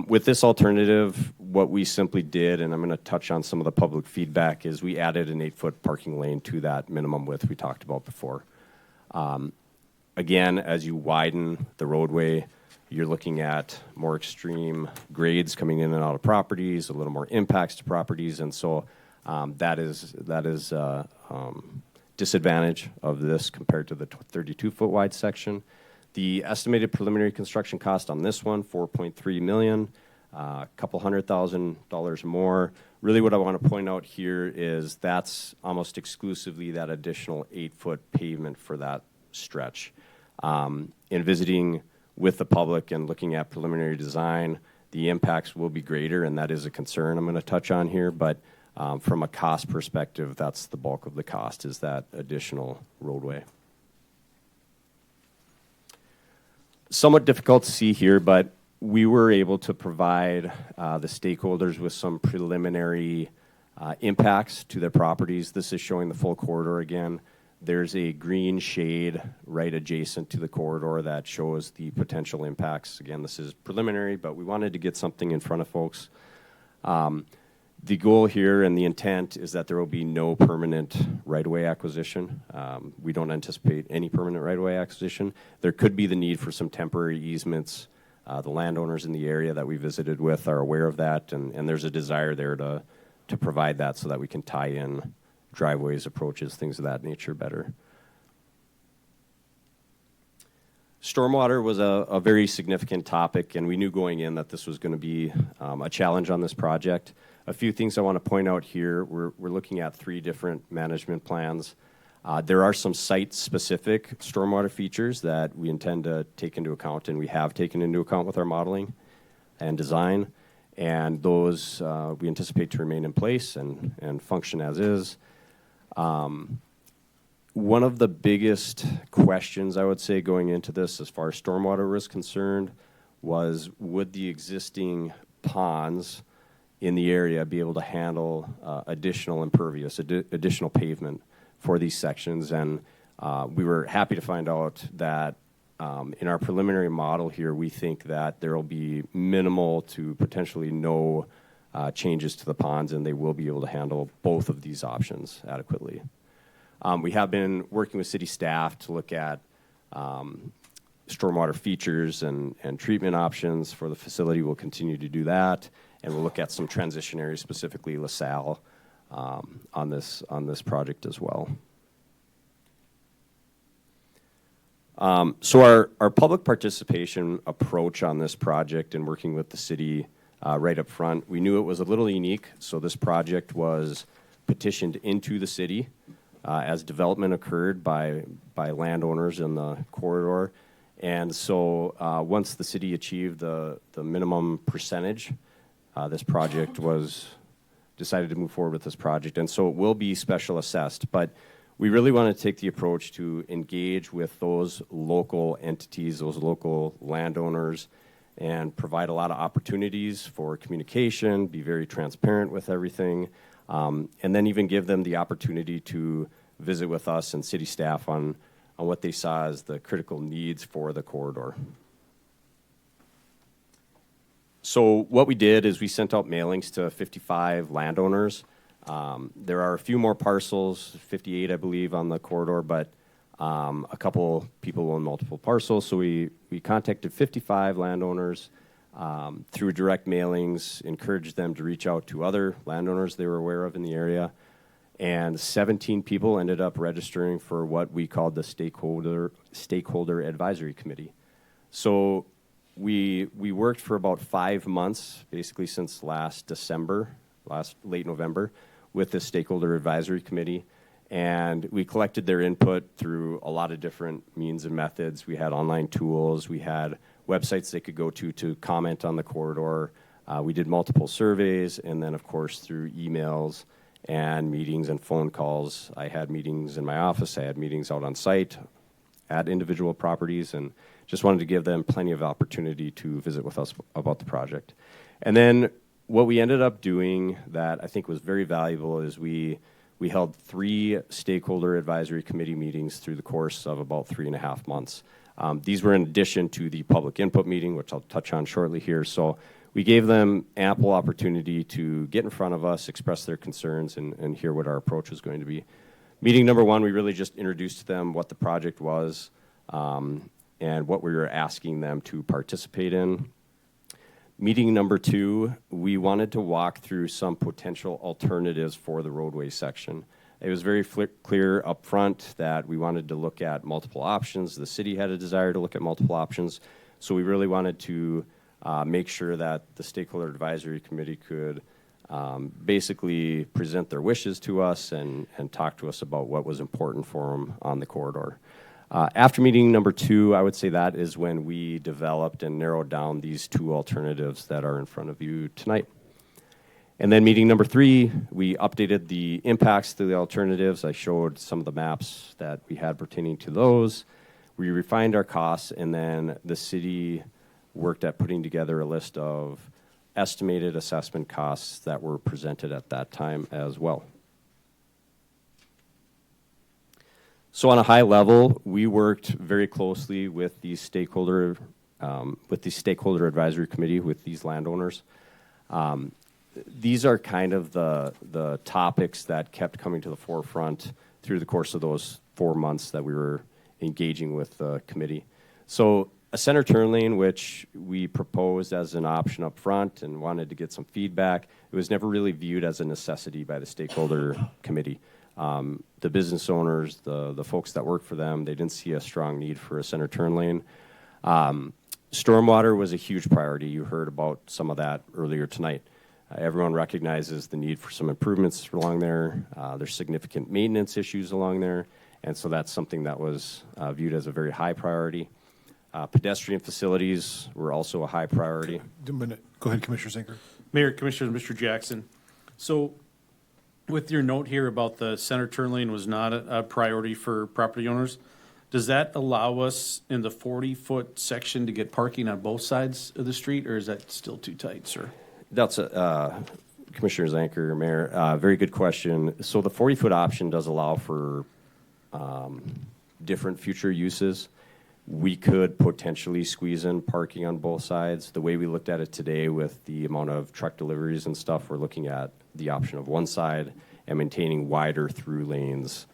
With this alternative, what we simply did, and I'm going to touch on some of the public feedback, is we added an 8-foot parking lane to that minimum width we talked about before. Again, as you widen the roadway, you're looking at more extreme grades coming in and out of properties, a little more impacts to properties, and so that is disadvantage of this compared to the 32-foot wide section. The estimated preliminary construction cost on this one, $4.3 million, a couple $100,000 more. Really what I want to point out here is that's almost exclusively that additional 8-foot pavement for that stretch. In visiting with the public and looking at preliminary design, the impacts will be greater, and that is a concern I'm going to touch on here, but From a cost perspective, that's the bulk of the cost, is that additional roadway. Somewhat difficult to see here, but we were able to provide the stakeholders with some preliminary impacts to their properties. This is showing the full corridor again. There's a green shade right adjacent to the corridor that shows the potential impacts. Again, this is preliminary, but we wanted to get something in front of folks. The goal here and the intent is that there will be no permanent right-of-way acquisition. We don't anticipate any permanent right-of-way acquisition. There could be the need for some temporary easements. The landowners in the area that we visited with are aware of that, and there's a desire there to provide that so that we can tie in driveways, approaches, things of that nature better. Stormwater was a very significant topic, and we knew going in that this was going to be a challenge on this project. A few things I want to point out here. We're looking at 3 different management plans. There are some site-specific stormwater features that we intend to take into account, and we have taken into account with our modeling and design. And those we anticipate to remain in place and function as is. One of the biggest questions, I would say, going into this as far as stormwater was concerned was, would the existing ponds in the area be able to handle additional impervious, additional pavement for these sections? And we were happy to find out that in our preliminary model here, we think that there will be minimal to potentially no changes to the ponds, and they will be able to handle both of these options adequately. We have been working with city staff to look at stormwater features and treatment options for the facility. We'll continue to do that, and we'll look at some transition areas, specifically LaSalle, on this project as well. So our public participation approach on this project and working with the city right up front, we knew it was a little unique. So this project was petitioned into the city as development occurred by landowners in the corridor. And so once the city achieved the minimum percentage, this project was decided to move forward with this project. And so it will be special assessed. But we really want to take the approach to engage with those local entities, those local landowners, and provide a lot of opportunities for communication, be very transparent with everything, and then even give them the opportunity to visit with us and city staff on what they saw as the critical needs for the corridor. So what we did is we sent out mailings to 55 landowners. There are a few more parcels, 58 I believe, on the corridor, but a couple people own multiple parcels. So we contacted 55 landowners through direct mailings, encouraged them to reach out to other landowners they were aware of in the area. And 17 people ended up registering for what we called the Stakeholder Advisory Committee. So we worked for about 5 months, basically since late November, with the Stakeholder Advisory Committee. And we collected their input through a lot of different means and methods. We had online tools. We had websites they could go to comment on the corridor. We did multiple surveys, and then, of course, through emails and meetings and phone calls. I had meetings in my office. I had meetings out on site at individual properties, and just wanted to give them plenty of opportunity to visit with us about the project. And then what we ended up doing that I think was very valuable is we held 3 Stakeholder Advisory Committee meetings through the course of about 3.5 months. These were in addition to the public input meeting, which I'll touch on shortly here. So we gave them ample opportunity to get in front of us, express their concerns, and hear what our approach was going to be. Meeting number 1, we really just introduced to them what the project was and what we were asking them to participate in. Meeting number 2, we wanted to walk through some potential alternatives for the roadway section. It was very clear up front that we wanted to look at multiple options. The city had a desire to look at multiple options. So we really wanted to make sure that the Stakeholder Advisory Committee could basically present their wishes to us and talk to us about what was important for them on the corridor. After meeting number 2, I would say that is when we developed and narrowed down these 2 alternatives that are in front of you tonight. And then meeting number 3, we updated the impacts to the alternatives. I showed some of the maps that we had pertaining to those. We refined our costs, and then the city worked at putting together a list of estimated assessment costs that were presented at that time as well. So on a high level, we worked very closely with the stakeholder advisory committee with these landowners. These are kind of the topics that kept coming to the forefront through the course of those 4 months that we were engaging with the committee. So a center turn lane, which we proposed as an option up front and wanted to get some feedback, it was never really viewed as a necessity by the stakeholder committee. The business owners, the folks that work for them, they didn't see a strong need for a center turn lane. Stormwater was a huge priority. You heard about some of that earlier tonight. Everyone recognizes the need for some improvements along there. There's significant maintenance issues along there, and so that's something that was viewed as a very high priority. Pedestrian facilities were also a high priority. Go ahead, Commissioner Zinker. Mayor, Commissioners, Mr. Jackson. So with your note here about the center turn lane was not a priority for property owners, does that allow us in the 40-foot section to get parking on both sides of the street, or is that still too tight, sir? That's Commissioner Zanker, Mayor. Very good question. So the 40-foot option does allow for different future uses. We could potentially squeeze in parking on both sides. The way we looked at it today with the amount of truck deliveries and stuff, we're looking at the option of one side and maintaining wider through lanes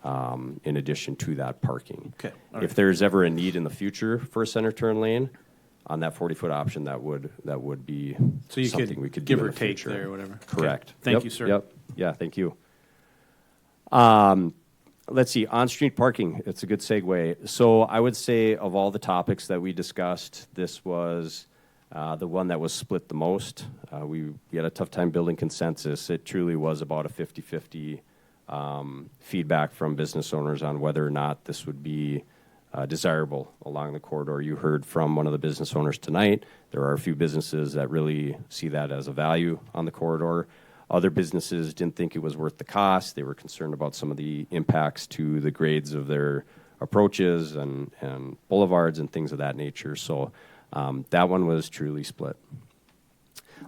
in addition to that parking. Okay. If there's ever a need in the future for a center turn lane, on that 40-foot option, that would be so you something we could give do or in the take future. there or whatever. Correct. Okay. Thank Yep, you, sir. Yep. Yeah, thank you. Let's see, on-street parking, it's a good segue. So I would say of all the topics that we discussed, this was the one that was split the most. We had a tough time building consensus. It truly was about a 50-50 feedback from business owners on whether or not this would be desirable along the corridor. You heard from one of the business owners tonight. There are a few businesses that really see that as a value on the corridor. Other businesses didn't think it was worth the cost. They were concerned about some of the impacts to the grades of their approaches and boulevards and things of that nature. So that one was truly split.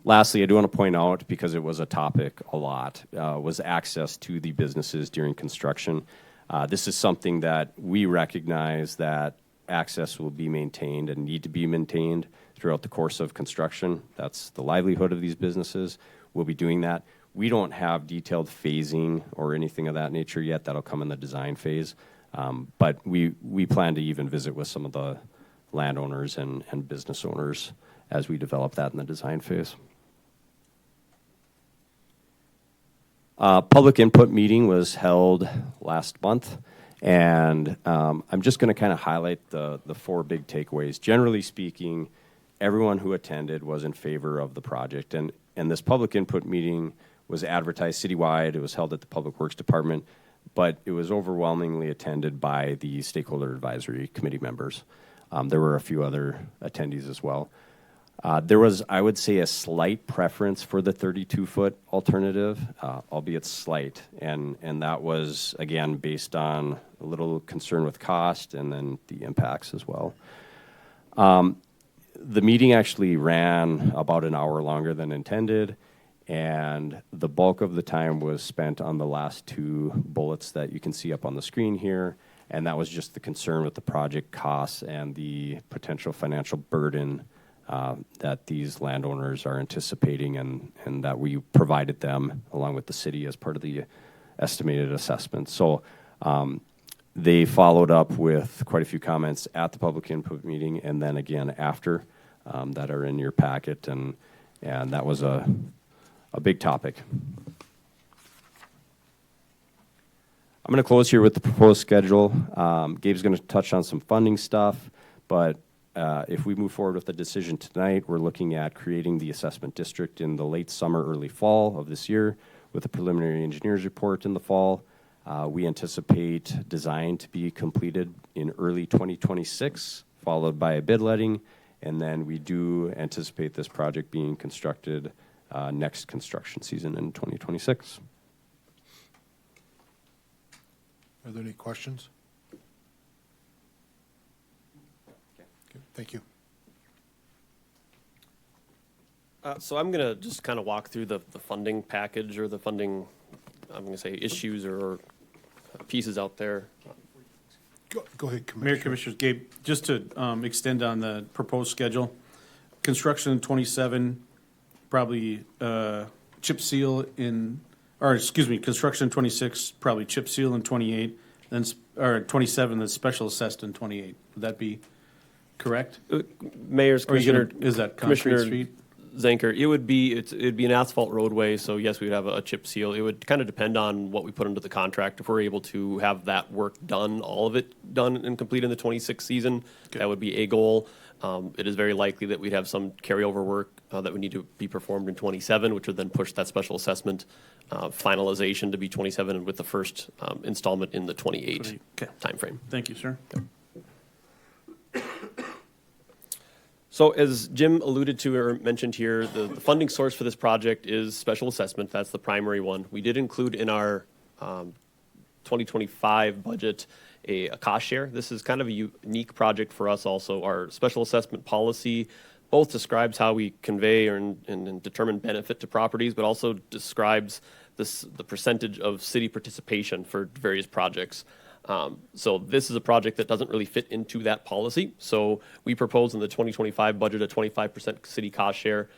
Lastly, I do want to point out, because it was a topic a lot, was access to the businesses during construction. This is something that we recognize that access will be maintained and need to be maintained throughout the course of construction. That's the livelihood of these businesses. We'll be doing that. We don't have detailed phasing or anything of that nature yet. That'll come in the design phase. But we plan to even visit with some of the landowners and business owners as we develop that in the design phase. Public input meeting was held last month, and I'm just going to kind of highlight the 4 big takeaways. Generally speaking, everyone who attended was in favor of the project, and this public input meeting was advertised citywide. It was held at the Public Works Department, but it was overwhelmingly attended by the Stakeholder Advisory Committee members. There were a few other attendees as well. There was, I would say, a slight preference for the 32-foot alternative, albeit slight, and that was, again, based on a little concern with cost and then the impacts as well. The meeting actually ran about an hour longer than intended, and the bulk of the time was spent on the last 2 bullets that you can see up on the screen here, and that was just the concern with the project costs and the potential financial burden that these landowners are anticipating, and that we provided them along with the city as part of the estimated assessment. So they followed up with quite a few comments at the public input meeting and then again after that are in your packet, and that was a big topic. I'm going to close here with the proposed schedule. Gabe's going to touch on some funding stuff, but if we move forward with the decision tonight, we're looking at creating the assessment district in the late summer, early fall of this year with a preliminary engineer's report in the fall. We anticipate design to be completed in early 2026, followed by a bid letting, and then we do anticipate this project being constructed next construction season in 2026. Are there any questions? Okay, thank you. So I'm going to just kind of walk through the funding package or the funding, I'm going to say issues or pieces out there. Go ahead, Commissioner. Mayor, Commissioners, Gabe, just to extend on the proposed schedule, construction in 27, probably chip seal in, or excuse me, construction in 26, probably chip seal in 28, then, or 27, then special assessed in 28. Would that be correct? Mayor's Or are you Commissioner, gonna- is that concrete Commissioner street? Zanker, it'd be an asphalt roadway, so yes, we'd have a chip seal. It would kind of depend on what we put into the contract. If we're able to have that work done, all of it done and complete in the 26 season, that would be a goal. It is very likely that we'd have some carryover work that would need to be performed in 27, which would then push that special assessment finalization to be 27 and with the first installment in the 28 timeframe. Thank you, sir. So as Jim alluded to or mentioned here, the funding source for this project is special assessment. That's the primary one. We did include in our 2025 budget a cost share. This is kind of a unique project for us also. Our special assessment policy both describes how we convey and determine benefit to properties, but also describes the percentage of city participation for various projects. So this is a project that doesn't really fit into that policy. So we propose in the 2025 budget a 25% city cost share,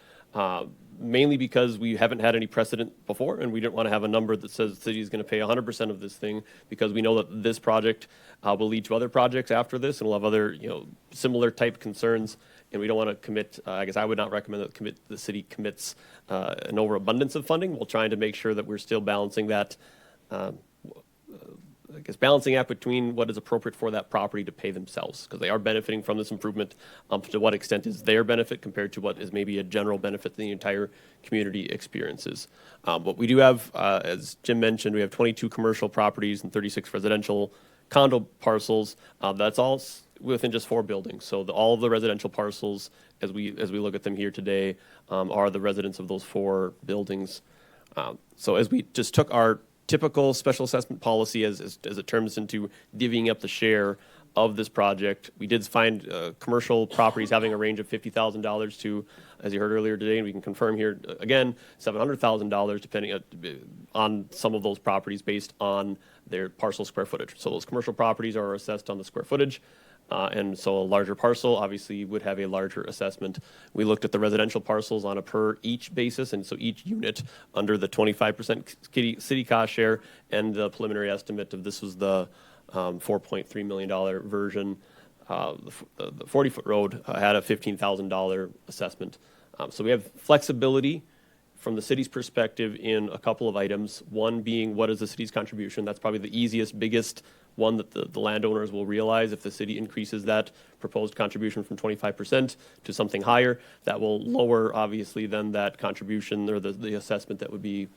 mainly because we haven't had any precedent before, and we didn't want to have a number that says the city is going to pay 100% of this thing, because we know that this project will lead to other projects after this, and we'll have other similar type concerns, and we don't want to commit. I guess I would not recommend that the city commits an overabundance of funding. We're trying to make sure that we're still balancing that. Balancing act between what is appropriate for that property to pay themselves, because they are benefiting from this improvement. To what extent is their benefit compared to what is maybe a general benefit that the entire community experiences? But we do have, as Jim mentioned, we have 22 commercial properties and 36 residential condo parcels. That's all within just 4 buildings. So all of the residential parcels, as we look at them here today, are the residents of those 4 buildings. So as we just took our typical special assessment policy as it turns into divvying up the share of this project, we did find commercial properties having a range of $50,000 to, as you heard earlier today, and we can confirm here again, $700,000 depending on some of those properties based on their parcel square footage. So those commercial properties are assessed on the square footage. And so a larger parcel obviously would have a larger assessment. We looked at the residential parcels on a per each basis, and so each unit under the 25% city cost share, and the preliminary estimate of this was the $4.3 million version. The 40-foot road had a $15,000 assessment. So we have flexibility from the city's perspective in a couple of items. One being, what is the city's contribution? That's probably the easiest, biggest one that the landowners will realize. If the city increases that proposed contribution from 25% to something higher, that will lower, obviously, then that contribution or the assessment that would be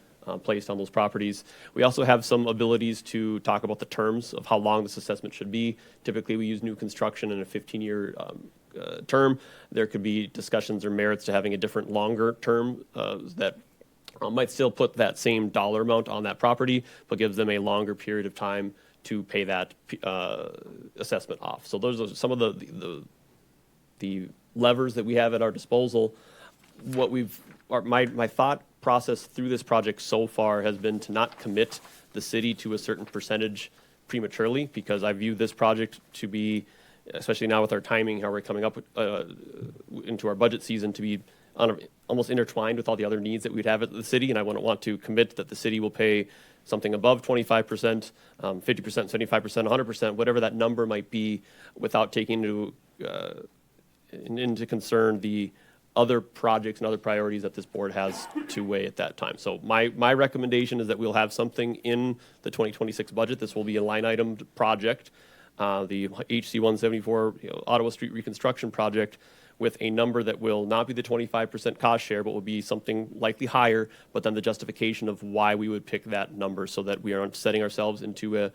placed on those properties. We also have some abilities to talk about the terms of how long this assessment should be. Typically, we use new construction in a 15-year term. There could be discussions or merits to having a different longer term that might still put that same dollar amount on that property, but gives them a longer period of time to pay that assessment off. So those are some of the levers that we have at our disposal. My thought process through this project so far has been to not commit the city to a certain percentage prematurely, because I view this project to be, especially now with our timing, how we're coming up into our budget season, to be almost intertwined with all the other needs that we'd have at the city, and I wouldn't want to commit that the city will pay something above 25%, 50%, 75%, 100%, whatever that number might be, without taking into concern the other projects and other priorities that this board has to weigh at that time. So my recommendation is that we'll have something in the 2026 budget. This will be a line item project, the HC 174 Ottawa Street reconstruction project, with a number that will not be the 25% cost share, but will be something likely higher, but then the justification of why we would pick that number, so that we aren't setting ourselves into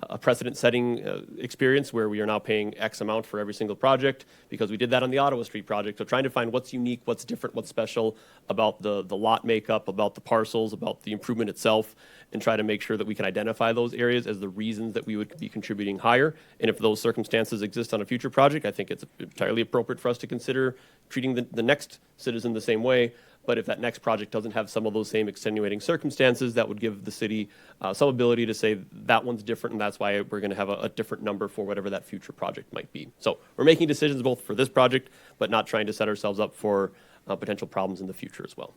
a precedent-setting experience where we are now paying X amount for every single project because we did that on the Ottawa Street project. So trying to find what's unique, what's different, what's special about the lot makeup, about the parcels, about the improvement itself, and try to make sure that we can identify those areas as the reasons that we would be contributing higher. And if those circumstances exist on a future project, I think it's entirely appropriate for us to consider treating the next citizen the same way. But if that next project doesn't have some of those same extenuating circumstances, that would give the city some ability to say that one's different, and that's why we're going to have a different number for whatever that future project might be. So we're making decisions both for this project, but not trying to set ourselves up for potential problems in the future as well.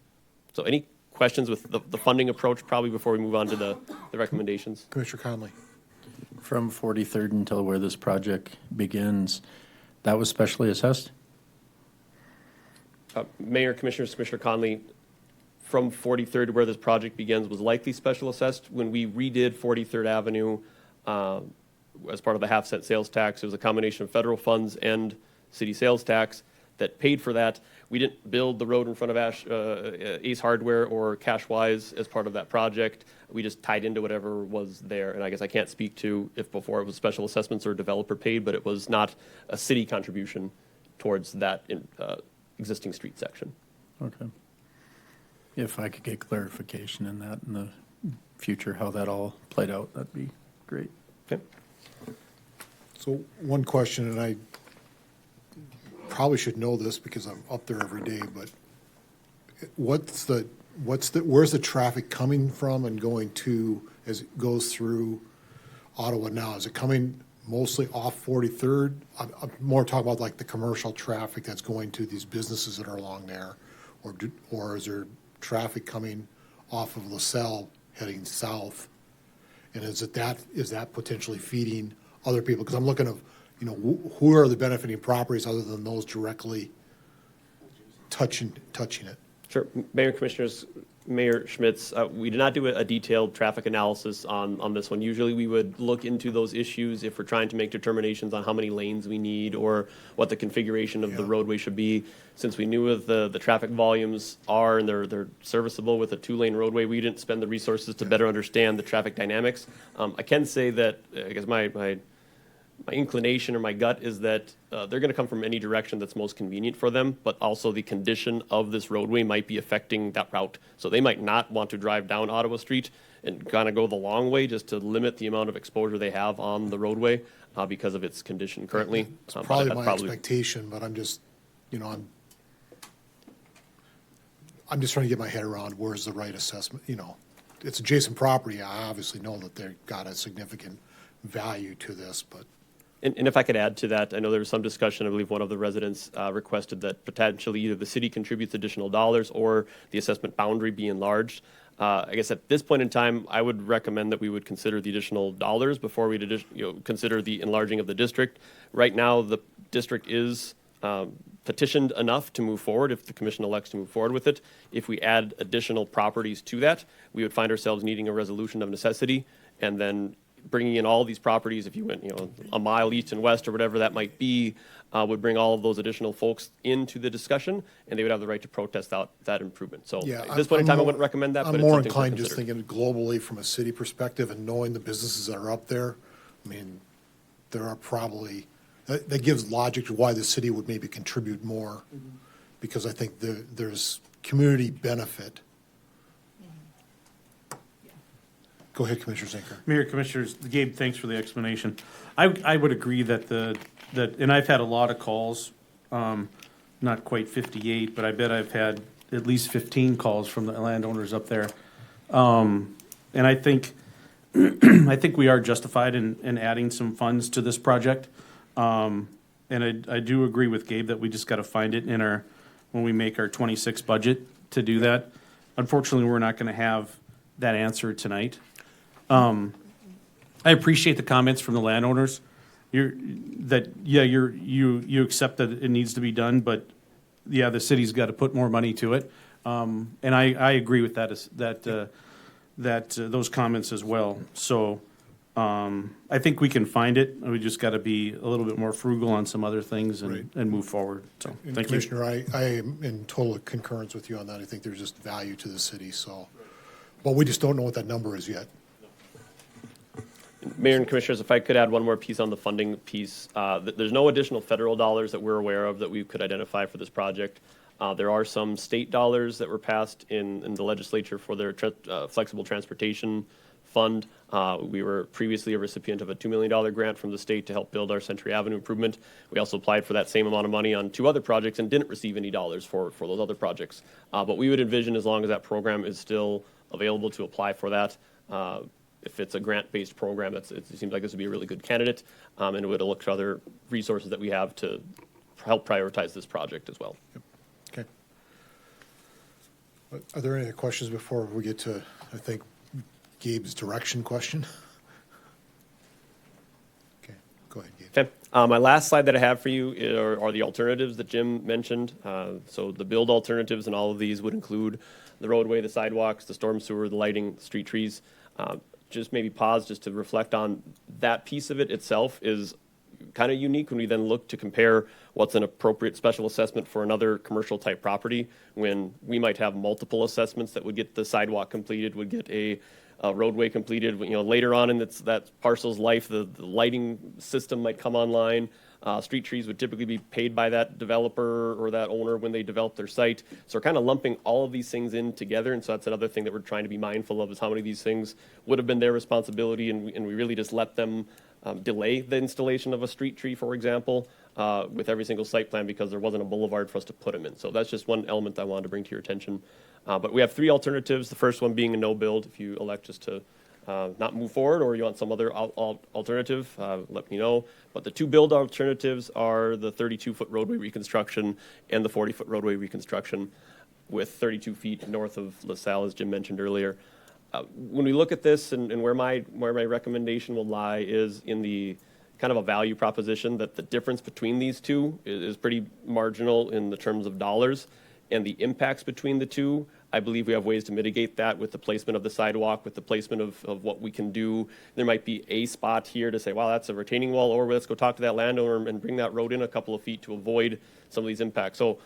So any questions with the funding approach probably before we move on to the recommendations? Commissioner Conley. From 43rd until where this project begins, that was specially assessed? Mayor, Commissioners, Commissioner Conley, from 43rd to where this project begins was likely special assessed. When we redid 43rd Avenue as part of the half-cent sales tax, it was a combination of federal funds and city sales tax that paid for that. We didn't build the road in front of Ace Hardware or Cashwise as part of that project. We just tied into whatever was there. And I guess I can't speak to if before it was special assessments or developer paid, but it was not a city contribution towards that existing street section. Okay. If I could get clarification in that in the future, how that all played out, that'd be great. Okay. So one question, and I probably should know this because I'm up there every day, but where's the traffic coming from and going to as it goes through Ottawa now? Is it coming mostly off 43rd? I'm more talking about like the commercial traffic that's going to these businesses that are along there, or is there traffic coming off of LaSalle heading south? And is that potentially feeding other people? Because I'm looking at, who are the benefiting properties other than those directly touching it? Sure. Mayor, Commissioners, Mayor Schmitz, we did not do a detailed traffic analysis on this one. Usually we would look into those issues if we're trying to make determinations on how many lanes we need or what the configuration of the roadway should be. Since we knew what the traffic volumes are and they're serviceable with a 2-lane roadway, we didn't spend the resources to better understand the traffic dynamics. I can say that, I guess my inclination or my gut is that they're going to come from any direction that's most convenient for them, but also the condition of this roadway might be affecting that route. So they might not want to drive down Ottawa Street and kind of go the long way just to limit the amount of exposure they have on the roadway because of its condition currently. It's probably my expectation, but I'm just, I'm just trying to get my head around where's the right assessment. It's adjacent property. I obviously know that they've got a significant value to this, but. And if I could add to that, I know there was some discussion, I believe one of the residents requested that potentially either the city contributes additional dollars or the assessment boundary be enlarged. I guess at this point in time, I would recommend that we would consider the additional dollars before we consider the enlarging of the district. Right now, the district is petitioned enough to move forward if the commission elects to move forward with it. If we add additional properties to that, we would find ourselves needing a resolution of necessity, and then bringing in all these properties, if you went, a mile east and west or whatever that might be, would bring all of those additional folks into the discussion, and they would have the right to protest that improvement. So at this point in time, I wouldn't recommend that. I'm but more it's inclined just thinking globally from a city perspective and knowing the businesses that are up there. I mean, there are probably, that gives logic to why the city would maybe contribute more, because I think there's community benefit. Go ahead, Commissioner Zinker. Mayor, Commissioners, Gabe, thanks for the explanation. I would agree that and I've had a lot of calls, not quite 58, but I bet I've had at least 15 calls from the landowners up there. And I think, I think we are justified in adding some funds to this project. And I do agree with Gabe that we just got to find it when we make our 26 budget to do that. Unfortunately, we're not going to have that answer tonight. I appreciate the comments from the landowners. You accept that it needs to be done, but yeah, the city's got to put more money to it. And I agree with those comments as well. So I think we can find it. We just got to be a little bit more frugal on some other things and move forward. So And thank you. Commissioner, I am in total concurrence with you on that. I think there's just value to the city. So, but we just don't know what that number is yet. Mayor and Commissioners, if I could add one more piece on the funding piece, there's no additional federal dollars that we're aware of that we could identify for this project. There are some state dollars that were passed in the legislature for their flexible transportation fund. We were previously a recipient of a $2 million grant from the state to help build our Century Avenue improvement. We also applied for that same amount of money on 2 other projects and didn't receive any dollars for those other projects. But we would envision, as long as that program is still available, to apply for that. If it's a grant-based program, it seems like this would be a really good candidate, and it would look to other resources that we have to help prioritize this project as well. Okay. Are there any questions before we get to, I think, Gabe's direction question? Okay, go ahead, Gabe. Okay. My last slide that I have for you are the alternatives that Jim mentioned. So the build alternatives in all of these would include the roadway, the sidewalks, the storm sewer, the lighting, the street trees. Just maybe pause just to reflect on that piece of it itself is kind of unique when we then look to compare what's an appropriate special assessment for another commercial type property, when we might have multiple assessments that would get the sidewalk completed, would get a roadway completed. You know, later on in that parcel's life, the lighting system might come online. Street trees would typically be paid by that developer or that owner when they develop their site. So we're kind of lumping all of these things in together, and so that's another thing that we're trying to be mindful of, is how many of these things would have been their responsibility, and we really just let them delay the installation of a street tree, for example, with every single site plan, because there wasn't a boulevard for us to put them in. So that's just one element I wanted to bring to your attention. But we have 3 alternatives, the first one being a no-build. If you elect just to not move forward, or you want some other alternative, let me know. But the 2 build alternatives are the 32-foot roadway reconstruction and the 40-foot roadway reconstruction, with 32 feet north of LaSalle, as Jim mentioned earlier. When we look at this, and where my recommendation will lie is in the kind of a value proposition, that the difference between these two is pretty marginal in the terms of dollars, and the impacts between the two, I believe we have ways to mitigate that with the placement of the sidewalk, with the placement of what we can do. There might be a spot here to say, wow, that's a retaining wall, or let's go talk to that landowner and bring that road in a couple of feet to avoid some of these impacts. So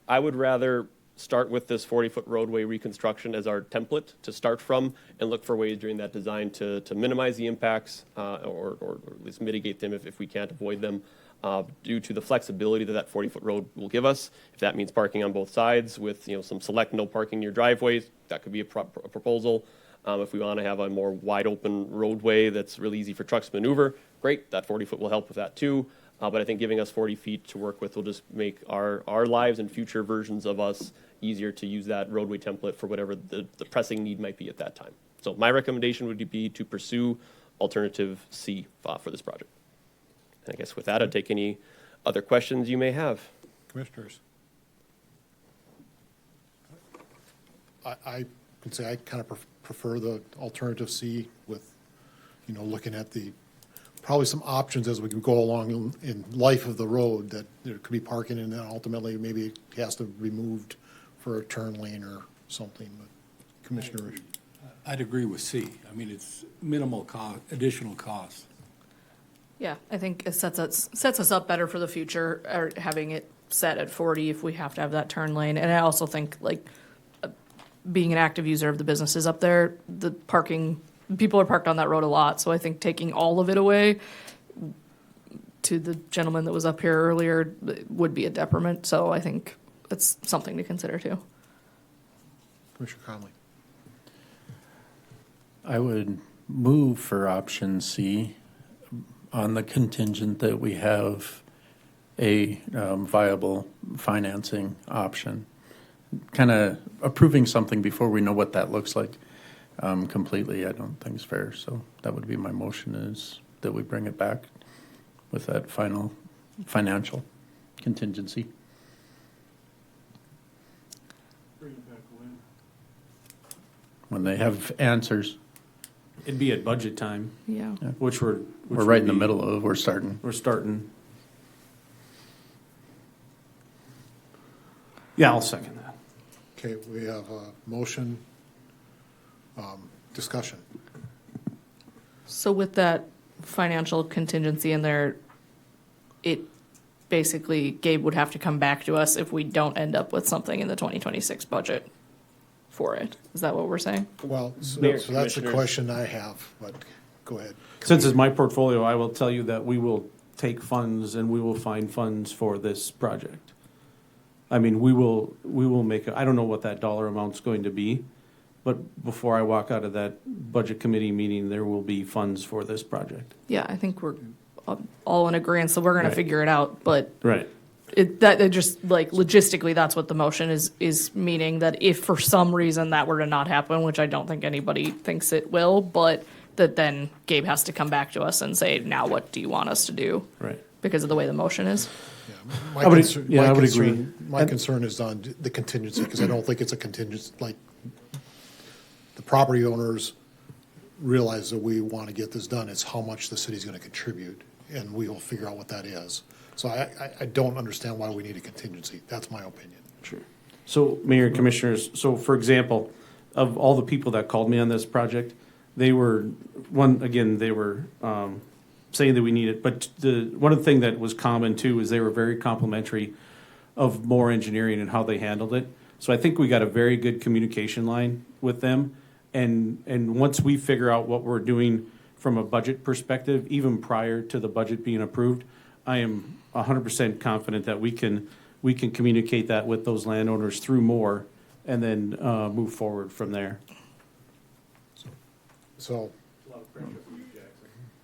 I would rather start with this 40-foot roadway reconstruction as our template to start from, and look for ways during that design to minimize the impacts, or at least mitigate them if we can't avoid them. Due to the flexibility that 40-foot road will give us. If that means parking on both sides with some select no parking near driveways, that could be a proposal. If we want to have a more wide open roadway that's really easy for trucks to maneuver, great, that 40-foot will help with that too. But I think giving us 40 feet to work with will just make our lives and future versions of us easier to use that roadway template for whatever the pressing need might be at that time. So my recommendation would be to pursue alternative C for this project. And I guess with that, I'd take any other questions you may have. Commissioners? I can say I kind of prefer the alternative C, with, looking at probably some options as we can go along in life of the road, that there could be parking, and then ultimately maybe it has to be moved for a turn lane or something. But Commissioner? I'd agree with C. I mean, it's minimal cost, additional cost. Yeah, I think it sets us up better for the future, or having it set at 40 if we have to have that turn lane. And I also think, being an active user of the businesses up there, the parking, people are parked on that road a lot. So I think taking all of it away, to the gentleman that was up here earlier, would be a detriment. So I think it's something to consider too. Commissioner Conley? I would move for option C, on the contingent that we have a viable financing option. Kind of approving something before we know what that looks like completely, I don't think is fair. So that would be my motion, is that we bring it back with that final financial contingency. Bring it back When they have answers. It'd be at budget time. Yeah. Which we're right in the middle of. We're starting. Yeah, I'll second that. Okay, we have a motion, discussion. So with that financial contingency in there, it basically, Gabe would have to come back to us if we don't end up with something in the 2026 budget for it. Is that what we're saying? Well, so Mayor, that's the Commissioners. question I have, but Go ahead. Since it's my portfolio, I will tell you that we will take funds and we will find funds for this project. I mean, we will make, I don't know what that dollar amount's going to be, but before I walk out of that budget committee meeting, there will be funds for this project. Yeah, I think we're all in agreement, so we're gonna Right. figure it out, but Right. it just, like, logistically, that's what the motion is meaning, that if for some reason that were to not happen, which I don't think anybody thinks it will, but that then Gabe has to come back to us and say, now what do you want us to do? Right. Because of the way the motion is. My I would- concern- yeah, my I would concern- agree. My concern is on the contingency, because I don't think it's a contingency, like, the property owners realize that we want to get this done. It's how much the city's going to contribute, and we will figure out what that is. So I don't understand why we need a contingency. That's my opinion. Sure. So, Mayor and Commissioners, so for example, of all the people that called me on this project, they were, they were saying that we need it, but one of the things that was common too is they were very complimentary of Moore Engineering and how they handled it. So I think we got a very good communication line with them. And once we figure out what we're doing from a budget perspective, even prior to the budget being approved, I am 100% confident that we can communicate that with those landowners through Moore and then move forward from there. So,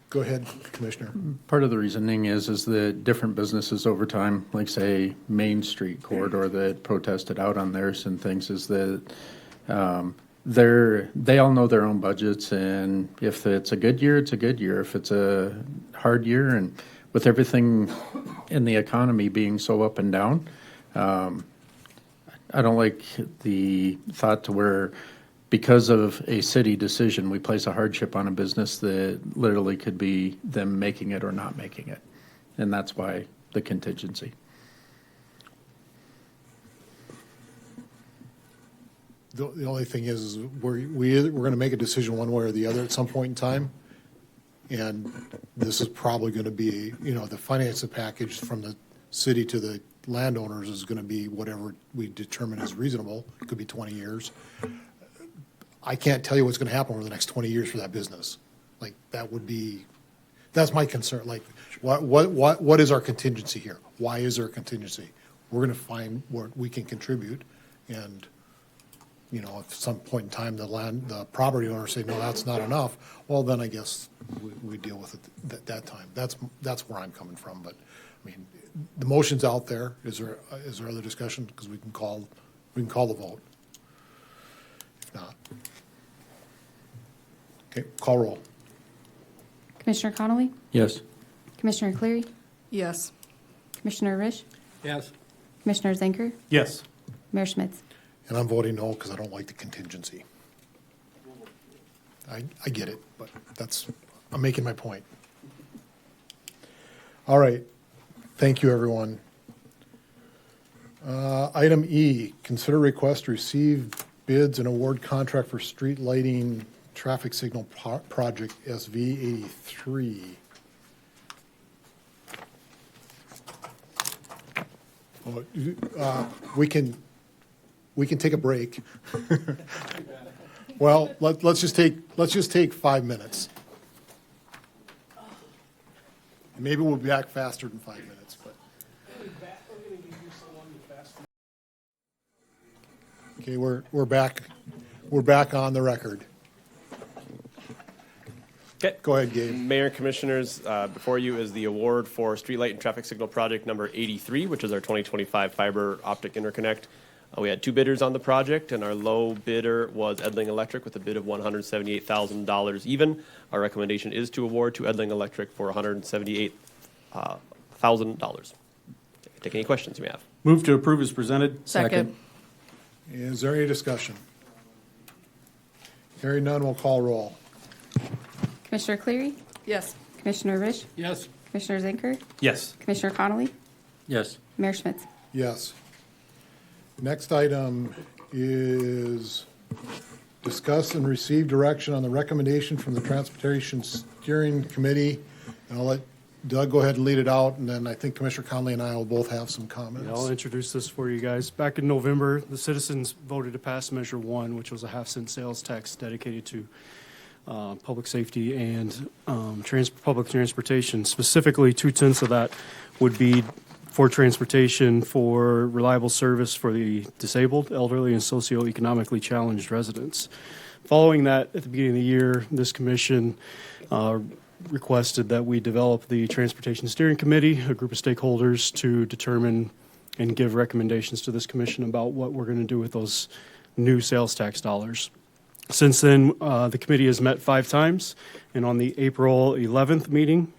go ahead, Commissioner. Part of the reasoning is the different businesses over time, like say Main Street corridor that protested out on theirs and things, is that they all know their own budgets, and if it's a good year, it's a good year. If it's a hard year, and with everything in the economy being so up and down, I don't like the thought to where, because of a city decision, we place a hardship on a business that literally could be them making it or not making it. And that's why the contingency. The only thing is we're going to make a decision one way or the other at some point in time. And this is probably going to be, the financing package from the city to the landowners is going to be whatever we determine is reasonable. It could be 20 years. I can't tell you what's going to happen over the next 20 years for that business. Like, that's my concern. Like, what is our contingency here? Why is there a contingency? We're going to find where we can contribute, and, at some point in time, the property owners say, no, that's not enough. Well, then I guess we deal with it at that time. That's where I'm coming from. But, I mean, the motion's out there. Is there other discussion? Because we can call the vote. If not. Okay, call roll. Commissioner Connolly? Yes. Commissioner Cleary? Yes. Commissioner Risch? Yes. Commissioner Zenker? Yes. Mayor Schmitz? And I'm voting no because I don't like the contingency. I get it, but I'm making my point. All right. Thank you, everyone. Item E, consider request to receive bids and award contract for street lighting traffic signal project SV 83. We can take a break. Well, let's just take 5 minutes. Maybe we'll be back faster than 5 minutes, but. Okay, we're back. We're back on the record. Okay. Go ahead, Gabe. Mayor and Commissioners, before you is the award for Streetlight and Traffic Signal Project number 83, which is our 2025 fiber optic interconnect. We had two bidders on the project, and our low bidder was Edling Electric with a bid of $178,000 even. Our recommendation is to award to Edling Electric for $178,000. Take any questions you may have. Move to approve as presented. Second. Is there any discussion? Hearing none, we'll call roll. Commissioner Cleary? Yes. Commissioner Risch? Yes. Commissioner Zenker? Yes. Commissioner Connolly? Yes. Mayor Schmitz? Yes. Next item is discuss and receive direction on the recommendation from the Transportation Steering Committee. And I'll let Doug go ahead and lead it out, and then I think Commissioner Conley and I will both have some comments. Yeah, I'll introduce this for you guys. Back in November, the citizens voted to pass Measure 1, which was a half-cent sales tax dedicated to public safety and public transportation. Specifically, 2/10 of that would be for transportation for reliable service for the disabled, elderly, and socioeconomically challenged residents. Following that, at the beginning of the year, this commission requested that we develop the Transportation Steering Committee, a group of stakeholders, to determine and give recommendations to this commission about what we're going to do with those new sales tax dollars. Since then, the committee has met 5 times, and on the April 11th meeting,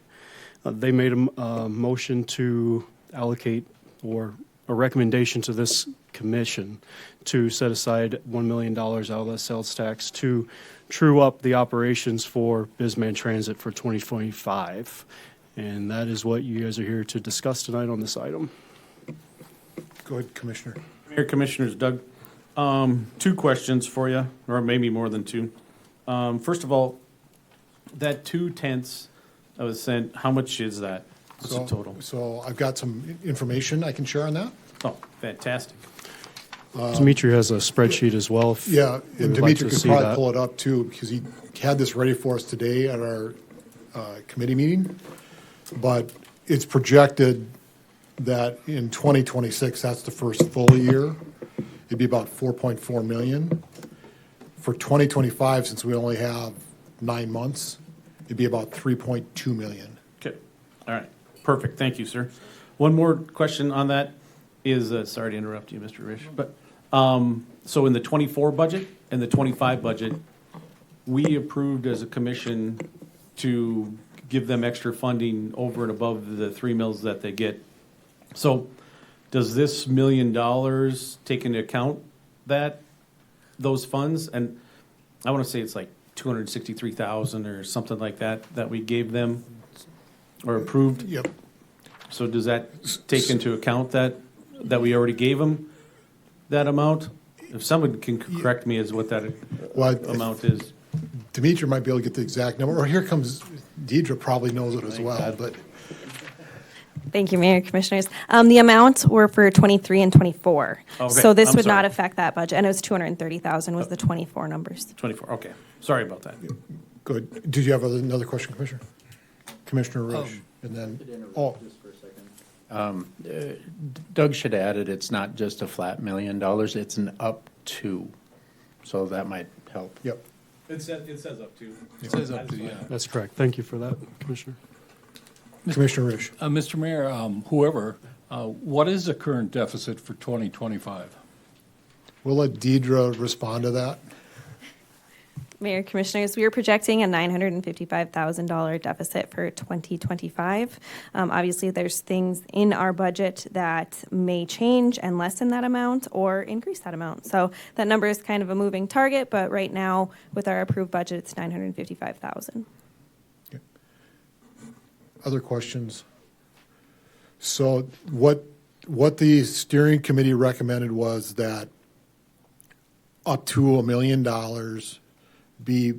they made a motion to allocate or a recommendation to this commission to set aside $1 million out of the sales tax to true up the operations for Bismarck Transit for 2025. And that is what you guys are here to discuss tonight on this item. Go ahead, Commissioner. Mayor, Commissioners, Doug, 2 questions for you, or maybe more than 2. First of all, that 2/10 that was sent, how much is that? What's the total? So I've got some information I can share on that. Oh, fantastic. Dimitri has a spreadsheet as well. If Yeah, you and would like Dimitri to could see probably that. pull it up too, because he had this ready for us today at our committee meeting. But it's projected that in 2026, that's the first full year, it'd be about 4.4 million. For 2025, since we only have 9 months, it'd be about 3.2 million. Okay, all right, perfect, thank you, sir. One more question on that is, sorry to interrupt you, Mr. Risch, but, so in the 24 budget and the 25 budget, we approved as a commission to give them extra funding over and above the 3 mils that they get. So does this $1 million take into account those funds? And I want to say it's like 263,000 or something like that we gave them or approved. Yep. So does that take into account that we already gave them that amount? If someone can correct me as what that amount is. Dimitri might be able to get the exact number, or here comes Deidre, probably knows it as well, but. Thank you, Mayor, Commissioners. The amounts were for 23 and 24. Okay, So this I'm would not sorry. affect that budget. And it was 230,000 was the 24 numbers. 24, okay. Sorry about that. Good. Did you have another question, Commissioner? Commissioner Risch, and then, Doug should add it, it's not just a flat $1 million, it's an up to, so that might help. Yep. It says up to. It says up to, yeah. That's correct. Thank you for that, Commissioner. Commissioner Risch. Mr. Mayor, whoever, what is the current deficit for 2025? We'll let Deidre respond to that. Mayor, Commissioners, we are projecting a $955,000 deficit for 2025. Obviously, there's things in our budget that may change and lessen that amount or increase that amount. So that number is kind of a moving target, but right now, with our approved budget, it's $955,000. Other questions? So what the steering committee recommended was that up to $1 million be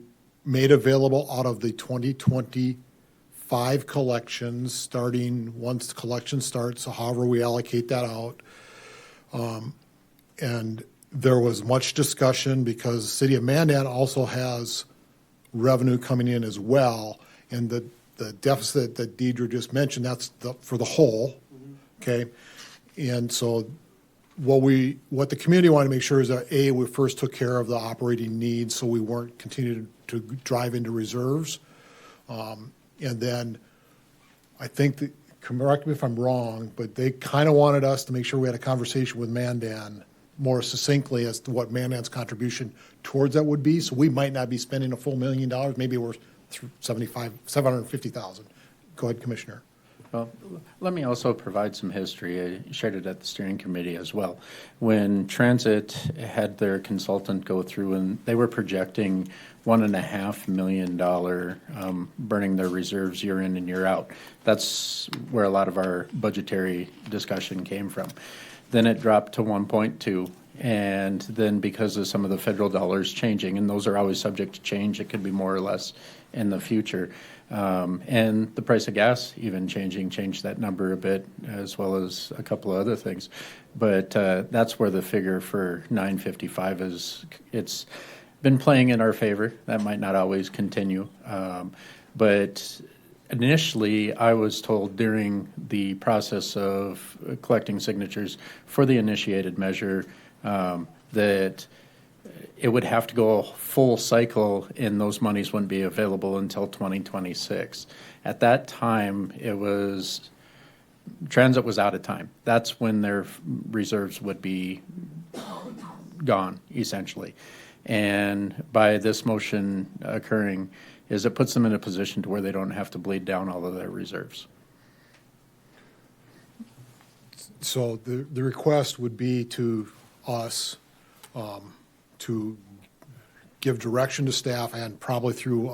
made available out of the 2025 collections, starting once the collection starts, so however we allocate that out. And there was much discussion because the city of Mandan also has revenue coming in as well, and the deficit that Deidre just mentioned, that's for the whole, okay? And so what the community wanted to make sure is that, A, we first took care of the operating needs so we weren't continuing to drive into reserves. And then I think, correct me if I'm wrong, but they kind of wanted us to make sure we had a conversation with Mandan more succinctly as to what Mandan's contribution towards that would be. So we might not be spending a full $1 million, maybe we're $750,000. Go ahead, Commissioner. Well, let me also provide some history. I shared it at the steering committee as well. When Transit had their consultant go through, and they were projecting $1.5 million burning their reserves year in and year out. That's where a lot of our budgetary discussion came from. Then it dropped to 1.2. And then because of some of the federal dollars changing, and those are always subject to change, it could be more or less in the future. And the price of gas even changed that number a bit, as well as a couple of other things. But that's where the figure for 955 is. It's been playing in our favor. That might not always continue. But initially, I was told during the process of collecting signatures for the initiated measure that it would have to go a full cycle and those monies wouldn't be available until 2026. At that time, it was, transit was out of time. That's when their reserves would be gone, essentially. And by this motion occurring, is it puts them in a position to where they don't have to bleed down all of their reserves. So the request would be to us to give direction to staff and probably through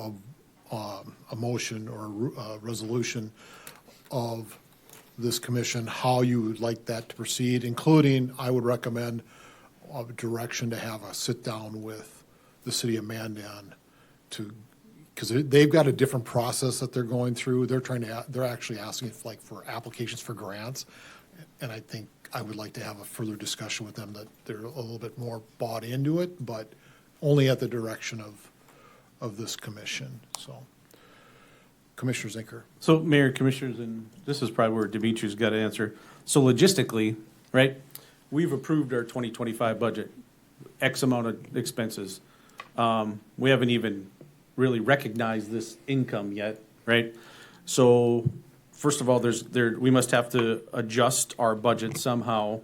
a motion or a resolution of this commission, how you would like that to proceed, including, I would recommend a direction to have a sit-down with the city of Mandan to, because they've got a different process that they're going through. They're actually asking for applications for grants. And I think I would like to have a further discussion with them that they're a little bit more bought into it, but only at the direction of this commission. So, Commissioner Zinker. So, Mayor, Commissioners, and this is probably where Dimitri's got to answer. So logistically, right, we've approved our 2025 budget, X amount of expenses. We haven't even really recognized this income yet, right? So, first of all, we must have to adjust our budget somehow,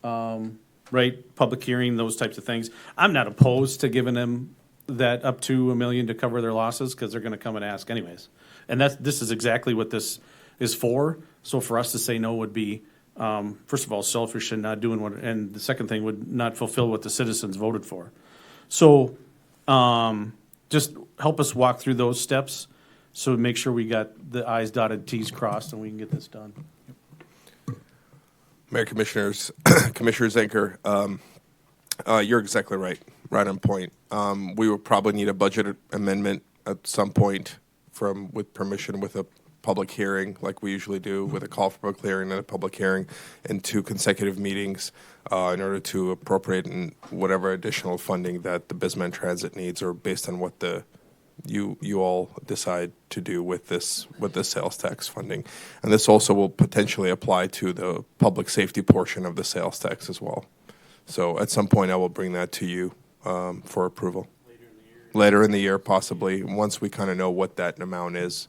right? Public hearing, those types of things. I'm not opposed to giving them that up to $1 million to cover their losses because they're going to come and ask anyways. And this is exactly what this is for. So for us to say no would be, first of all, selfish and not doing what, and the second thing would not fulfill what the citizens voted for. So just help us walk through those steps. So make sure we got the I's dotted, T's crossed, and we can get this done. Mayor, Commissioners, Commissioner Zinker, you're exactly right on point. We will probably need a budget amendment at some point with permission with a public hearing, like we usually do, with a call for public hearing and a public hearing and 2 consecutive meetings in order to appropriate whatever additional funding that the Bismarck Transit needs, or based on what you all decide to do with this sales tax funding. And this also will potentially apply to the public safety portion of the sales tax as well. So at some point I will bring that to you for approval. Later in the year, possibly, once we kind of know what that amount is,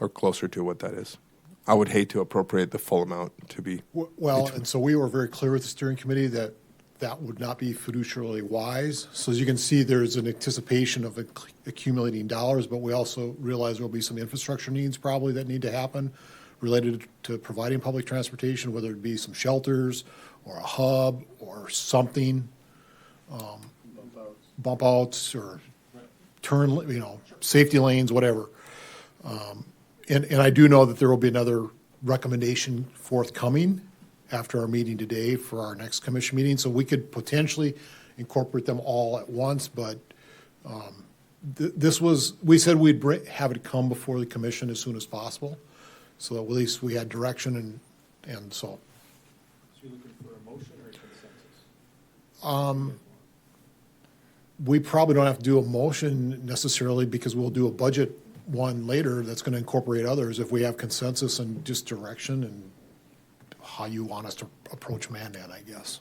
or closer to what that is. I would hate to appropriate the full amount to be. Well, and so we were very clear with the steering committee that that would not be fiduciarily wise. So as you can see, there's an anticipation of accumulating dollars, but we also realize there will be some infrastructure needs probably that need to happen related to providing public transportation, whether it be some shelters or a hub or something, bump outs or turn, safety lanes, whatever. And I do know that there will be another recommendation forthcoming after our meeting today for our next commission meeting. So we could potentially incorporate them all at once, but we said we'd have it come before the commission as soon as possible, so that at least we had direction and so. So you're looking for a motion or a consensus? We probably don't have to do a motion necessarily because we'll do a budget one later that's going to incorporate others if we have consensus and just direction and how you want us to approach Mandan, I guess.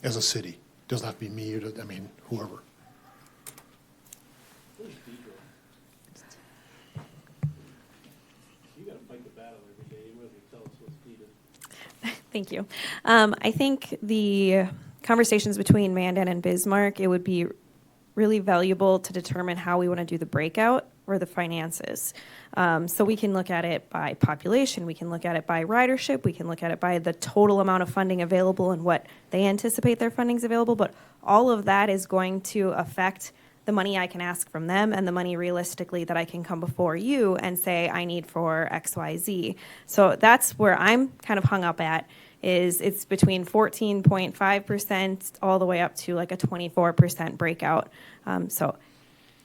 As a city. Doesn't have to be me, whoever. You got to fight the battle every day. You might as well tell us what's needed. Thank you. I think the conversations between Mandan and Bismarck, it would be really valuable to determine how we want to do the breakout or the finances. So we can look at it by population, we can look at it by ridership, we can look at it by the total amount of funding available and what they anticipate their funding's available, but all of that is going to affect the money I can ask from them and the money realistically that I can come before you and say I need for XYZ. So that's where I'm kind of hung up at, is it's between 14.5% all the way up to like a 24% breakout. So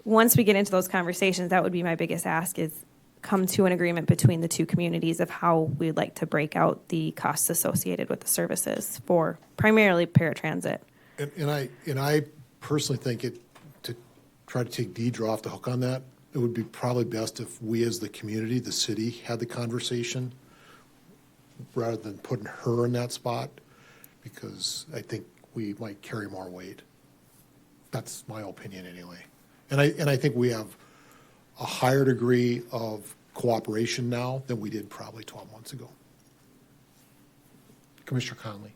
once we get into those conversations, that would be my biggest ask, is come to an agreement between the two communities of how we'd like to break out the costs associated with the services for primarily paratransit. And I personally think to try to take Deidre off the hook on that, it would be probably best if we as the community, the city, had the conversation rather than putting her in that spot, because I think we might carry more weight. That's my opinion anyway. And I think we have a higher degree of cooperation now than we did probably 12 months ago. Commissioner Conley.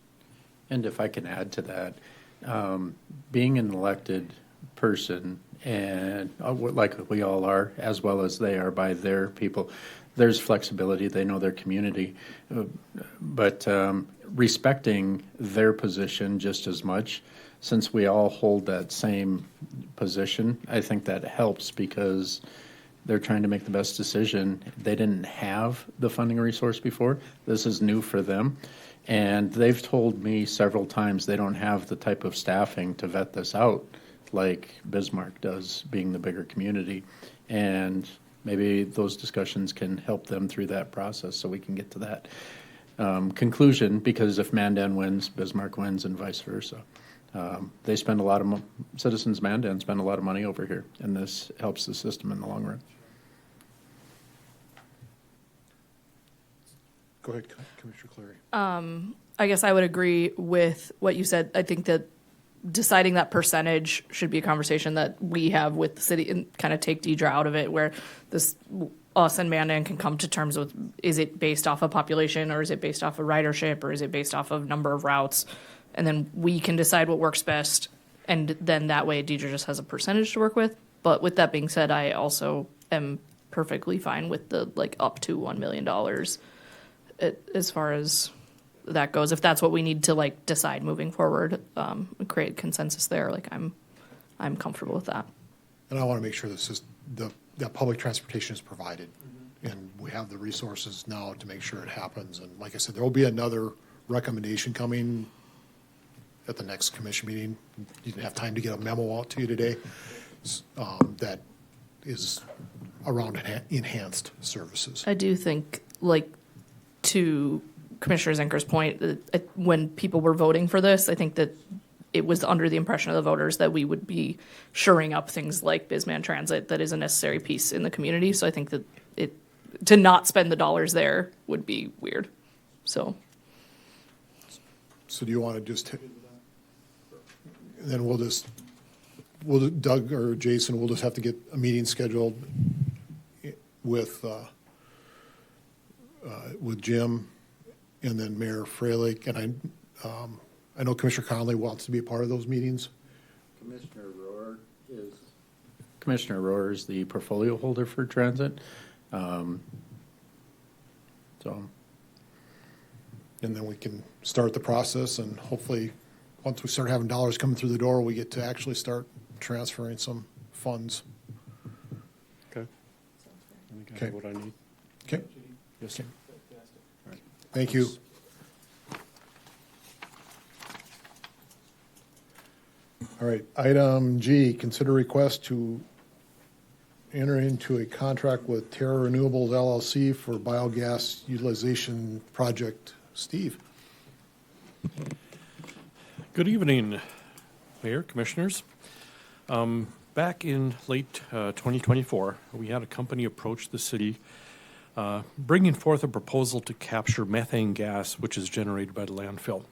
And if I can add to that, being an elected person, and like we all are, as well as they are by their people, there's flexibility. They know their community. But respecting their position just as much, since we all hold that same position, I think that helps because they're trying to make the best decision. They didn't have the funding resource before. This is new for them. And they've told me several times they don't have the type of staffing to vet this out like Bismarck does, being the bigger community. And maybe those discussions can help them through that process so we can get to that conclusion, because if Mandan wins, Bismarck wins, and vice versa. They spend a lot of citizens Mandan spend a lot of money over here, and this helps the system in the long run. Go ahead, Commissioner Cleary. I guess I would agree with what you said. I think that deciding that percentage should be a conversation that we have with the city and kind of take Deidre out of it, where us and Mandan can come to terms with, is it based off of population, or is it based off of ridership, or is it based off of number of routes? And then we can decide what works best. And then that way Deidre just has a percentage to work with. But with that being said, I also am perfectly fine with the up to $1 million as far as that goes. If that's what we need to decide moving forward, create consensus there, I'm comfortable with that. And I want to make sure that public transportation is provided, and we have the resources now to make sure it happens. And like I said, there will be another recommendation coming at the next commission meeting. You didn't have time to get a memo out to you today. That is around enhanced services. I do think, to Commissioner Zenker's point, when people were voting for this, I think that it was under the impression of the voters that we would be shoring up things like Bisman Transit that is a necessary piece in the community. So I think that to not spend the dollars there would be weird. So do you want to just, then Doug or Jason, we'll just have to get a meeting scheduled with Jim and then Mayor Freilich, and I know Commissioner Conley wants to be a part of those meetings. Commissioner Rohr is the portfolio holder for transit. And then we can start the process, and hopefully, once we start having dollars coming through the door, we get to actually start transferring some funds. Okay. I think I have what I need. Okay. Yes, sir. Thank you. All right, item G, consider request to enter into a contract with Terra Renewables LLC for biogas utilization project. Steve. Good evening, Mayor, Commissioners. Back in late 2024, we had a company approach the city bringing forth a proposal to capture methane gas, which is generated by the landfill.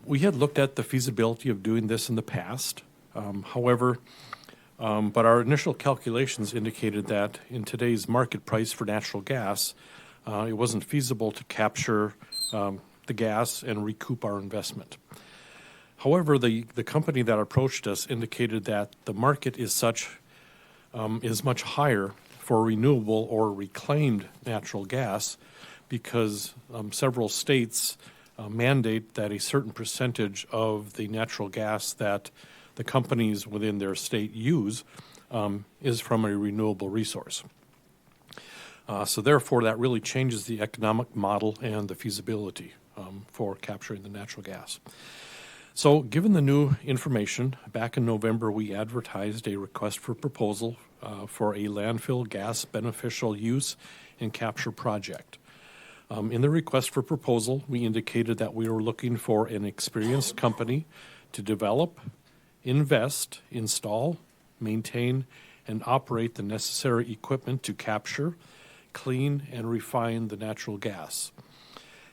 We had looked at the feasibility of doing this in the past. However, but our initial calculations indicated that in today's market price for natural gas, it wasn't feasible to capture the gas and recoup our investment. However, the company that approached us indicated that the market is much higher for renewable or reclaimed natural gas because several states mandate that a certain percentage of the natural gas that the companies within their state use is from a renewable resource. So therefore, that really changes the economic model and the feasibility for capturing the natural gas. So given the new information, back in November, we advertised a request for proposal for a landfill gas beneficial use and capture project. In the request for proposal, we indicated that we were looking for an experienced company to develop invest, install, maintain, and operate the necessary equipment to capture, clean, and refine the natural gas,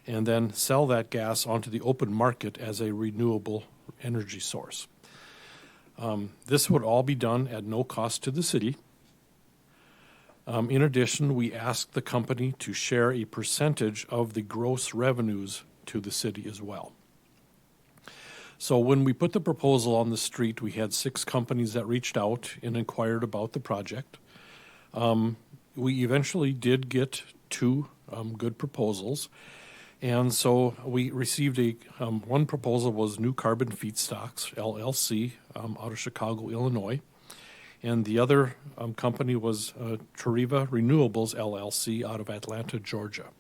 and then sell that gas onto the open market as a renewable energy source. This would all be done at no cost to the city. In addition, we asked the company to share a percentage of the gross revenues to the city as well. So when we put the proposal on the street, we had 6 companies that reached out and inquired about the project. We eventually did get 2 good proposals. And so we received one proposal was New Carbon Feedstocks, LLC, out of Chicago, Illinois. And the other company was Tariva Renewables, LLC, out of Atlanta, Georgia.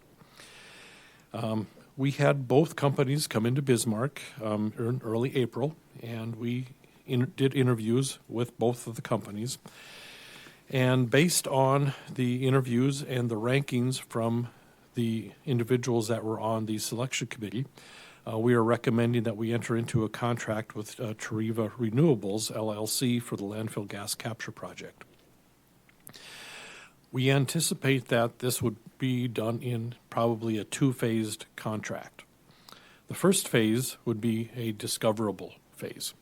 We had both companies come into Bismarck in early April, and we did interviews with both of the companies. And based on the interviews and the rankings from the individuals that were on the selection committee, we are recommending that we enter into a contract with Tariva Renewables, LLC, for the landfill gas capture project. We anticipate that this would be done in probably a 2-phased contract. The first phase would be a discoverable phase,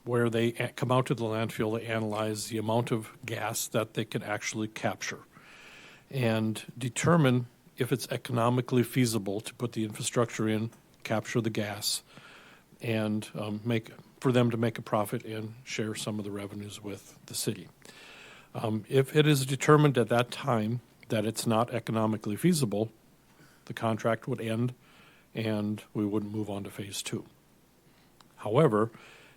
where they come out to the landfill to analyze the amount of gas that they can actually capture and determine if it's economically feasible to put the infrastructure in, capture the gas, and for them to make a profit and share some of the revenues with the city. If it is determined at that time that it's not economically feasible, the contract would end and we wouldn't move on to phase 2. However,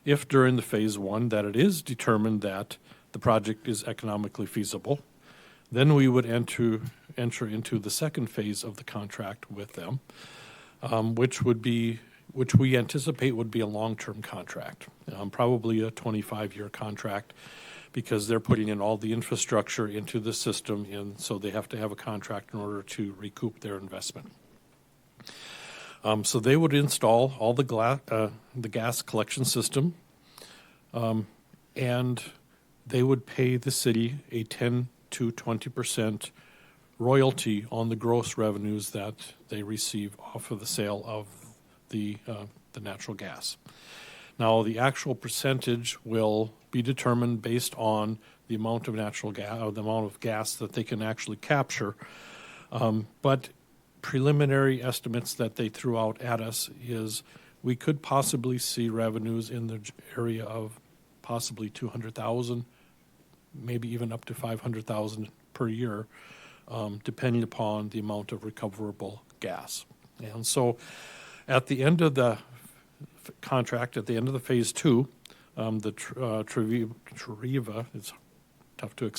if during the phase 1 that it is determined that the project is economically feasible, then we would enter into the second phase of the contract with them, which we anticipate would be a long-term contract, probably a 25-year contract, because they're putting in all the infrastructure into the system, and so they have to have a contract in order to recoup their investment. So they would install all the gas collection system, and they would pay the city a 10 to 20% royalty on the gross revenues that they receive off of the sale of the natural gas. Now, the actual percentage will be determined based on the amount of natural gas, or the amount of gas that they can actually capture. But preliminary estimates that they threw out at us is we could possibly see revenues in the area of possibly 200,000, maybe even up to 500,000 per year, depending upon the amount of recoverable gas. And so at the end of the contract, at the end of the phase 2, the Tariva, it's tough to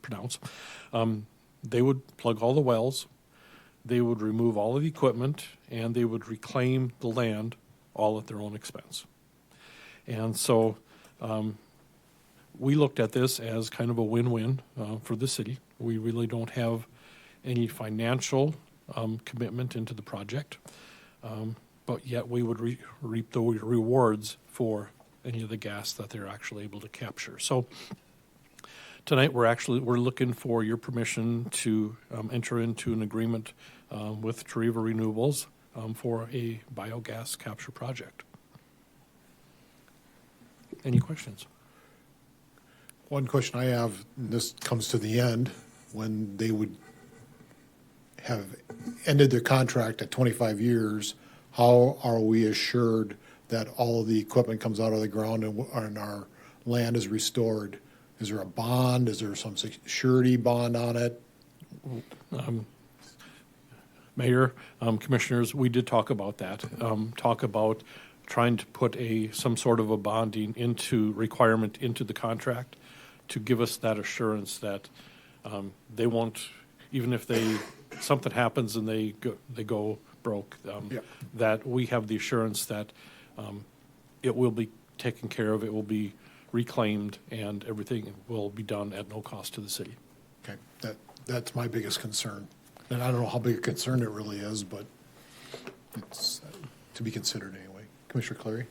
pronounce, they would plug all the wells, they would remove all of the equipment, and they would reclaim the land all at their own expense. And so we looked at this as kind of a win-win for the city. We really don't have any financial commitment into the project, but yet we would reap the rewards for any of the gas that they're actually able to capture. So tonight we're looking for your permission to enter into an agreement with Tariva Renewables for a biogas capture project. Any questions? One question I have, and this comes to the end, when they would have ended their contract at 25 years, how are we assured that all of the equipment comes out of the ground and our land is restored? Is there a bond? Is there some security bond on it? Mayor, commissioners, we did talk about that. Talk about trying to put some sort of a bonding requirement into the contract to give us that assurance that they won't, even if something happens and they go broke, that we have the assurance that it will be taken care of, it will be reclaimed, and everything will be done at no cost to the city. Okay, that's my biggest concern. And I don't know how big a concern it really is, but it's to be considered anyway. Commissioner Clary?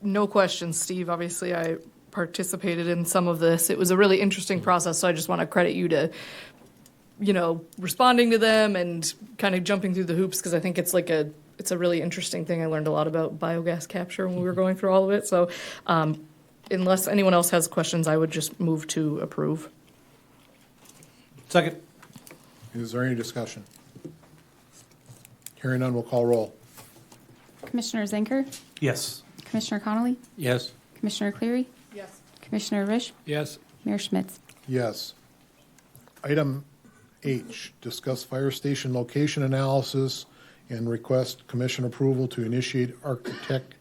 No questions, Steve. Obviously, I participated in some of this. It was a really interesting process, so I just want to credit you to, responding to them and kind of jumping through the hoops, because I think it's a really interesting thing. I learned a lot about biogas capture when we were going through all of it. So unless anyone else has questions, I would just move to approve. Second. Is there any discussion? Hearing none, we'll call roll. Commissioner Zenker, Yes. Commissioner Connolly, Yes. Commissioner Cleary, Yes. Commissioner Rish, Yes. Mayor Schmitz. Yes. Item H, discuss fire station location analysis and request commission approval to initiate architect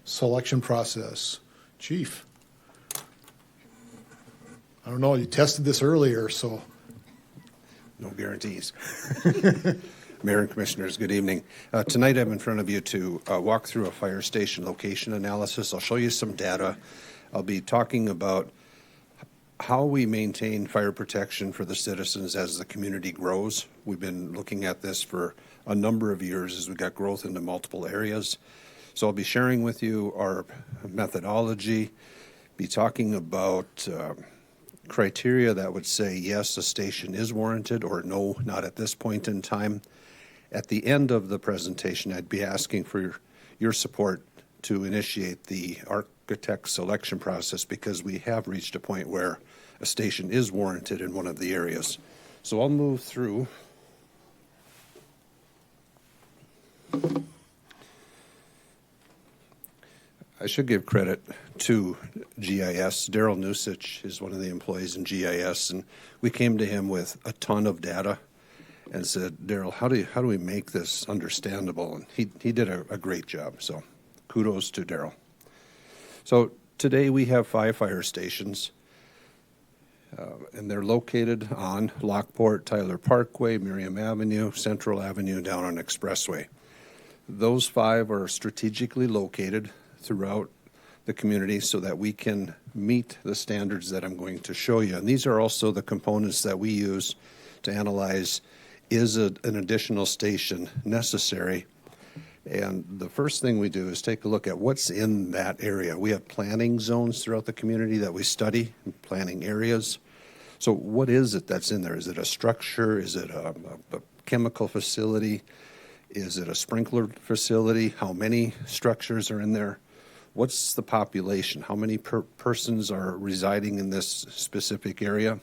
selection process. Chief? I don't know, you tested this earlier, so. No guarantees. Mayor and Commissioners, good evening. Tonight I'm in front of you to walk through a fire station location analysis. I'll show you some data. I'll be talking about how we maintain fire protection for the citizens as the community grows. We've been looking at this for a number of years as we got growth into multiple areas. So I'll be sharing with you our methodology, be talking about criteria that would say, yes, a station is warranted, or no, not at this point in time. At the end of the presentation, I'd be asking for your support to initiate the architect selection process, because we have reached a point where a station is warranted in one of the areas. So I'll move through. I should give credit to GIS. Daryl Nusich is one of the employees in GIS, and we came to him with a ton of data and said, Daryl, how do we make this understandable? And he did a great job, so kudos to Daryl. So today we have 5 fire stations, and they're located on Lockport, Tyler Parkway, Miriam Avenue, Central Avenue, down on Expressway. Those 5 are strategically located throughout the community so that we can meet the standards that I'm going to show you. And these are also the components that we use to analyze, is an additional station necessary? And the first thing we do is take a look at what's in that area. We have planning zones throughout the community that we study, planning areas. So what is it that's in there? Is it a structure? Is it a chemical facility? Is it a sprinkler facility? How many structures are in there? What's the population? How many persons are residing in this specific area?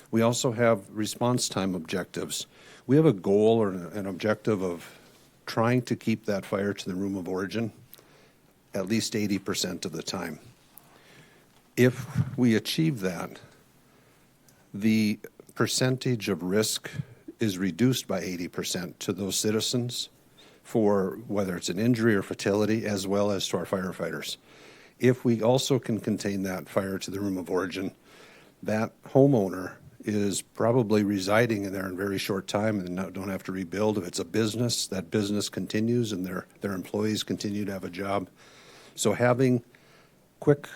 We also have response time objectives. We have a goal or an objective of trying to keep that fire to the room of origin at least 80% of the time. If we achieve that, the percentage of risk is reduced by 80% to those citizens for whether it's an injury or fatality, as well as to our firefighters. If we also can contain that fire to the room of origin, that homeowner is probably residing in there in a very short time and don't have to rebuild. If it's a business, that business continues and their employees continue to have a job. So having quick,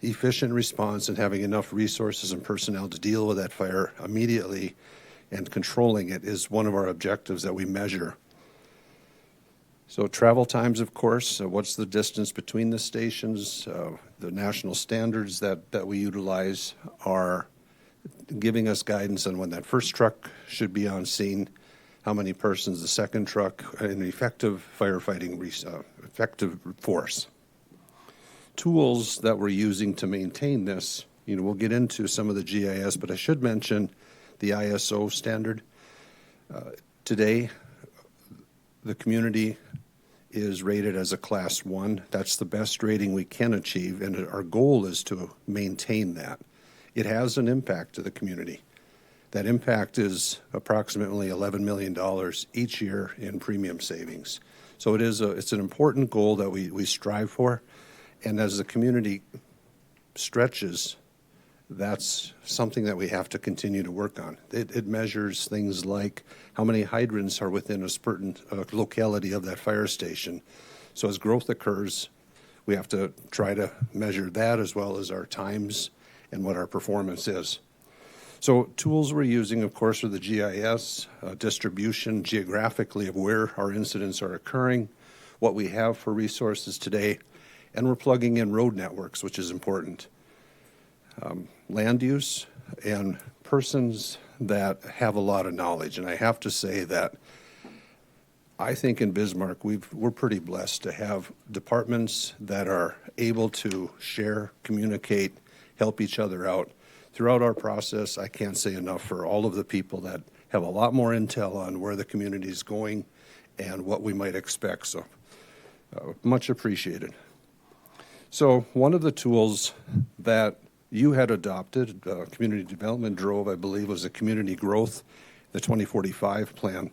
efficient response and having enough resources and personnel to deal with that fire immediately and controlling it is one of our objectives that we measure. So travel times, of course, what's the distance between the stations? The national standards that we utilize are giving us guidance on when that first truck should be on scene, how many persons the second truck, and effective firefighting, effective force. Tools that we're using to maintain this, we'll get into some of the GIS, but I should mention the ISO standard. Today, the community is rated as a Class 1. That's the best rating we can achieve, and our goal is to maintain that. It has an impact to the community. That impact is approximately $11 million each year in premium savings. So it's an important goal that we strive for, and as the community stretches, that's something that we have to continue to work on. It measures things like how many hydrants are within a certain locality of that fire station. So as growth occurs, we have to try to measure that as well as our times and what our performance is. So tools we're using, of course, are the GIS, distribution geographically of where our incidents are occurring, what we have for resources today, and we're plugging in road networks, which is important. Land use and persons that have a lot of knowledge. And I have to say that I think in Bismarck, we're pretty blessed to have departments that are able to share, communicate, help each other out. Throughout our process, I can't say enough for all of the people that have a lot more intel on where the community is going and what we might expect. So much appreciated. So one of the tools that you had adopted, community development drove, I believe, was the community growth, the 2045 plan.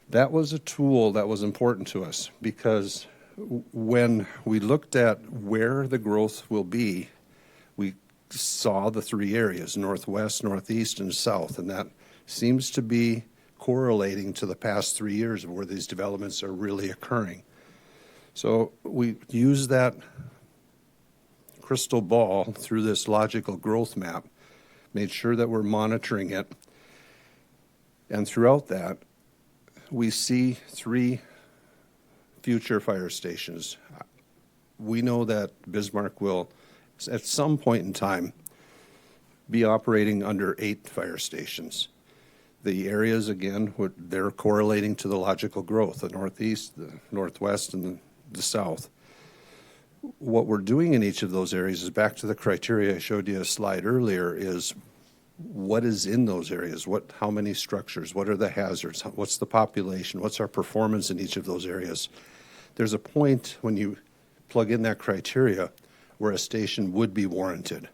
That was a tool that was important to us because when we looked at where the growth will be, we saw the three areas, northwest, northeast, and south, and that seems to be correlating to the past 3 years of where these developments are really occurring. So we use that crystal ball through this logical growth map, made sure that we're monitoring it, and throughout that, we see 3 future fire stations. We know that Bismarck will, at some point in time, be operating under 8 fire stations. The areas, again, they're correlating to the logical growth, the northeast, the northwest, and the south. What we're doing in each of those areas is back to the criteria I showed you a slide earlier, is what is in those areas, how many structures, what are the hazards, what's the population, what's our performance in each of those areas. There's a point when you plug in that criteria where a station would be warranted.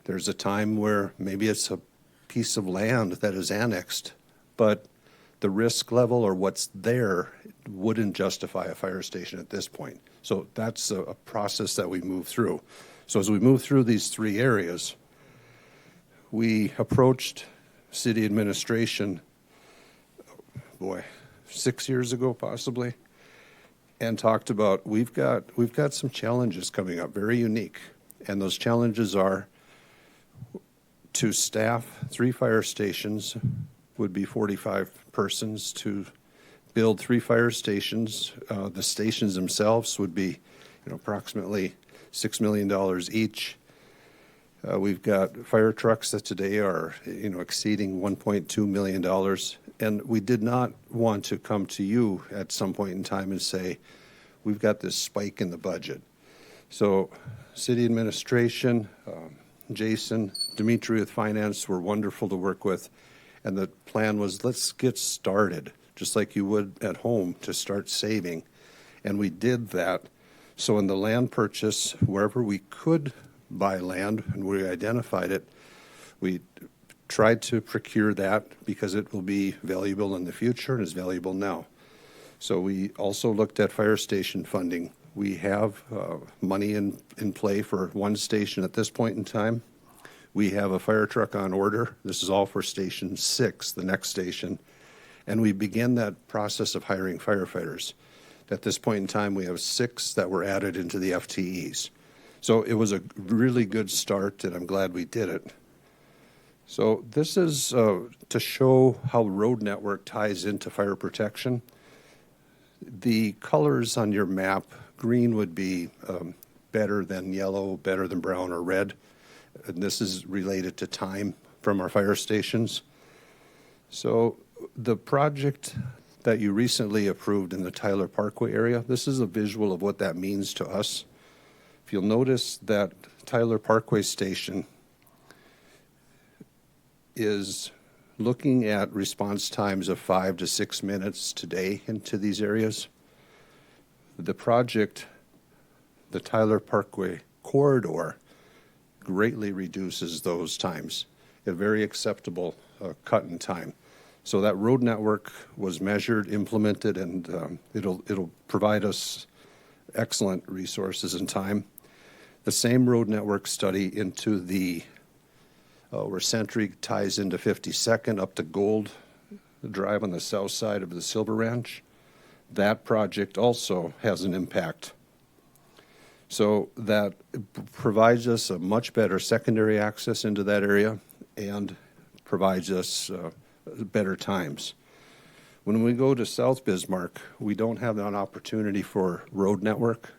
There's a time where maybe it's a piece of land that is annexed, but the risk level or what's there wouldn't justify a fire station at this point. So that's a process that we move through. So as we move through these 3 areas, we approached city administration, 6 years ago possibly, and talked about we've got some challenges coming up, very unique. And those challenges are to staff 3 fire stations would be 45 persons. To build 3 fire stations, the stations themselves would be approximately $6 million each. We've got fire trucks that today are exceeding $1.2 million. And we did not want to come to you at some point in time and say, we've got this spike in the budget. So city administration, Jason, Dimitri with finance were wonderful to work with. And the plan was, let's get started, just like you would at home, to start saving. And we did that. So in the land purchase, wherever we could buy land, and we identified it, we tried to procure that because it will be valuable in the future and is valuable now. So we also looked at fire station funding. We have money in play for 1 station at this point in time. We have a fire truck on order. This is all for Station 6, the next station. And we began that process of hiring firefighters. At this point in time, we have 6 that were added into the FTEs. So it was a really good start, and I'm glad we did it. So this is to show how road network ties into fire protection. The colors on your map, green would be better than yellow, better than brown or red. And this is related to time from our fire stations. So the project that you recently approved in the Tyler Parkway area, this is a visual of what that means to us. If you'll notice that Tyler Parkway station is looking at response times of 5 to 6 minutes today into these areas. The project, the Tyler Parkway corridor, greatly reduces those times, a very acceptable cut in time. So that road network was measured, implemented, and it'll provide us excellent resources and time. The same road network study into the where Sentry ties into 52nd up to Gold Drive on the south side of the Silver Ranch. That project also has an impact. So that provides us a much better secondary access into that area and provides us better times. When we go to South Bismarck, we don't have an opportunity for road network.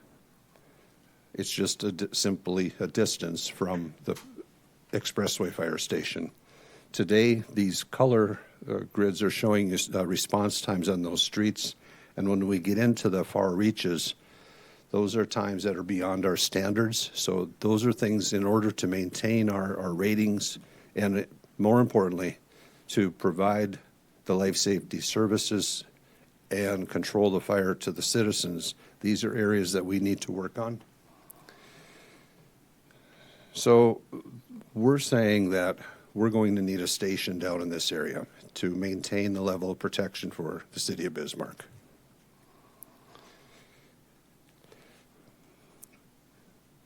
It's just simply a distance from the expressway fire station. Today, these color grids are showing us response times on those streets, and when we get into the far reaches, those are times that are beyond our standards. So those are things in order to maintain our ratings and, more importantly, to provide the life safety services and control the fire to the citizens. These are areas that we need to work on. So we're saying that we're going to need a station down in this area to maintain the level of protection for the city of Bismarck.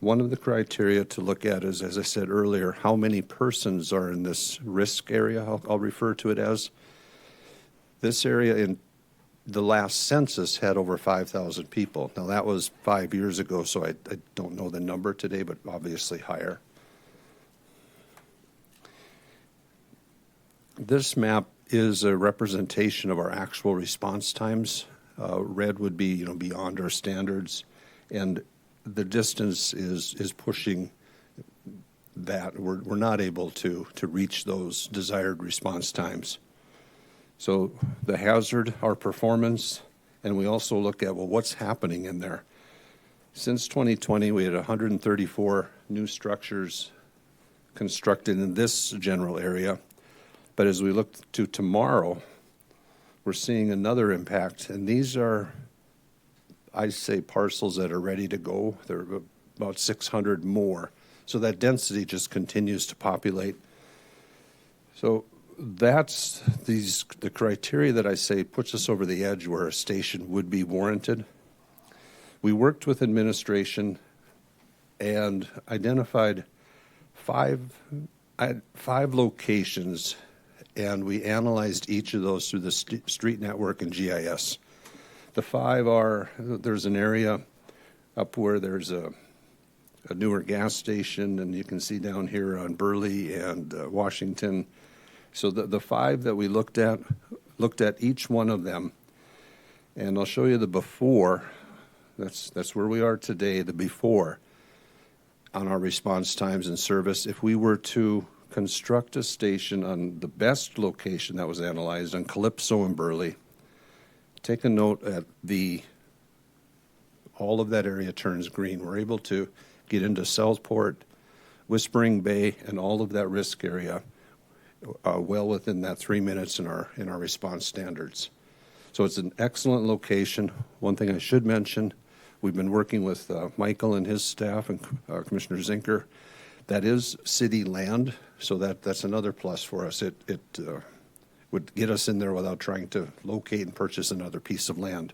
One of the criteria to look at is, as I said earlier, how many persons are in this risk area, I'll refer to it as. This area in the last census had over 5,000 people. Now that was 5 years ago, so I don't know the number today, but obviously higher. This map is a representation of our actual response times. Red would be, beyond our standards, and the distance is pushing that. We're not able to reach those desired response times. So the hazard, our performance, and we also look at, well, what's happening in there? Since 2020, we had 134 new structures constructed in this general area. But as we look to tomorrow, we're seeing another impact. And these are, I say, parcels that are ready to go. There are about 600 more. So that density just continues to populate. So that's the criteria that I say puts us over the edge where a station would be warranted. We worked with administration and identified five locations, and we analyzed each of those through the street network and GIS. The five are, there's an area up where there's a newer gas station, and you can see down here on Burley and Washington. So the five that we looked at each one of them, and I'll show you the before. That's where we are today, the before, on our response times and service. If we were to construct a station on the best location that was analyzed on Calypso and Burley, take a note at all of that area turns green. We're able to get into Southport, Whispering Bay, and all of that risk area well within that 3 minutes in our response standards. So it's an excellent location. One thing I should mention, we've been working with Michael and his staff and Commissioner Zinker. That is city land, so that's another plus for us. It would get us in there without trying to locate and purchase another piece of land.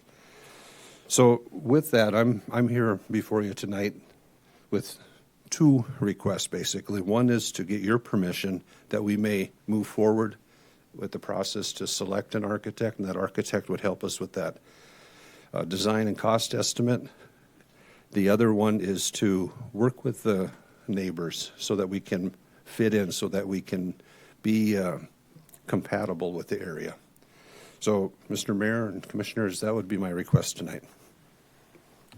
So with that, I'm here before you tonight with two requests, basically. One is to get your permission that we may move forward with the process to select an architect, and that architect would help us with that design and cost estimate. The other one is to work with the neighbors so that we can fit in, so that we can be compatible with the area. So, Mr. Mayor and Commissioners, that would be my request tonight.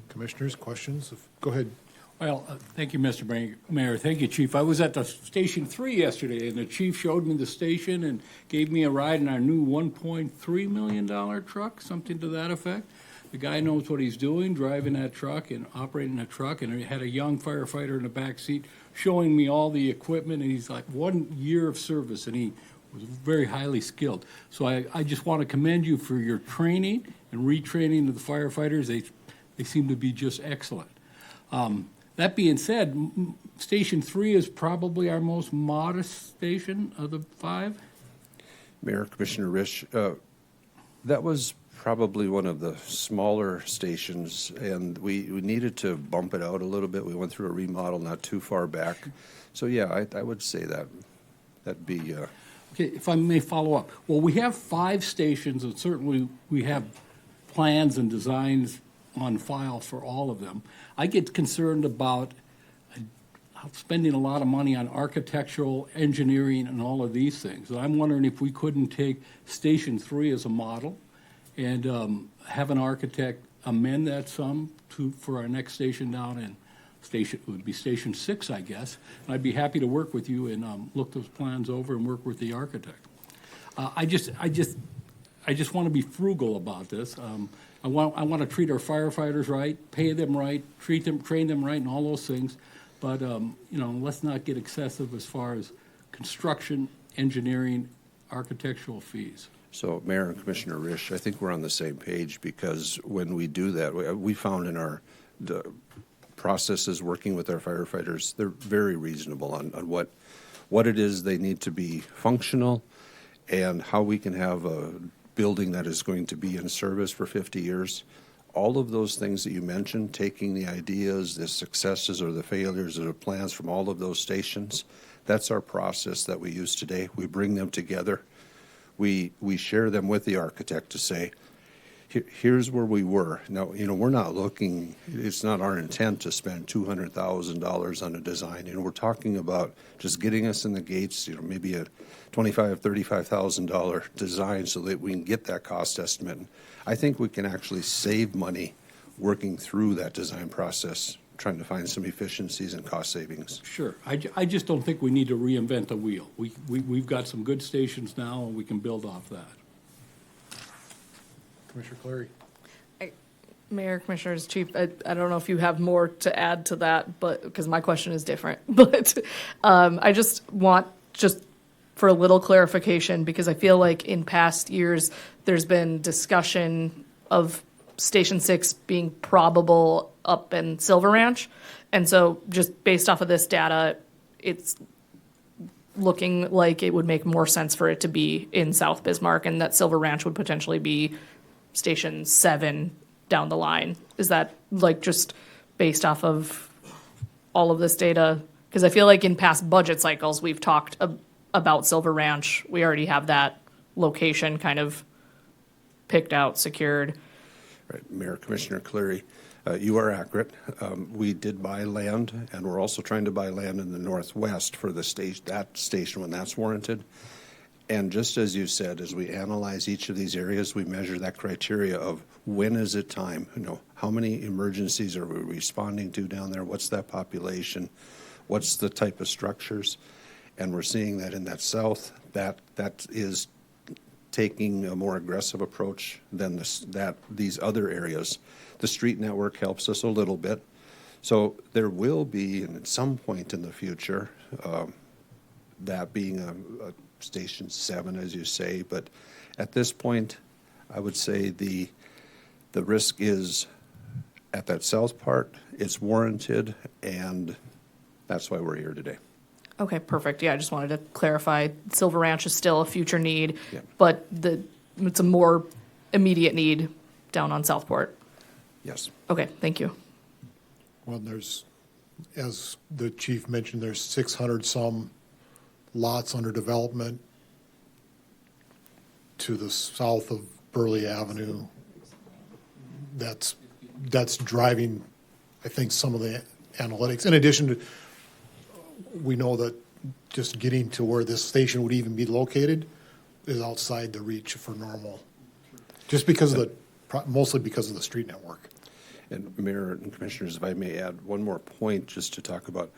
Commissioners, questions? Go ahead. Well, thank you, Mr. Mayor. Thank you, Chief. I was at the Station 3 yesterday, and the chief showed me the station and gave me a ride in our new $1.3 million truck, something to that effect. The guy knows what he's doing, driving that truck and operating that truck, and he had a young firefighter in the back seat showing me all the equipment, and he's like 1 year of service, and he was very highly skilled. So I just want to commend you for your training and retraining of the firefighters. They seem to be just excellent. That being said, Station 3 is probably our most modest station of the five. Mayor, Commissioner Risch, that was probably one of the smaller stations, and we needed to bump it out a little bit. We went through a remodel not too far back. So, yeah, I would say that'd be... Okay, if I may follow up. Well, we have 5 stations, and certainly we have plans and designs on file for all of them. I get concerned about spending a lot of money on architectural engineering and all of these things. And I'm wondering if we couldn't take Station 3 as a model and have an architect amend that sum for our next station down in it would be Station 6, I guess. And I'd be happy to work with you and look those plans over and work with the architect. I just want to be frugal about this. I want to treat our firefighters right, pay them right, train them right, and all those things. But let's not get excessive as far as construction, engineering, architectural fees. So, Mayor and Commissioner Risch, I think we're on the same page, because when we do that, we found in the processes working with our firefighters, they're very reasonable on what it is they need to be functional, and how we can have a building that is going to be in service for 50 years. All of those things that you mentioned, taking the ideas, the successes or the failures or the plans from all of those stations, that's our process that we use today. We bring them together. We share them with the architect to say, here's where we were. Now, we're not looking, it's not our intent to spend $200,000 on a design. We're talking about just getting us in the gates, maybe a $25,000, $35,000 design so that we can get that cost estimate. I think we can actually save money working through that design process, trying to find some efficiencies and cost savings. Sure. I just don't think we need to reinvent the wheel. We've got some good stations now, and we can build off that. Commissioner Clary. Mayor, Commissioners, Chief, I don't know if you have more to add to that, but because my question is different. But I just want for a little clarification, because I feel like in past years there's been discussion of Station 6 being probable up in Silver Ranch. And so just based off of this data, it's looking like it would make more sense for it to be in South Bismarck, and that Silver Ranch would potentially be Station 7 down the line. Is that just based off of all of this data? Because I feel like in past budget cycles, we've talked about Silver Ranch. We already have that location kind of picked out, secured. Right, Mayor, Commissioner Cleary, you are accurate. We did buy land, and we're also trying to buy land in the northwest for that station when that's warranted. And just as you said, as we analyze each of these areas, we measure that criteria of when is it time? How many emergencies are we responding to down there? What's that population? What's the type of structures? And we're seeing that in that south, that is taking a more aggressive approach than these other areas. The street network helps us a little bit. So there will be, and at some point in the future, that being a Station 7, as you say, but at this point, I would say the risk is at that south part, it's warranted, and that's why we're here today. Okay, perfect. Yeah, I just wanted to clarify. Silver Ranch is still a future need, Yeah. but it's a more immediate need down on Southport. Yes. Okay, thank you. Well, as the chief mentioned, there's 600 some lots under development to the south of Burley Avenue. That's driving, I think, some of the analytics. In addition to, we know that just getting to where this station would even be located is outside the reach for normal, just because of mostly because of the street network. And Mayor and Commissioners, if I may add one more point just to talk about,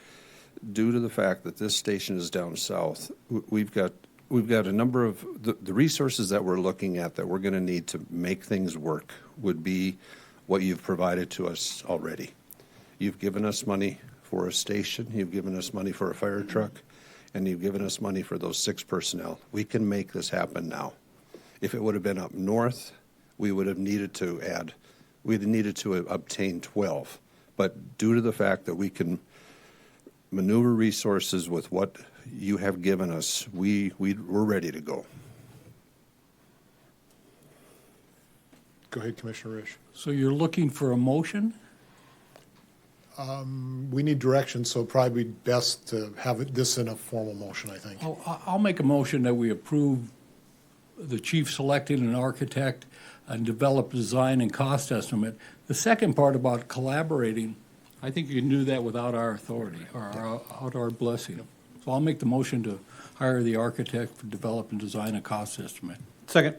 due to the fact that this station is down south, we've got a number of the resources that we're looking at that we're going to need to make things work would be what you've provided to us already. You've given us money for a station, you've given us money for a fire truck, and you've given us money for those 6 personnel. We can make this happen now. If it would have been up north, we would have needed to obtain 12. But due to the fact that we can maneuver resources with what you have given us, we're ready to go. Go ahead, Commissioner Risch. So you're looking for a motion? We need direction, so probably best to have this in a formal motion, I think. I'll make a motion that we approve the chief selecting an architect and develop design and cost estimate. The second part about collaborating, I think you can do that without our authority or without our blessing. So I'll make the motion to hire the architect for develop and design a cost estimate. Second.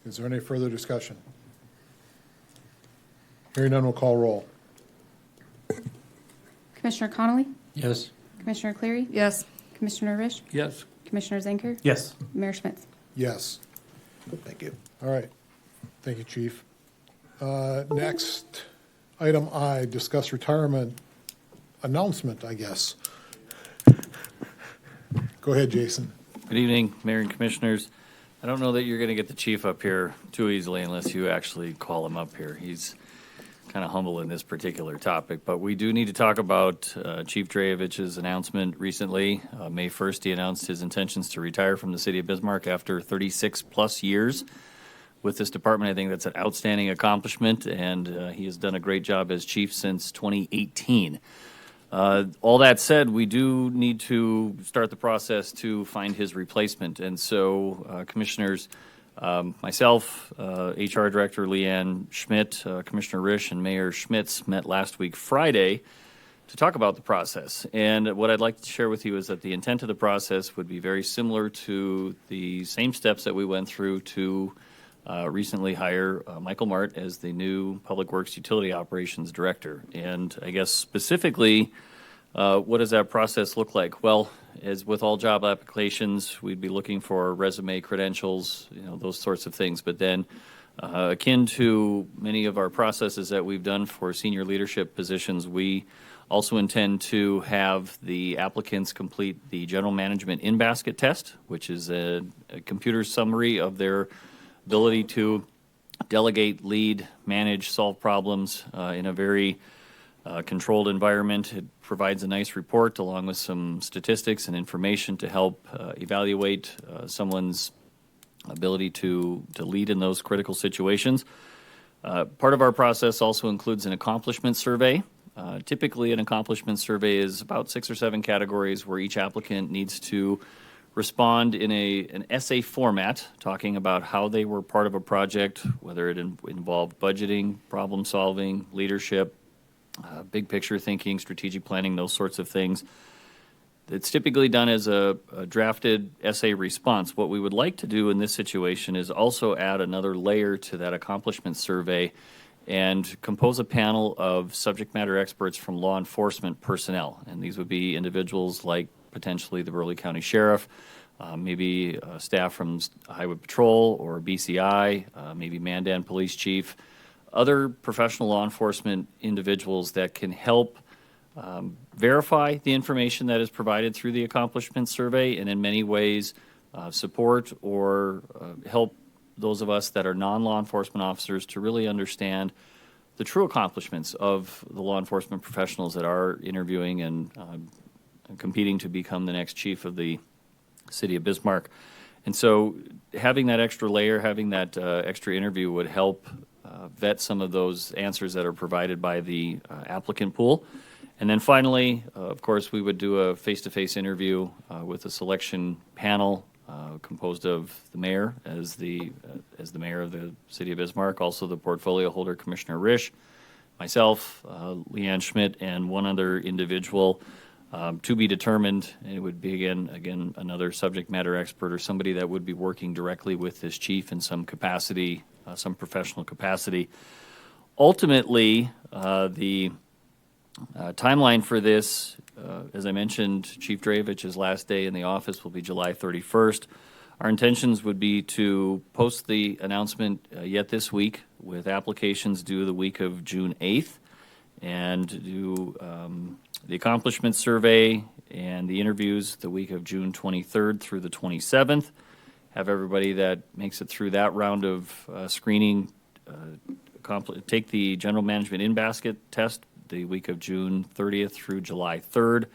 Is there any further discussion? Hearing none, we'll call roll. Commissioner Connolly? Yes. Commissioner Cleary? Yes. Commissioner Risch? Yes. Commissioner Zenker? Yes. Mayor Schmitz? Yes. Thank you. All right. Thank you, Chief. Next, item I, discuss retirement announcement, I guess. Go ahead, Jason. Good evening, Mayor and Commissioners. I don't know that you're going to get the chief up here too easily unless you actually call him up here. He's kind of humble in this particular topic, but we do need to talk about Chief Drayevich's announcement recently. May 1st, he announced his intentions to retire from the city of Bismarck after 36 plus years with this department. I think that's an outstanding accomplishment, and he has done a great job as chief since 2018. All that said, we do need to start the process to find his replacement. And so, Commissioners, myself, HR Director Leanne Schmidt, Commissioner Risch, and Mayor Schmitz met last week Friday to talk about the process. And what I'd like to share with you is that the intent of the process would be very similar to the same steps that we went through to recently hire Michael Mart as the new Public Works Utility Operations Director. And I guess specifically, what does that process look like? Well, as with all job applications, we'd be looking for resume, credentials, those sorts of things. But then, akin to many of our processes that we've done for senior leadership positions, we also intend to have the applicants complete the general management in-basket test, which is a computer summary of their ability to delegate, lead, manage, solve problems in a very controlled environment. It provides a nice report along with some statistics and information to help evaluate someone's ability to lead in those critical situations. Part of our process also includes an accomplishment survey. Typically, an accomplishment survey is about 6 or 7 categories where each applicant needs to respond in an essay format, talking about how they were part of a project, whether it involved budgeting, problem solving, leadership, big picture thinking, strategic planning, those sorts of things. It's typically done as a drafted essay response. What we would like to do in this situation is also add another layer to that accomplishment survey and compose a panel of subject matter experts from law enforcement personnel. And these would be individuals like potentially the Burley County Sheriff, maybe staff from Highway Patrol or BCI, maybe Mandan Police Chief, other professional law enforcement individuals that can help verify the information that is provided through the accomplishment survey, and in many ways support or help those of us that are non-law enforcement officers to really understand the true accomplishments of the law enforcement professionals that are interviewing and competing to become the next chief of the city of Bismarck. And so having that extra layer, having that extra interview would help vet some of those answers that are provided by the applicant pool. And then finally, of course, we would do a face-to-face interview with a selection panel composed of the mayor as the mayor of the city of Bismarck, also the portfolio holder, Commissioner Risch, myself, Leanne Schmidt, and one other individual to be determined. It would be, again, another subject matter expert or somebody that would be working directly with this chief in some capacity, some professional capacity. Ultimately, the timeline for this, as I mentioned, Chief Drayevich's last day in the office will be July 31st. Our intentions would be to post the announcement yet this week, with applications due the week of June 8th, and do the accomplishment survey and the interviews the week of June 23rd through the 27th. Have everybody that makes it through that round of screening take the general management in-basket test the week of June 30th through July 3rd.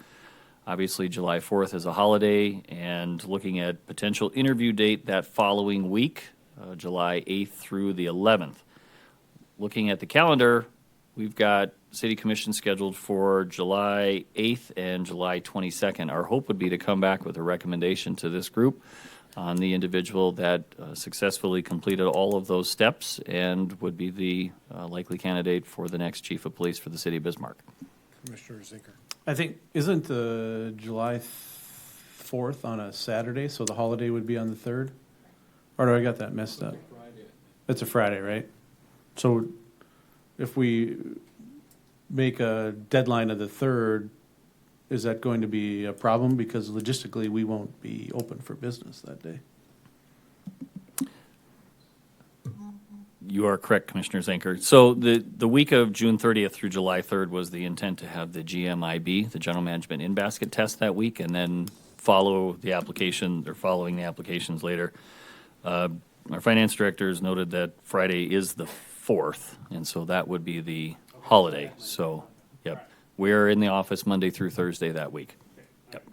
Obviously, July 4th is a holiday, and looking at potential interview date that following week, July 8th through the 11th. Looking at the calendar, we've got City Commission scheduled for July 8th and July 22nd. Our hope would be to come back with a recommendation to this group on the individual that successfully completed all of those steps and would be the likely candidate for the next chief of police for the city of Bismarck. Commissioner Zinker. I think, isn't July 4th on a Saturday, so the holiday would be on the 3rd? Or do I got that messed up? It's a Friday, right? So if we make a deadline of the 3rd, is that going to be a problem? Because logistically, we won't be open for business that day. You are correct, Commissioner Zenker. So the week of June 30th through July 3rd was the intent to have the GMIB, the General Management In-Basket test that week, and then following the applications later. Our finance directors noted that Friday is the 4th, and so that would be the holiday. So, yep, we're in the office Monday through Thursday that week. Yep.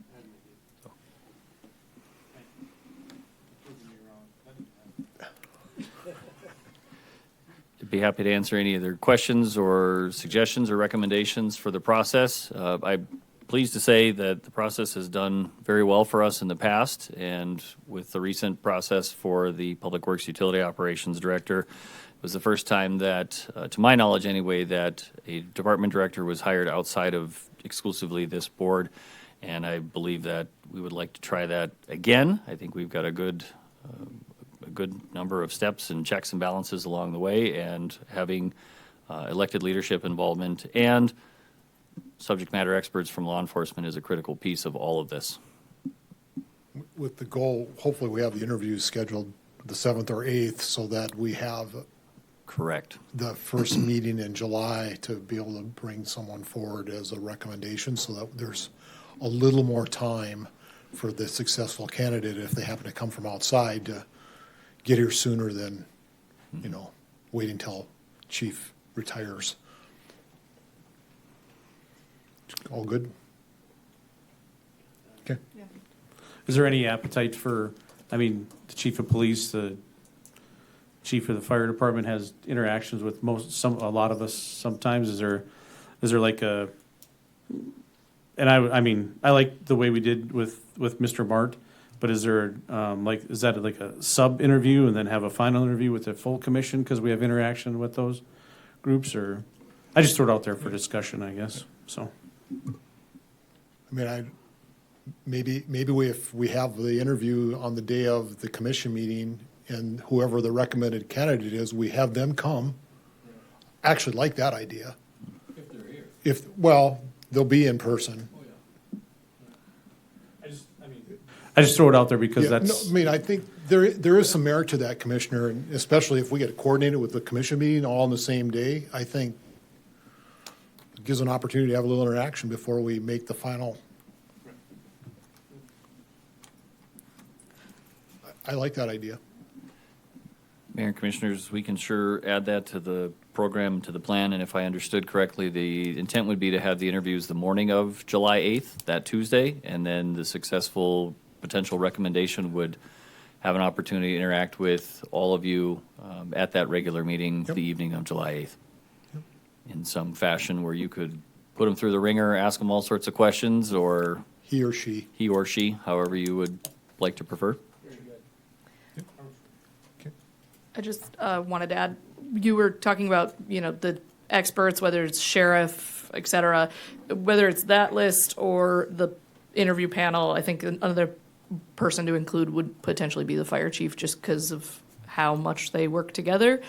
I'd be happy to answer any other questions or suggestions or recommendations for the process. I'm pleased to say that the process has done very well for us in the past, and with the recent process for the Public Works Utility Operations Director, it was the first time that, to my knowledge anyway, that a department director was hired outside of exclusively this board, and I believe that we would like to try that again. I think we've got a good number of steps and checks and balances along the way, and having elected leadership involvement and subject matter experts from law enforcement is a critical piece of all of this. With the goal, hopefully we have the interviews scheduled the 7th or 8th so that we have correct the first meeting in July to be able to bring someone forward as a recommendation so that there's a little more time for the successful candidate, if they happen to come from outside, to get here sooner than, wait until chief retires. All good? Okay. Is there any appetite for, the chief of police, the chief of the fire department has interactions with a lot of us sometimes. Is there like a, and I like the way we did with Mr. Mart, but is there is that like a sub interview and then have a final interview with the full commission because we have interaction with those groups? Or I just throw it out there for discussion, I guess. So. Maybe if we have the interview on the day of the commission meeting and whoever the recommended candidate is, we have them come. I actually like that idea. If they're here. They'll be in person. I just throw it out there because Yeah, that's. I think there is some merit to that, Commissioner, and especially if we get it coordinated with the commission meeting all on the same day. I think it gives an opportunity to have a little interaction before we make the final. I like that idea. Mayor and Commissioners, we can sure add that to the program, to the plan, and if I understood correctly, the intent would be to have the interviews the morning of July 8th, that Tuesday, and then the successful potential recommendation would have an opportunity to interact with all of you at that regular meeting the evening of July 8th. In some fashion where you could put them through the ringer, ask them all sorts of questions, or he or she, however you would like to prefer. I just wanted to add, you were talking about, the experts, whether it's sheriff, et cetera, whether it's that list or the interview panel. I think another person to include would potentially be the fire chief, just because of how much they work together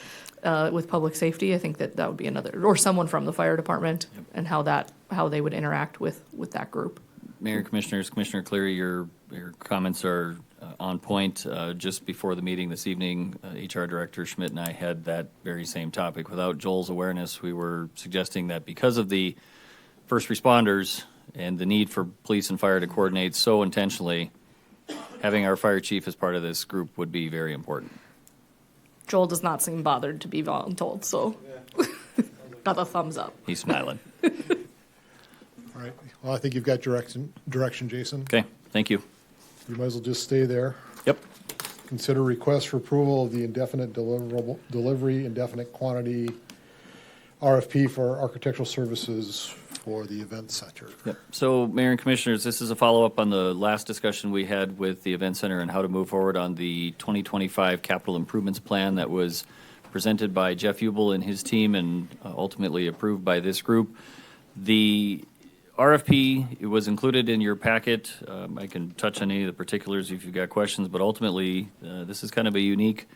with public safety. I think that would be another, or someone from the fire department, and how they would interact with that group. Mayor and Commissioners, Commissioner Cleary, your comments are on point. Just before the meeting this evening, HR Director Schmidt and I had that very same topic. Without Joel's awareness, we were suggesting that because of the first responders and the need for police and fire to coordinate so intentionally, having our fire chief as part of this group would be very important. Joel does not seem bothered to be voluntold, so got a thumbs up. He's smiling. All right. Well, I think you've got direction, Jason. Okay. Thank you. You might as well just stay there. Yep. Consider request for approval of the indefinite delivery, indefinite quantity RFP for architectural services for the event center. Yep. So, Mayor and Commissioners, this is a follow-up on the last discussion we had with the event center and how to move forward on the 2025 capital improvements plan that was presented by Jeff Ubel and his team and ultimately approved by this group. The RFP, it was included in your packet. I can touch on any of the particulars if you've got questions, but ultimately, this is kind of a unique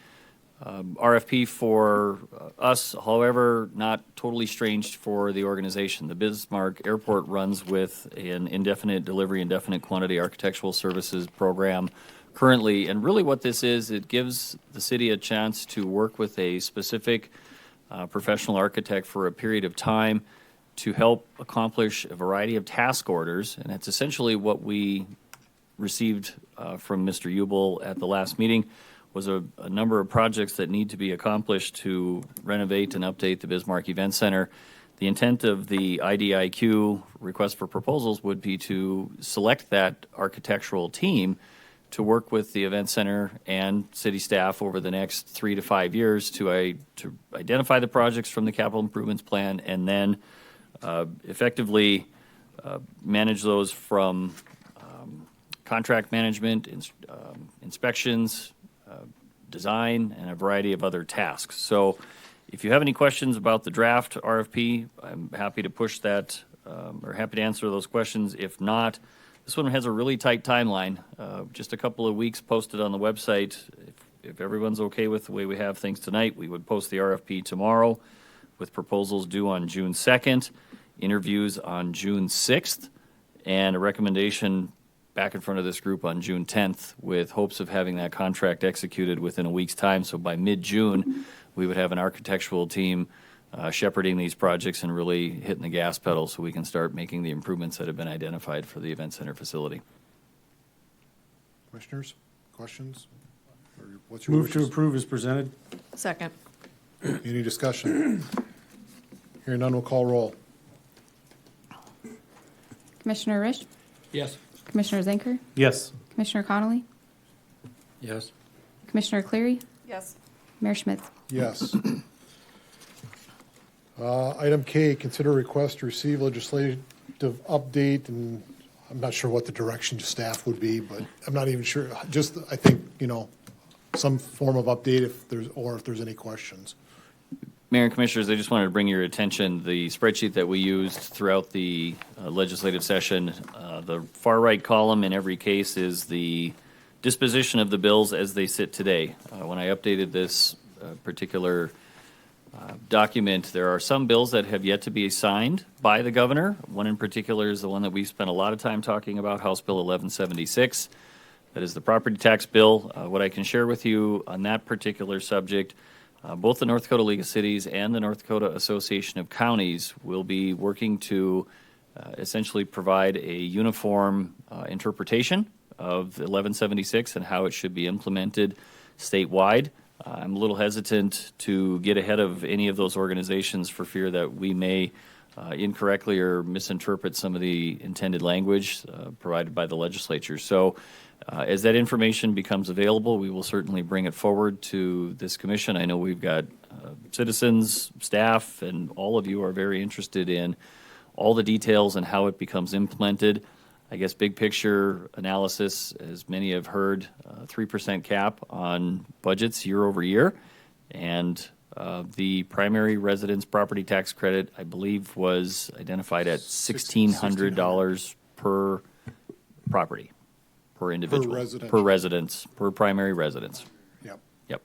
RFP for us, however, not totally strange for the organization. The Bismarck Airport runs with an indefinite delivery, indefinite quantity architectural services program currently. And really what this is, it gives the city a chance to work with a specific professional architect for a period of time to help accomplish a variety of task orders. And it's essentially what we received from Mr. Ubel at the last meeting was a number of projects that need to be accomplished to renovate and update the Bismarck Event Center. The intent of the IDIQ request for proposals would be to select that architectural team to work with the event center and city staff over the next 3 to 5 years to identify the projects from the capital improvements plan and then effectively manage those from contract management, inspections, design, and a variety of other tasks. So if you have any questions about the draft RFP, I'm happy to push that or happy to answer those questions. If not, this one has a really tight timeline, just a couple of weeks posted on the website. If everyone's okay with the way we have things tonight, we would post the RFP tomorrow with proposals due on June 2nd, interviews on June 6th, and a recommendation back in front of this group on June 10th with hopes of having that contract executed within a week's time. So by mid-June, we would have an architectural team shepherding these projects and really hitting the gas pedal so we can start making the improvements that have been identified for the event center facility. Commissioners, questions? Or what's your Move to wishes? approve is presented. Second. Any discussion? Hearing none, we'll call roll. Commissioner Risch? Yes. Commissioner Zenker? Yes. Commissioner Connolly? Yes. Commissioner Cleary? Yes. Mayor Schmitz? Yes. Item K, consider request to receive legislative update, and I'm not sure what the direction to staff would be, but I'm not even sure. Just, I think, some form of update if there's any questions. Mayor and Commissioners, I just wanted to bring your attention the spreadsheet that we used throughout the legislative session. The far right column in every case is the disposition of the bills as they sit today. When I updated this particular document, there are some bills that have yet to be signed by the governor. One in particular is the one that we've spent a lot of time talking about, House Bill 1176. That is the property tax bill. What I can share with you on that particular subject, both the North Dakota League of Cities and the North Dakota Association of Counties will be working to essentially provide a uniform interpretation of 1176 and how it should be implemented statewide. I'm a little hesitant to get ahead of any of those organizations for fear that we may incorrectly or misinterpret some of the intended language provided by the legislature. So as that information becomes available, we will certainly bring it forward to this commission. I know we've got citizens, staff, and all of you are very interested in all the details and how it becomes implemented. I guess big picture analysis, as many have heard, 3% cap on budgets year over year. And the primary residence property tax credit, I believe, was identified at $1,600 per property, per individual, per residence, per primary residence. Yep. Yep.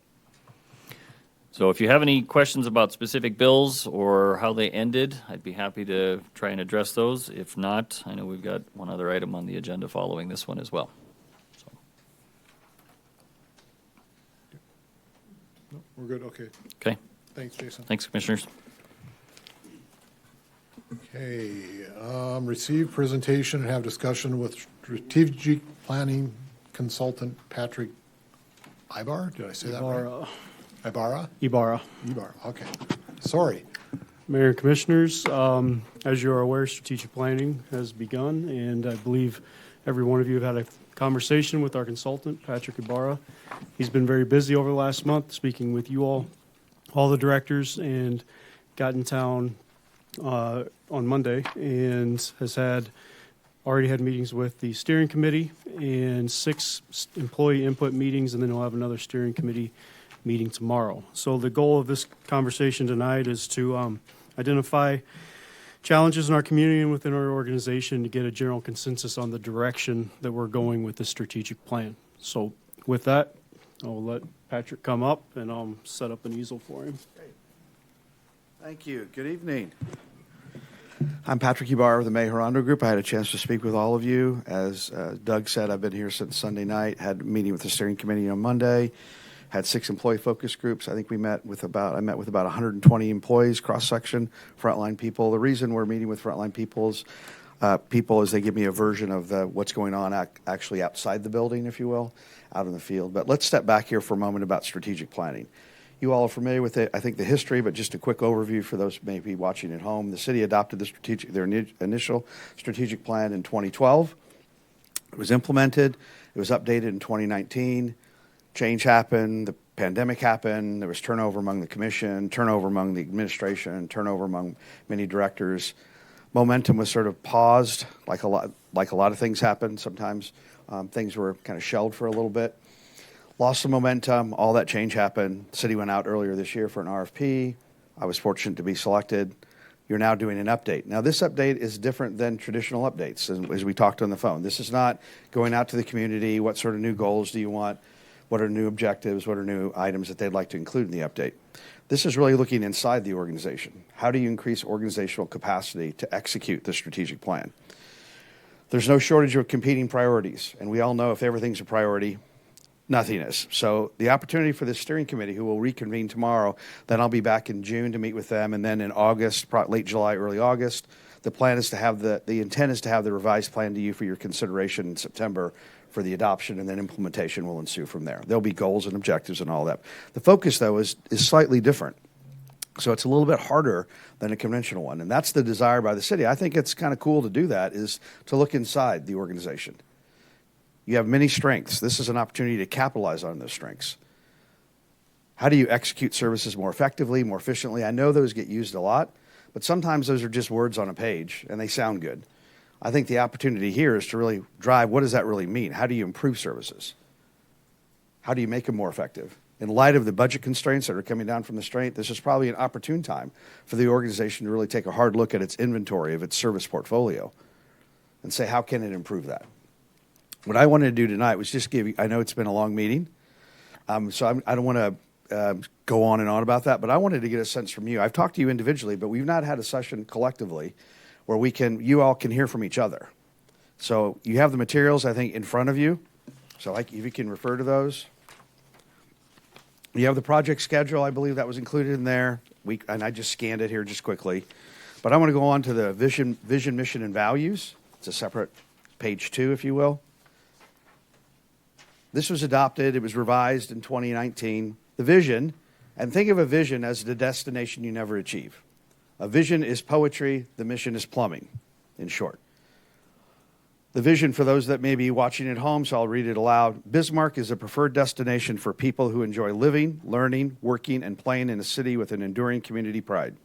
So if you have any questions about specific bills or how they ended, I'd be happy to try and address those. If not, I know we've got one other item on the agenda following this one as well. So. No, we're good, okay. Okay. Thanks, Jason. Thanks, Commissioners. Okay, receive presentation and have discussion with strategic planning consultant Patrick Ibar. Did I say that right? Ibarra? Ibarra. Ibarra, okay. Sorry. Mayor and Commissioners, as you are aware, strategic planning has begun, and I believe every one of you have had a conversation with our consultant, Patrick Ibarra. He's been very busy over the last month, speaking with you all the directors, and got in town on Monday and has already had meetings with the steering committee and 6 employee input meetings, and then we'll have another steering committee meeting tomorrow. So the goal of this conversation tonight is to identify challenges in our community and within our organization to get a general consensus on the direction that we're going with the strategic plan. So with that, I'll let Patrick come up and I'll set up an easel for him. Thank you. Good evening. I'm Patrick Ubar of the May Gerando Group. I had a chance to speak with all of you. As Doug said, I've been here since Sunday night, had a meeting with the steering committee on Monday, had 6 employee focus groups. I think I met with about 120 employees, cross-section, frontline people. The reason we're meeting with frontline people is they give me a version of what's going on actually outside the building, if you will, out in the field. But let's step back here for a moment about strategic planning. You all are familiar with it, I think, the history, but just a quick overview for those maybe watching at home. The city adopted their initial strategic plan in 2012. It was implemented. It was updated in 2019. Change happened. The pandemic happened. There was turnover among the commission, turnover among the administration, turnover among many directors. Momentum was sort of paused, like a lot of things happen. Sometimes things were kind of shelved for a little bit. Lost some momentum. All that change happened. The city went out earlier this year for an RFP. I was fortunate to be selected. You're now doing an update. Now, this update is different than traditional updates, as we talked on the phone. This is not going out to the community. What sort of new goals do you want? What are new objectives? What are new items that they'd like to include in the update? This is really looking inside the organization. How do you increase organizational capacity to execute the strategic plan? There's no shortage of competing priorities, and we all know if everything's a priority, nothing is. So the opportunity for the steering committee, who will reconvene tomorrow, then I'll be back in June to meet with them, and then in August, late July, early August, the plan is to have the intent is to have the revised plan to you for your consideration in September for the adoption, and then implementation will ensue from there. There'll be goals and objectives and all that. The focus, though, is slightly different. So it's a little bit harder than a conventional one, and that's the desire by the city. I think it's kind of cool to do that, is to look inside the organization. You have many strengths. This is an opportunity to capitalize on those strengths. How do you execute services more effectively, more efficiently? I know those get used a lot, but sometimes those are just words on a page, and they sound good. I think the opportunity here is to really drive, what does that really mean? How do you improve services? How do you make them more effective? In light of the budget constraints that are coming down from the state, this is probably an opportune time for the organization to really take a hard look at its inventory of its service portfolio and say, how can it improve that? What I wanted to do tonight was just give you, I know it's been a long meeting, so I don't want to go on and on about that, but I wanted to get a sense from you. I've talked to you individually, but we've not had a session collectively where you all can hear from each other. So you have the materials, I think, in front of you. So if you can refer to those. You have the project schedule. I believe that was included in there. And I just scanned it here just quickly. But I want to go on to the vision, mission, and values. It's a separate page 2, if you will. This was adopted. It was revised in 2019. The vision, and think of a vision as the destination you never achieve. A vision is poetry. The mission is plumbing, in short. The vision, for those that may be watching at home, so I'll read it aloud. Bismarck is a preferred destination for people who enjoy living, learning, working, and playing in a city with an enduring community pride.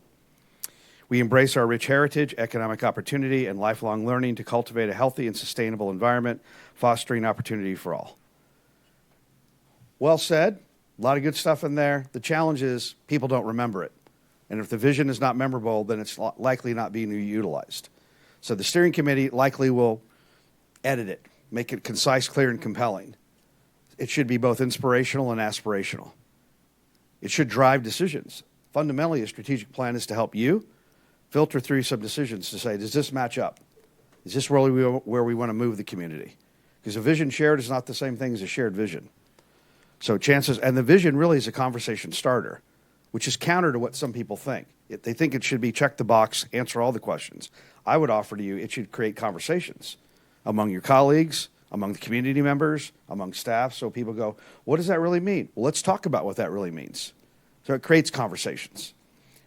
We embrace our rich heritage, economic opportunity, and lifelong learning to cultivate a healthy and sustainable environment, fostering opportunity for all. Well said. A lot of good stuff in there. The challenge is people don't remember it. And if the vision is not memorable, then it's likely not being utilized. So the steering committee likely will edit it, make it concise, clear, and compelling. It should be both inspirational and aspirational. It should drive decisions. Fundamentally, a strategic plan is to help you filter through some decisions to say, does this match up? Is this really where we want to move the community? Because a vision shared is not the same thing as a shared vision. So and the vision really is a conversation starter, which is counter to what some people think. They think it should be check the box, answer all the questions. I would offer to you it should create conversations among your colleagues, among the community members, among staff, so people go, what does that really mean? Well, let's talk about what that really means. So it creates conversations.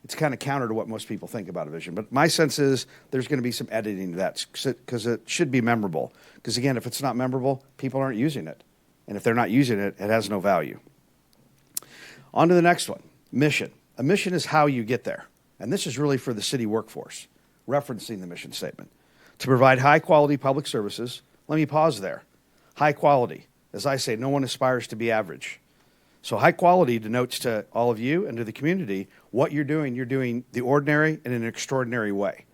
It's kind of counter to what most people think about a vision. But my sense is there's going to be some editing to that because it should be memorable. Because, again, if it's not memorable, people aren't using it. And if they're not using it, it has no value. On to the next one, mission. A mission is how you get there. And this is really for the city workforce, referencing the mission statement. To provide high-quality public services, let me pause there. High quality. As I say, no one aspires to be average. So high quality denotes to all of you and to the community what you're doing the ordinary in an extraordinary way.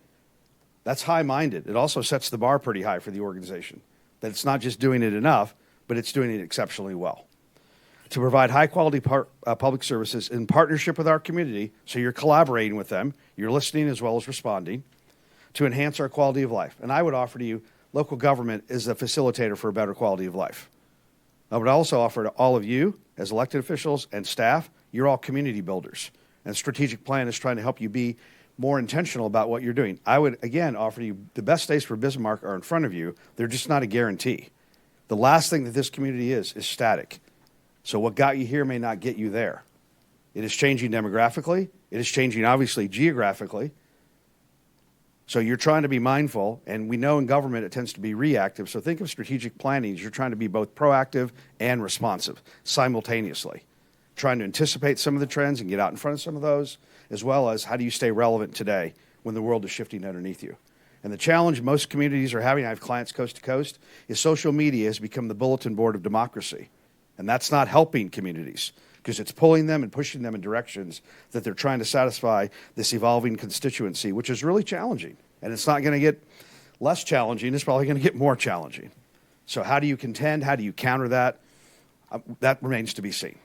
That's high-minded. It also sets the bar pretty high for the organization, that it's not just doing it enough, but it's doing it exceptionally well. to provide high-quality public services in partnership with our community, so you're collaborating with them, you're listening as well as responding, to enhance our quality of life. And I would offer to you, local government is a facilitator for a better quality of life. I would also offer to all of you, as elected officials and staff, you're all community builders. And strategic plan is trying to help you be more intentional about what you're doing. I would, again, offer to you the best days for Bismarck are in front of you. They're just not a guarantee. The last thing that this community is static. So what got you here may not get you there. It is changing demographically. It is changing, obviously, geographically. So you're trying to be mindful, and we know in government it tends to be reactive. So think of strategic planning as you're trying to be both proactive and responsive simultaneously, trying to anticipate some of the trends and get out in front of some of those, as well as how do you stay relevant today when the world is shifting underneath you. And the challenge most communities are having, I have clients coast to coast, is social media has become the bulletin board of democracy. And that's not helping communities because it's pulling them and pushing them in directions that they're trying to satisfy this evolving constituency, which is really challenging. And it's not going to get less challenging. It's probably going to get more challenging. So how do you contend? How do you counter that? That remains to be seen.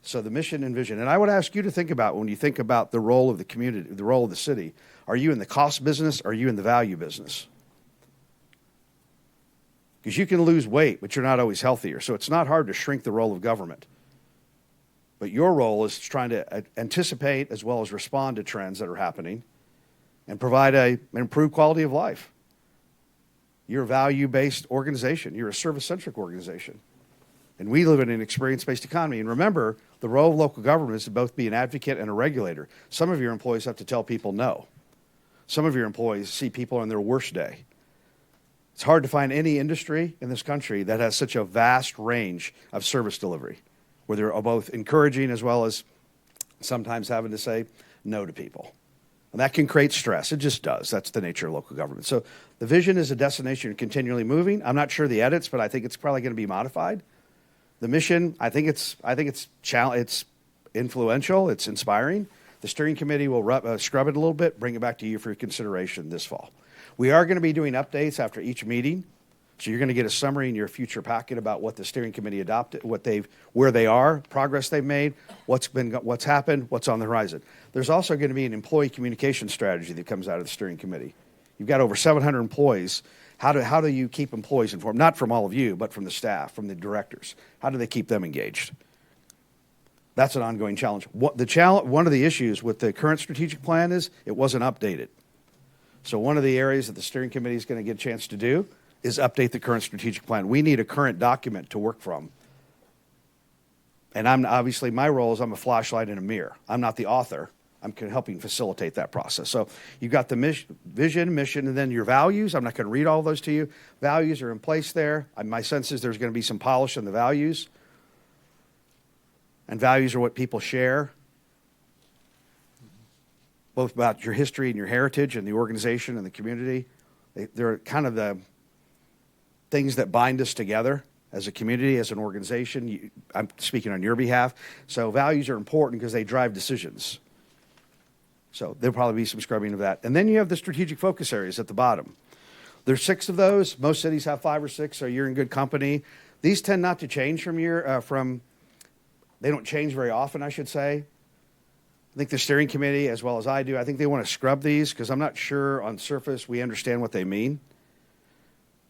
So the mission and vision. And I would ask you to think about when you think about the role of the community, the role of the city. Are you in the cost business? Or are you in the value business? Because you can lose weight, but you're not always healthier. So it's not hard to shrink the role of government. But your role is trying to anticipate as well as respond to trends that are happening and provide an improved quality of life. You're a value-based organization. You're a service-centric organization. And we live in an experience-based economy. And remember, the role of local government is to both be an advocate and a regulator. Some of your employees have to tell people no. Some of your employees see people on their worst day. It's hard to find any industry in this country that has such a vast range of service delivery, where they're both encouraging as well as sometimes having to say no to people. And that can create stress. It just does. That's the nature of local government. So the vision is a destination continually moving. I'm not sure the edits, but I think it's probably going to be modified. The mission, I think it's influential. It's inspiring. The steering committee will scrub it a little bit, bring it back to you for consideration this fall. We are going to be doing updates after each meeting. So you're going to get a summary in your future packet about what the steering committee adopted, where they are, progress they've made, what's happened, what's on the horizon. There's also going to be an employee communication strategy that comes out of the steering committee. You've got over 700 employees. How do you keep employees informed? Not from all of you, but from the staff, from the directors. How do they keep them engaged? That's an ongoing challenge. One of the issues with the current strategic plan is it wasn't updated. So one of the areas that the steering committee is going to get a chance to do is update the current strategic plan. We need a current document to work from. And obviously my role is I'm a flashlight and a mirror. I'm not the author. I'm helping facilitate that process. So you've got the vision, mission, and then your values. I'm not going to read all those to you. Values are in place there. My sense is there's going to be some polish in the values. And values are what people share, both about your history and your heritage and the organization and the community. They're kind of the things that bind us together as a community, as an organization. I'm speaking on your behalf. So values are important because they drive decisions. So there'll probably be some scrubbing of that. And then you have the strategic focus areas at the bottom. There's 6 of those. Most cities have 5 or 6, so you're in good company. These tend not to change they don't change very often, I should say. I think the steering committee, as well as I do, I think they want to scrub these because I'm not sure on surface we understand what they mean.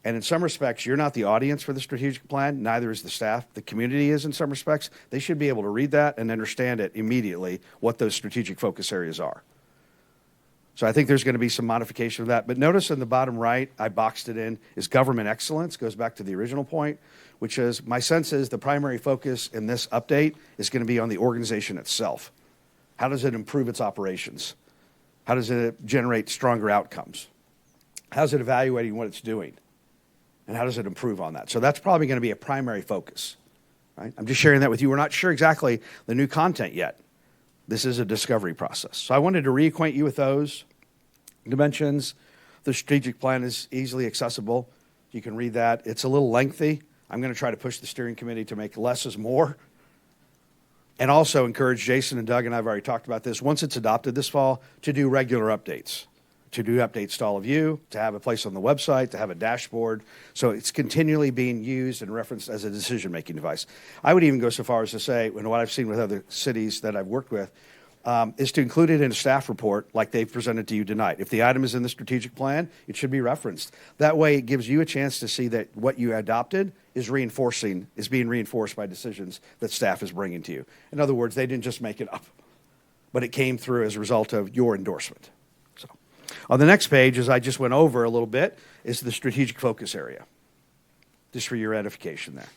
And in some respects, you're not the audience for the strategic plan. Neither is the staff. The community is in some respects. They should be able to read that and understand it immediately, what those strategic focus areas are. So I think there's going to be some modification of that. But notice in the bottom right, I boxed it in, is government excellence. Goes back to the original point, which is my sense is the primary focus in this update is going to be on the organization itself. How does it improve its operations? How does it generate stronger outcomes? How's it evaluating what it's doing? And how does it improve on that? So that's probably going to be a primary focus. Right? I'm just sharing that with you. We're not sure exactly the new content yet. This is a discovery process. So I wanted to reacquaint you with those dimensions. The strategic plan is easily accessible. You can read that. It's a little lengthy. I'm going to try to push the steering committee to make less is more. And also encourage Jason and Doug, and I've already talked about this, once it's adopted this fall, to do regular updates. to do updates to all of you, to have a place on the website, to have a dashboard. So it's continually being used and referenced as a decision-making device. I would even go so far as to say, and what I've seen with other cities that I've worked with, is to include it in a staff report like they've presented to you tonight. If the item is in the strategic plan, it should be referenced. That way it gives you a chance to see that what you adopted is being reinforced by decisions that staff is bringing to you. In other words, they didn't just make it up, but it came through as a result of your endorsement. So, on the next page, as I just went over a little bit, is the strategic focus area, just for your edification there.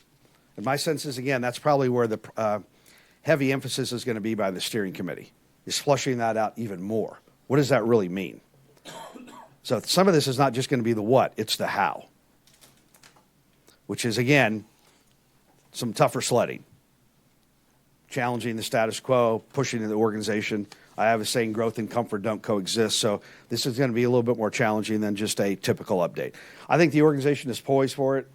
And my sense is, again, that's probably where the heavy emphasis is going to be by the steering committee, is flushing that out even more. What does that really mean? So some of this is not just going to be the what, it's the how, which is, again, some tougher sledding, challenging the status quo, pushing the organization. I have a saying, growth and comfort don't coexist, so this is going to be a little bit more challenging than just a typical update. I think the organization is poised for it.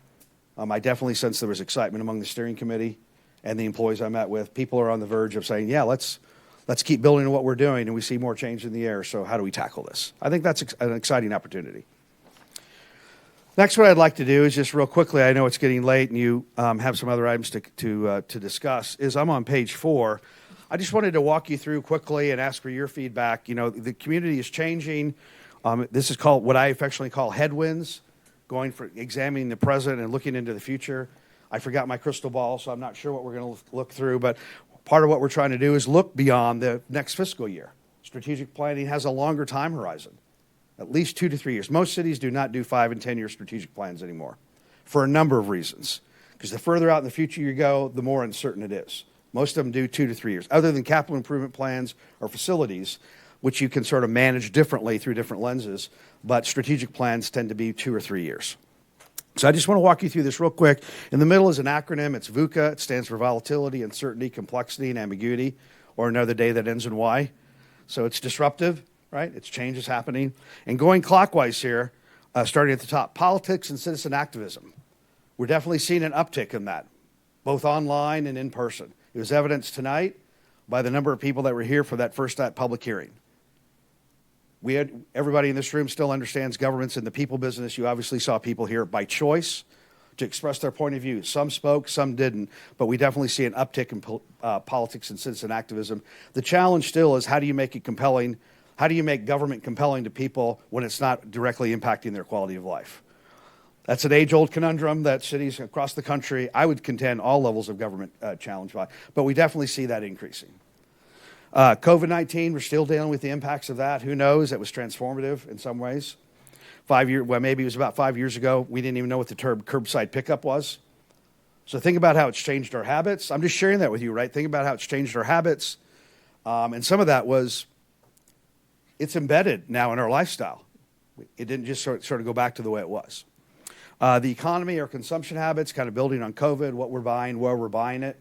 I definitely sense there was excitement among the steering committee and the employees I met with. People are on the verge of saying, yeah, let's keep building on what we're doing, and we see more change in the air, so how do we tackle this? I think that's an exciting opportunity. Next, what I'd like to do is just real quickly, I know it's getting late and you have some other items to discuss, is I'm on page 4. I just wanted to walk you through quickly and ask for your feedback. You know, the community is changing. This is called what I affectionately call headwinds, going for examining the present and looking into the future. I forgot my crystal ball, so I'm not sure what we're going to look through, but part of what we're trying to do is look beyond the next fiscal year. Strategic planning has a longer time horizon, at least 2 to 3 years. Most cities do not do 5 and 10-year strategic plans anymore for a number of reasons, because the further out in the future you go, the more uncertain it is. Most of them do 2 to 3 years, other than capital improvement plans or facilities, which you can sort of manage differently through different lenses, but strategic plans tend to be 2 or 3 years. So I just want to walk you through this real quick. In the middle is an acronym. It's VUCA. It stands for volatility, uncertainty, complexity, and ambiguity, or another day that ends in Y. So it's disruptive, right? It's change is happening. And going clockwise here, starting at the top, politics and citizen activism. We're definitely seeing an uptick in that, both online and in person. It was evidenced tonight by the number of people that were here for that first public hearing. Everybody in this room still understands government's in the people business. You obviously saw people here by choice to express their point of view. Some spoke, some didn't, but we definitely see an uptick in politics and citizen activism. The challenge still is, how do you make it compelling? How do you make government compelling to people when it's not directly impacting their quality of life? That's an age-old conundrum that cities across the country, I would contend, all levels of government challenge by, but we definitely see that increasing. COVID-19, we're still dealing with the impacts of that. Who knows? It was transformative in some ways. Maybe it was about 5 years ago, we didn't even know what the term curbside pickup was. So think about how it's changed our habits. I'm just sharing that with you, right? Think about how it's changed our habits. And some of that was, it's embedded now in our lifestyle. It didn't just sort of go back to the way it was. The economy, our consumption habits, kind of building on COVID, what we're buying, where we're buying it,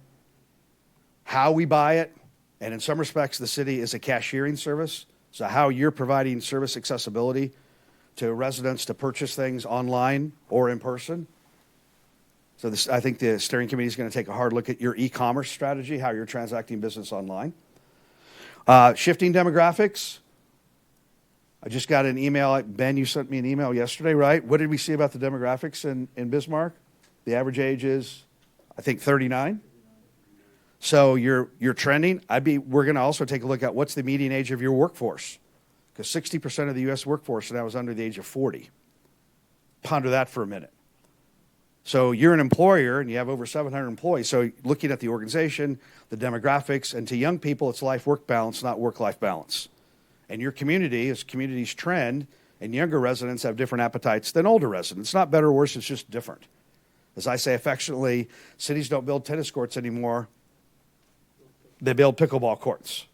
how we buy it. And in some respects, the city is a cashiering service. So how you're providing service accessibility to residents to purchase things online or in person. So I think the steering committee is going to take a hard look at your e-commerce strategy, how you're transacting business online. Shifting demographics. I just got an email. Ben, you sent me an email yesterday, right? What did we see about the demographics in Bismarck? The average age is, I think, 39. So you're trending. We're going to also take a look at what's the median age of your workforce, because 60% of the U.S. workforce now is under the age of 40. Ponder that for a minute. So you're an employer and you have over 700 employees. So looking at the organization, the demographics, and to young people, it's life-work balance, not work-life balance. And your community is community's trend, and younger residents have different appetites than older residents. Not better or worse, it's just different. As I say affectionately, cities don't build tennis courts anymore. They build pickleball courts.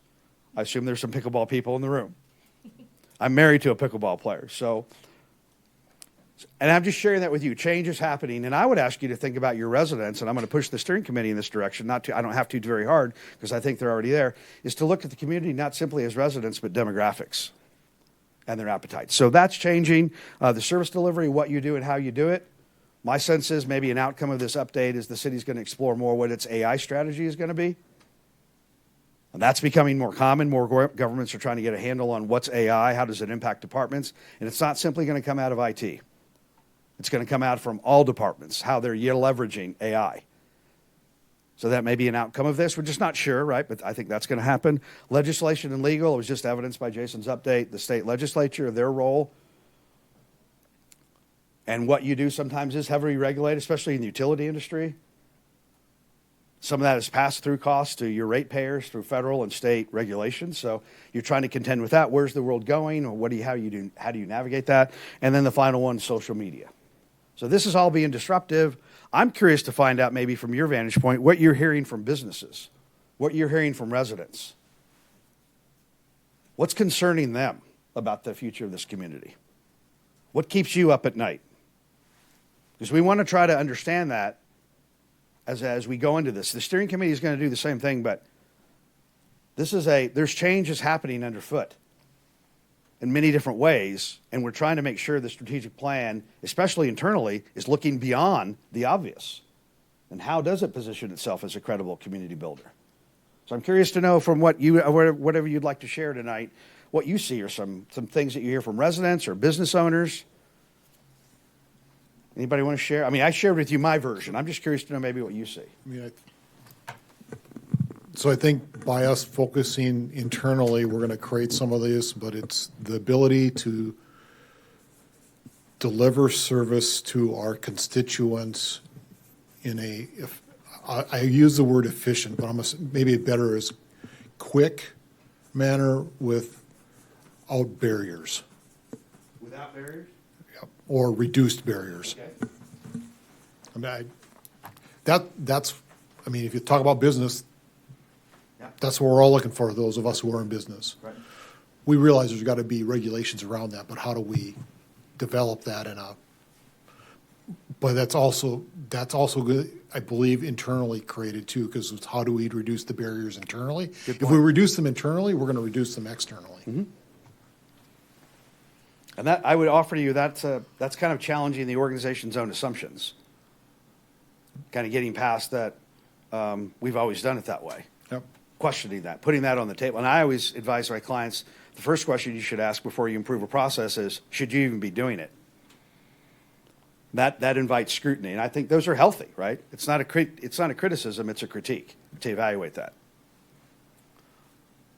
I assume there's some pickleball people in the room. I'm married to a pickleball player, and I'm just sharing that with you. Change is happening, and I would ask you to think about your residents, and I'm going to push the steering committee in this direction. I don't have to very hard because I think they're already there, is to look at the community not simply as residents, but demographics and their appetites. So that's changing. The service delivery, what you do and how you do it. My sense is maybe an outcome of this update is the city's going to explore more what its AI strategy is going to be. And that's becoming more common. More governments are trying to get a handle on what's AI, how does it impact departments, and it's not simply going to come out of IT. It's going to come out from all departments, how they're leveraging AI. So that may be an outcome of this. We're just not sure, right? But I think that's going to happen. Legislation and legal, it was just evidenced by Jason's update, the state legislature, their role. And what you do sometimes is heavily regulated, especially in the utility industry. Some of that is passed through costs to your ratepayers through federal and state regulations. So you're trying to contend with that. Where's the world going? Or how do you navigate that? And then the final one, social media. So this is all being disruptive. I'm curious to find out, maybe from your vantage point, what you're hearing from businesses, what you're hearing from residents. What's concerning them about the future of this community? What keeps you up at night? Because we want to try to understand that as we go into this. The steering committee is going to do the same thing, but there's changes happening underfoot in many different ways, and we're trying to make sure the strategic plan, especially internally, is looking beyond the obvious. And how does it position itself as a credible community builder? So I'm curious to know from whatever you'd like to share tonight, what you see, or some things that you hear from residents or business owners. Anybody want to share? I mean, I shared with you my version. I'm just curious to know maybe what you see. So I think by us focusing internally, we're going to create some of this, but it's the ability to deliver service to our constituents in I use the word efficient, but maybe better is quick manner without barriers. Without barriers? Yep. Or reduced barriers. Okay. I mean, if you talk about business, that's what we're all looking for, those of us who are in business. Right. We realize there's got to be regulations around that, but how do we develop that but that's also good, I believe, internally created too, because it's how do we reduce the barriers internally? If we reduce them internally, we're going to reduce them externally. Mm-hmm. And that, I would offer to you, that's kind of challenging the organization's own assumptions. Kind of getting past that, we've always done it that way. Yep. Questioning that, putting that on the table. And I always advise my clients, the first question you should ask before you improve a process is, should you even be doing it? That invites scrutiny, and I think those are healthy, right? It's not a criticism, it's a critique to evaluate that.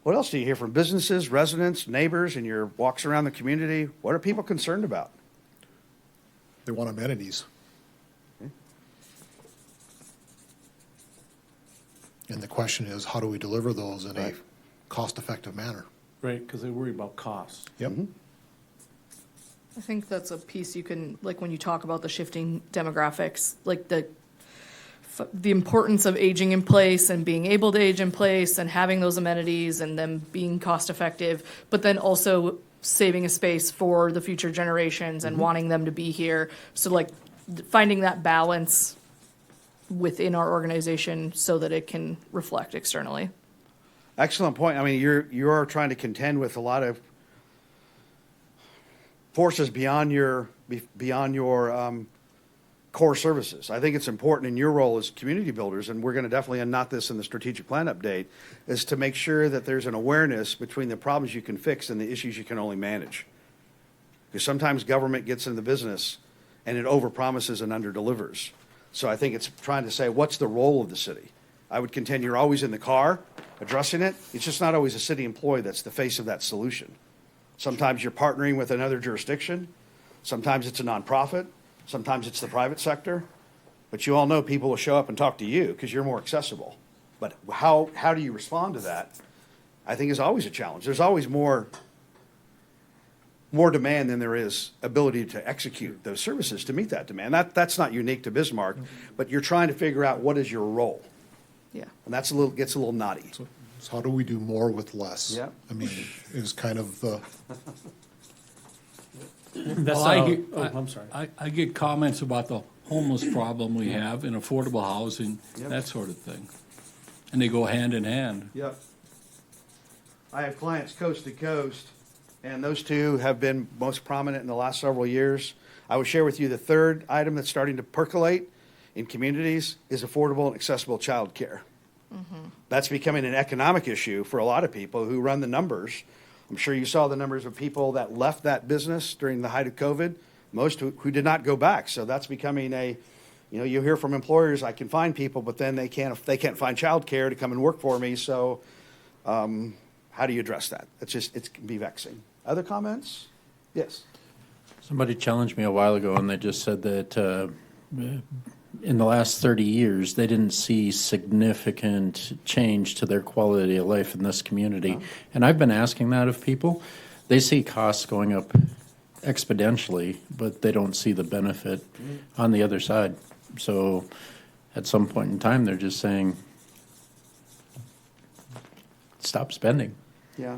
What else do you hear from businesses, residents, neighbors, in your walks around the community? What are people concerned about? They want amenities. Okay. And the question is, how do we deliver those in Right. a cost-effective manner? Right, because they worry about costs. Yep. Mm-hmm. I think that's a piece you can, like, when you talk about the shifting demographics, like the importance of aging in place and being able to age in place and having those amenities and them being cost effective, but then also saving a space for the future generations and wanting them to be here. So, like, finding that balance within our organization so that it can reflect externally. Excellent point. I mean, you are trying to contend with a lot of forces beyond your core services. I think it's important in your role as community builders, and we're going to definitely unknot this in the strategic plan update, is to make sure that there's an awareness between the problems you can fix and the issues you can only manage. Because sometimes government gets in the business and it overpromises and underdelivers. So I think it's trying to say, what's the role of the city? I would contend you're always in the car addressing it. It's just not always a city employee that's the face of that solution. Sometimes you're partnering with another jurisdiction. Sometimes it's a nonprofit. Sometimes it's the private sector. But you all know people will show up and talk to you because you're more accessible. But how do you respond to that, I think, is always a challenge. There's always more demand than there is ability to execute those services to meet that demand. That's not unique to Bismarck, but you're trying to figure out what is your role. Yeah. And gets a little knotty. So how do we do more with less? Yeah. I mean, it was kind of the... I'm sorry. I get comments about the homeless problem we have in affordable housing, that sort of thing. And they go hand in hand. Yep. I have clients coast to coast, and those two have been most prominent in the last several years. I will share with you the third item that's starting to percolate in communities is affordable and accessible child care. That's becoming an economic issue for a lot of people who run the numbers. I'm sure you saw the numbers of people that left that business during the height of COVID, most who did not go back. So that's becoming you hear from employers, I can find people, but then they can't find childcare to come and work for me. So how do you address that? It can be vexing. Other comments? Yes. Somebody challenged me a while ago, and they just said that in the last 30 years, they didn't see significant change to their quality of life in this community. And I've been asking that of people. They see costs going up exponentially, but they don't see the benefit on the other side. So at some point in time, they're just saying, stop spending. Yeah.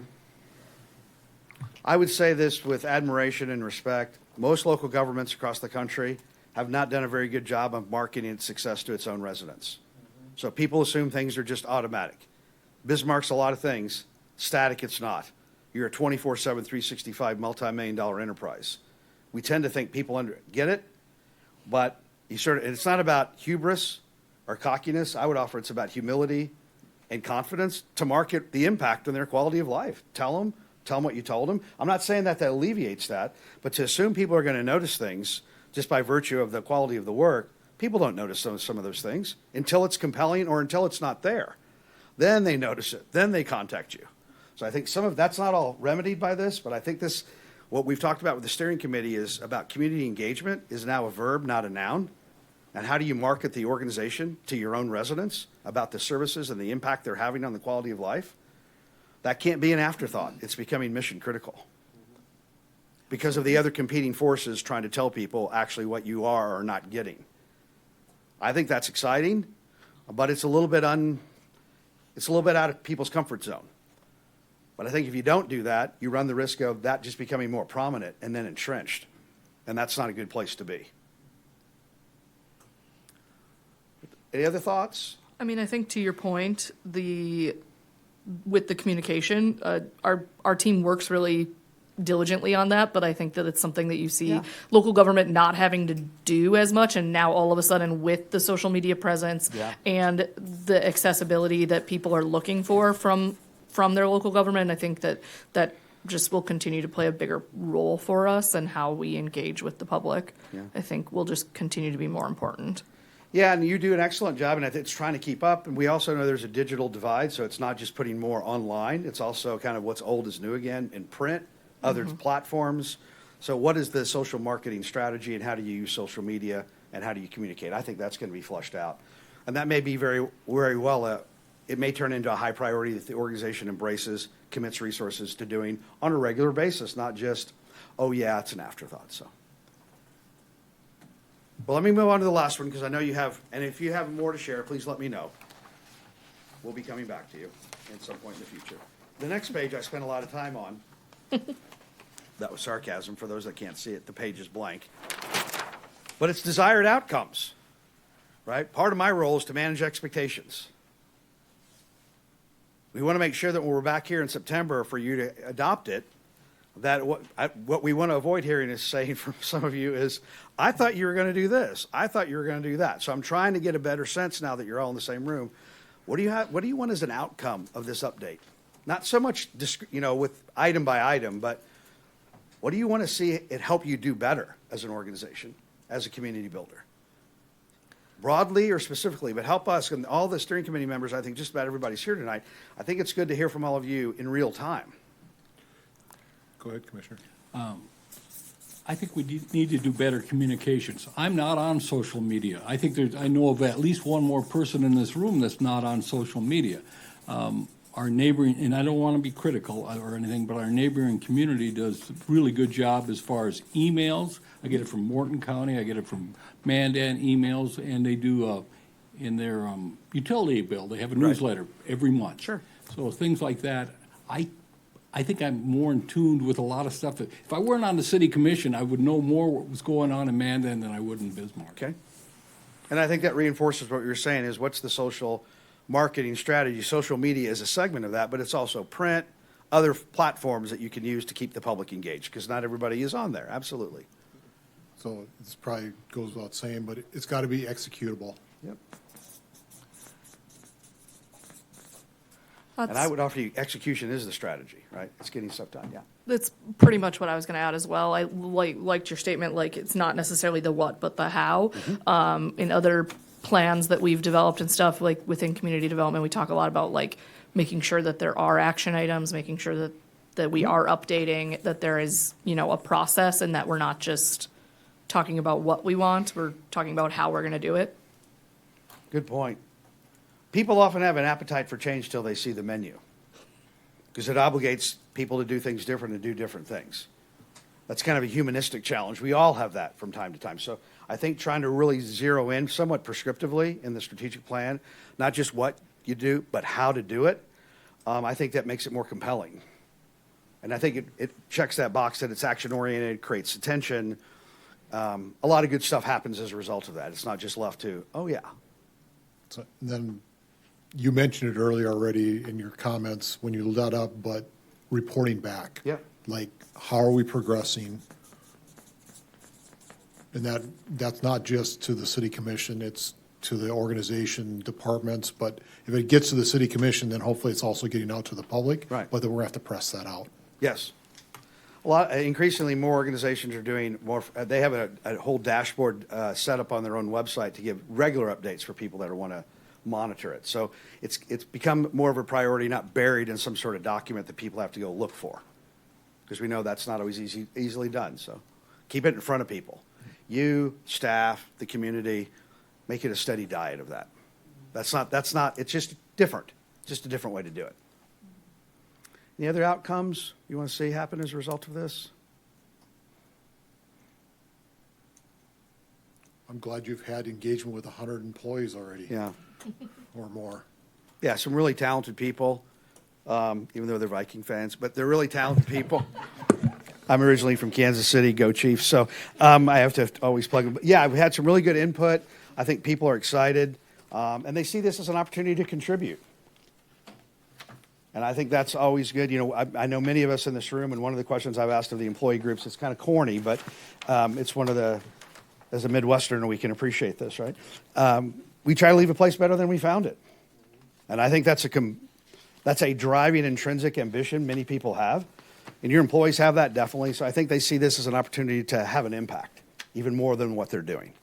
I would say this with admiration and respect. Most local governments across the country have not done a very good job of marketing its success to its own residents. So people assume things are just automatic. Bismarck's a lot of things. Static, it's not. You're a 24/7, 365 multi-million-dollar enterprise. We tend to think people get it, but it's not about hubris or cockiness. I would offer it's about humility and confidence to market the impact on their quality of life. Tell them what you told them. I'm not saying that alleviates that, but to assume people are going to notice things just by virtue of the quality of the work, people don't notice some of those things until it's compelling or until it's not there. Then they notice it. Then they contact you. So I think some of that's not all remedied by this, but I think what we've talked about with the steering committee is about community engagement is now a verb, not a noun. And how do you market the organization to your own residents about the services and the impact they're having on the quality of life? That can't be an afterthought. It's becoming mission critical because of the other competing forces trying to tell people actually what you are or not getting. I think that's exciting, but it's a little bit out of people's comfort zone. But I think if you don't do that, you run the risk of that just becoming more prominent and then entrenched. And that's not a good place to be. Any other thoughts? I mean, I think to your point, with the communication, our team works really diligently on that, but I think that it's something that you see local government not having to do as much, and now all of a sudden with the social media presence and the accessibility that people are looking for from their local government, I think that just will continue to play a bigger role for us and how we engage with the public. I think will just continue to be more important. Yeah, and you do an excellent job, and it's trying to keep up. And we also know there's a digital divide, so it's not just putting more online. It's also kind of what's old is new again in print, other platforms. So what is the social marketing strategy, and how do you use social media, and how do you communicate? I think that's going to be flushed out. And that may be very, very well, it may turn into a high priority that the organization embraces, commits resources to doing on a regular basis, not just, oh yeah, it's an afterthought. So. Well, let me move on to the last one because I know you have, and if you have more to share, please let me know. We'll be coming back to you at some point in the future. The next page I spent a lot of time on. That was sarcasm for those that can't see it. The page is blank. But it's desired outcomes, right? Part of my role is to manage expectations. We want to make sure that when we're back here in September for you to adopt it, that what we want to avoid hearing is saying from some of you is, I thought you were going to do this. I thought you were going to do that. So I'm trying to get a better sense now that you're all in the same room. What do you want as an outcome of this update? Not so much, with item by item, but what do you want to see it help you do better as an organization, as a community builder? Broadly or specifically, but help us and all the steering committee members. I think just about everybody's here tonight. I think it's good to hear from all of you in real time. Go ahead, Commissioner. I think we need to do better communications. I'm not on social media. I think I know of at least one more person in this room that's not on social media. Our neighboring, and I don't want to be critical or anything, but our neighboring community does a really good job as far as emails. I get it from Morton County, I get it from Mandan emails, and they do in their utility bill, they have a newsletter every month. Sure. So things like that, I think I'm more in tune with a lot of stuff. If I weren't on the city commission, I would know more what was going on in Mandan than I would in Bismarck. Okay. And I think that reinforces what you're saying is what's the social marketing strategy. Social media is a segment of that, but it's also print, other platforms that you can use to keep the public engaged, because not everybody is on there. Absolutely. So this probably goes without saying, but it's got to be executable. Yep. And I would offer you, execution is the strategy, right? It's getting stuff done, yeah. That's pretty much what I was going to add as well. I liked your statement, like it's not necessarily the what, but the how. In other plans that we've developed and stuff, like within community development, we talk a lot about like making sure that there are action items, making sure that we are updating, that there is, a process, and that we're not just talking about what we want, we're talking about how we're going to do it. Good point. People often have an appetite for change till they see the menu, because it obligates people to do things different and do different things. That's kind of a humanistic challenge. We all have that from time to time. So I think trying to really zero in somewhat prescriptively in the strategic plan, not just what you do, but how to do it, I think that makes it more compelling. And I think it checks that box that it's action-oriented, creates attention. A lot of good stuff happens as a result of that. It's not just left to, oh, yeah. So then you mentioned it earlier already in your comments when you led up, but reporting back. Yeah. Like, how are we progressing? And that's not just to the city commission, it's to the organization, departments, but if it gets to the city commission, then hopefully it's also getting out to the public. Right. But then we're gonna have to press that out. Yes. Increasingly more organizations are doing more, they have a whole dashboard set up on their own website to give regular updates for people that want to monitor it. So it's become more of a priority, not buried in some sort of document that people have to go look for. Because we know that's not always easily done. So keep it in front of people. You, staff, the community, make it a steady diet of that. That's not, it's just different. Just a different way to do it. Any other outcomes you want to see happen as a result of this? I'm glad you've had engagement with 100 employees already. Yeah. Or more. Yeah, some really talented people, even though they're Viking fans, but they're really talented people. I'm originally from Kansas City, go Chiefs, so I have to always plug them. But yeah, we've had some really good input. I think people are excited, and they see this as an opportunity to contribute. And I think that's always good. I know many of us in this room, and one of the questions I've asked of the employee groups, it's kind of corny, but it's one of the, as a Midwesterner, we can appreciate this, right? We try to leave a place better than we found it. And I think that's a driving intrinsic ambition many people have. And your employees have that, definitely. So I think they see this as an opportunity to have an impact, even more than what they're doing.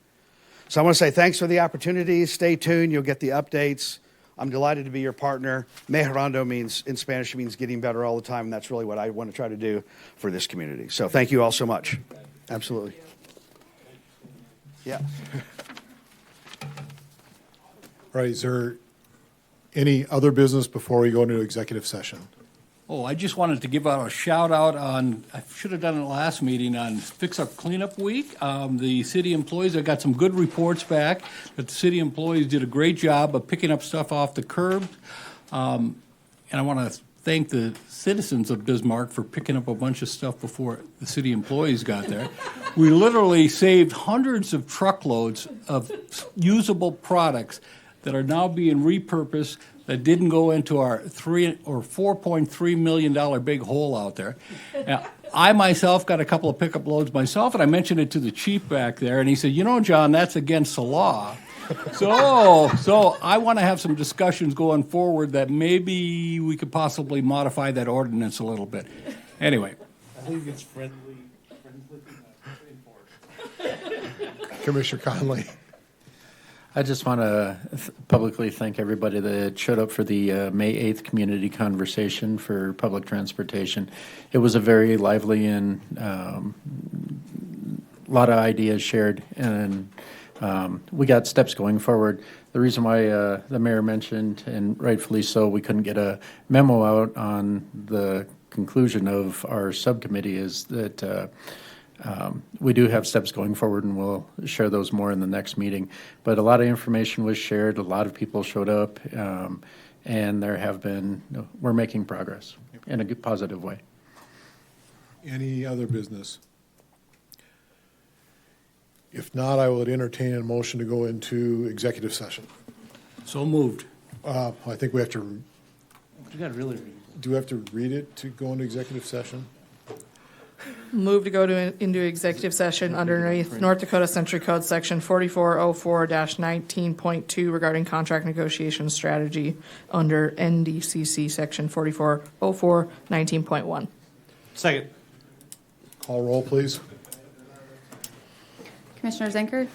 So I want to say thanks for the opportunity. Stay tuned. You'll get the updates. I'm delighted to be your partner. Mejorando means, in Spanish, it means getting better all the time. And that's really what I want to try to do for this community. So thank you all so much. Absolutely. Yeah. All right, is there any other business before we go into executive session? Oh, I just wanted to give out a shout out on, I should have done it last meeting, on Fix Up Cleanup Week. The city employees, I got some good reports back that the city employees did a great job of picking up stuff off the curb. And I want to thank the citizens of Bismarck for picking up a bunch of stuff before the city employees got there. We literally saved hundreds of truckloads of usable products that are now being repurposed that didn't go into our $4.3 million big hole out there. Now, I myself got a couple of pickup loads myself, and I mentioned it to the chief back there, and he said, John, that's against the law. So I want to have some discussions going forward that maybe we could possibly modify that ordinance a little bit. Anyway. I think it's friendly. Commissioner Conley. I just want to publicly thank everybody that showed up for the May 8th community conversation for public transportation. It was a very lively and a lot of ideas shared, and we got steps going forward. The reason why the mayor mentioned, and rightfully so, we couldn't get a memo out on the conclusion of our subcommittee is that we do have steps going forward, and we'll share those more in the next meeting. But a lot of information was shared, a lot of people showed up, and we're making progress in a good, positive way. Any other business? If not, I would entertain a motion to go into executive session. So moved. I think we have to, You got to really read. do we have to read it to go into executive session? Move to go into executive session underneath North Dakota Century Code Section 4404-19.2 regarding contract negotiation strategy under NDCC Section 4404-19.1. Second. Call roll, please. Commissioner Zenker,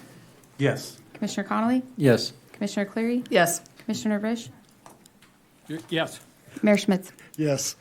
Yes. Commissioner Connolly, Yes. Commissioner Cleary, Yes. Commissioner Vish, Yes. Mayor Schmitz. Yes.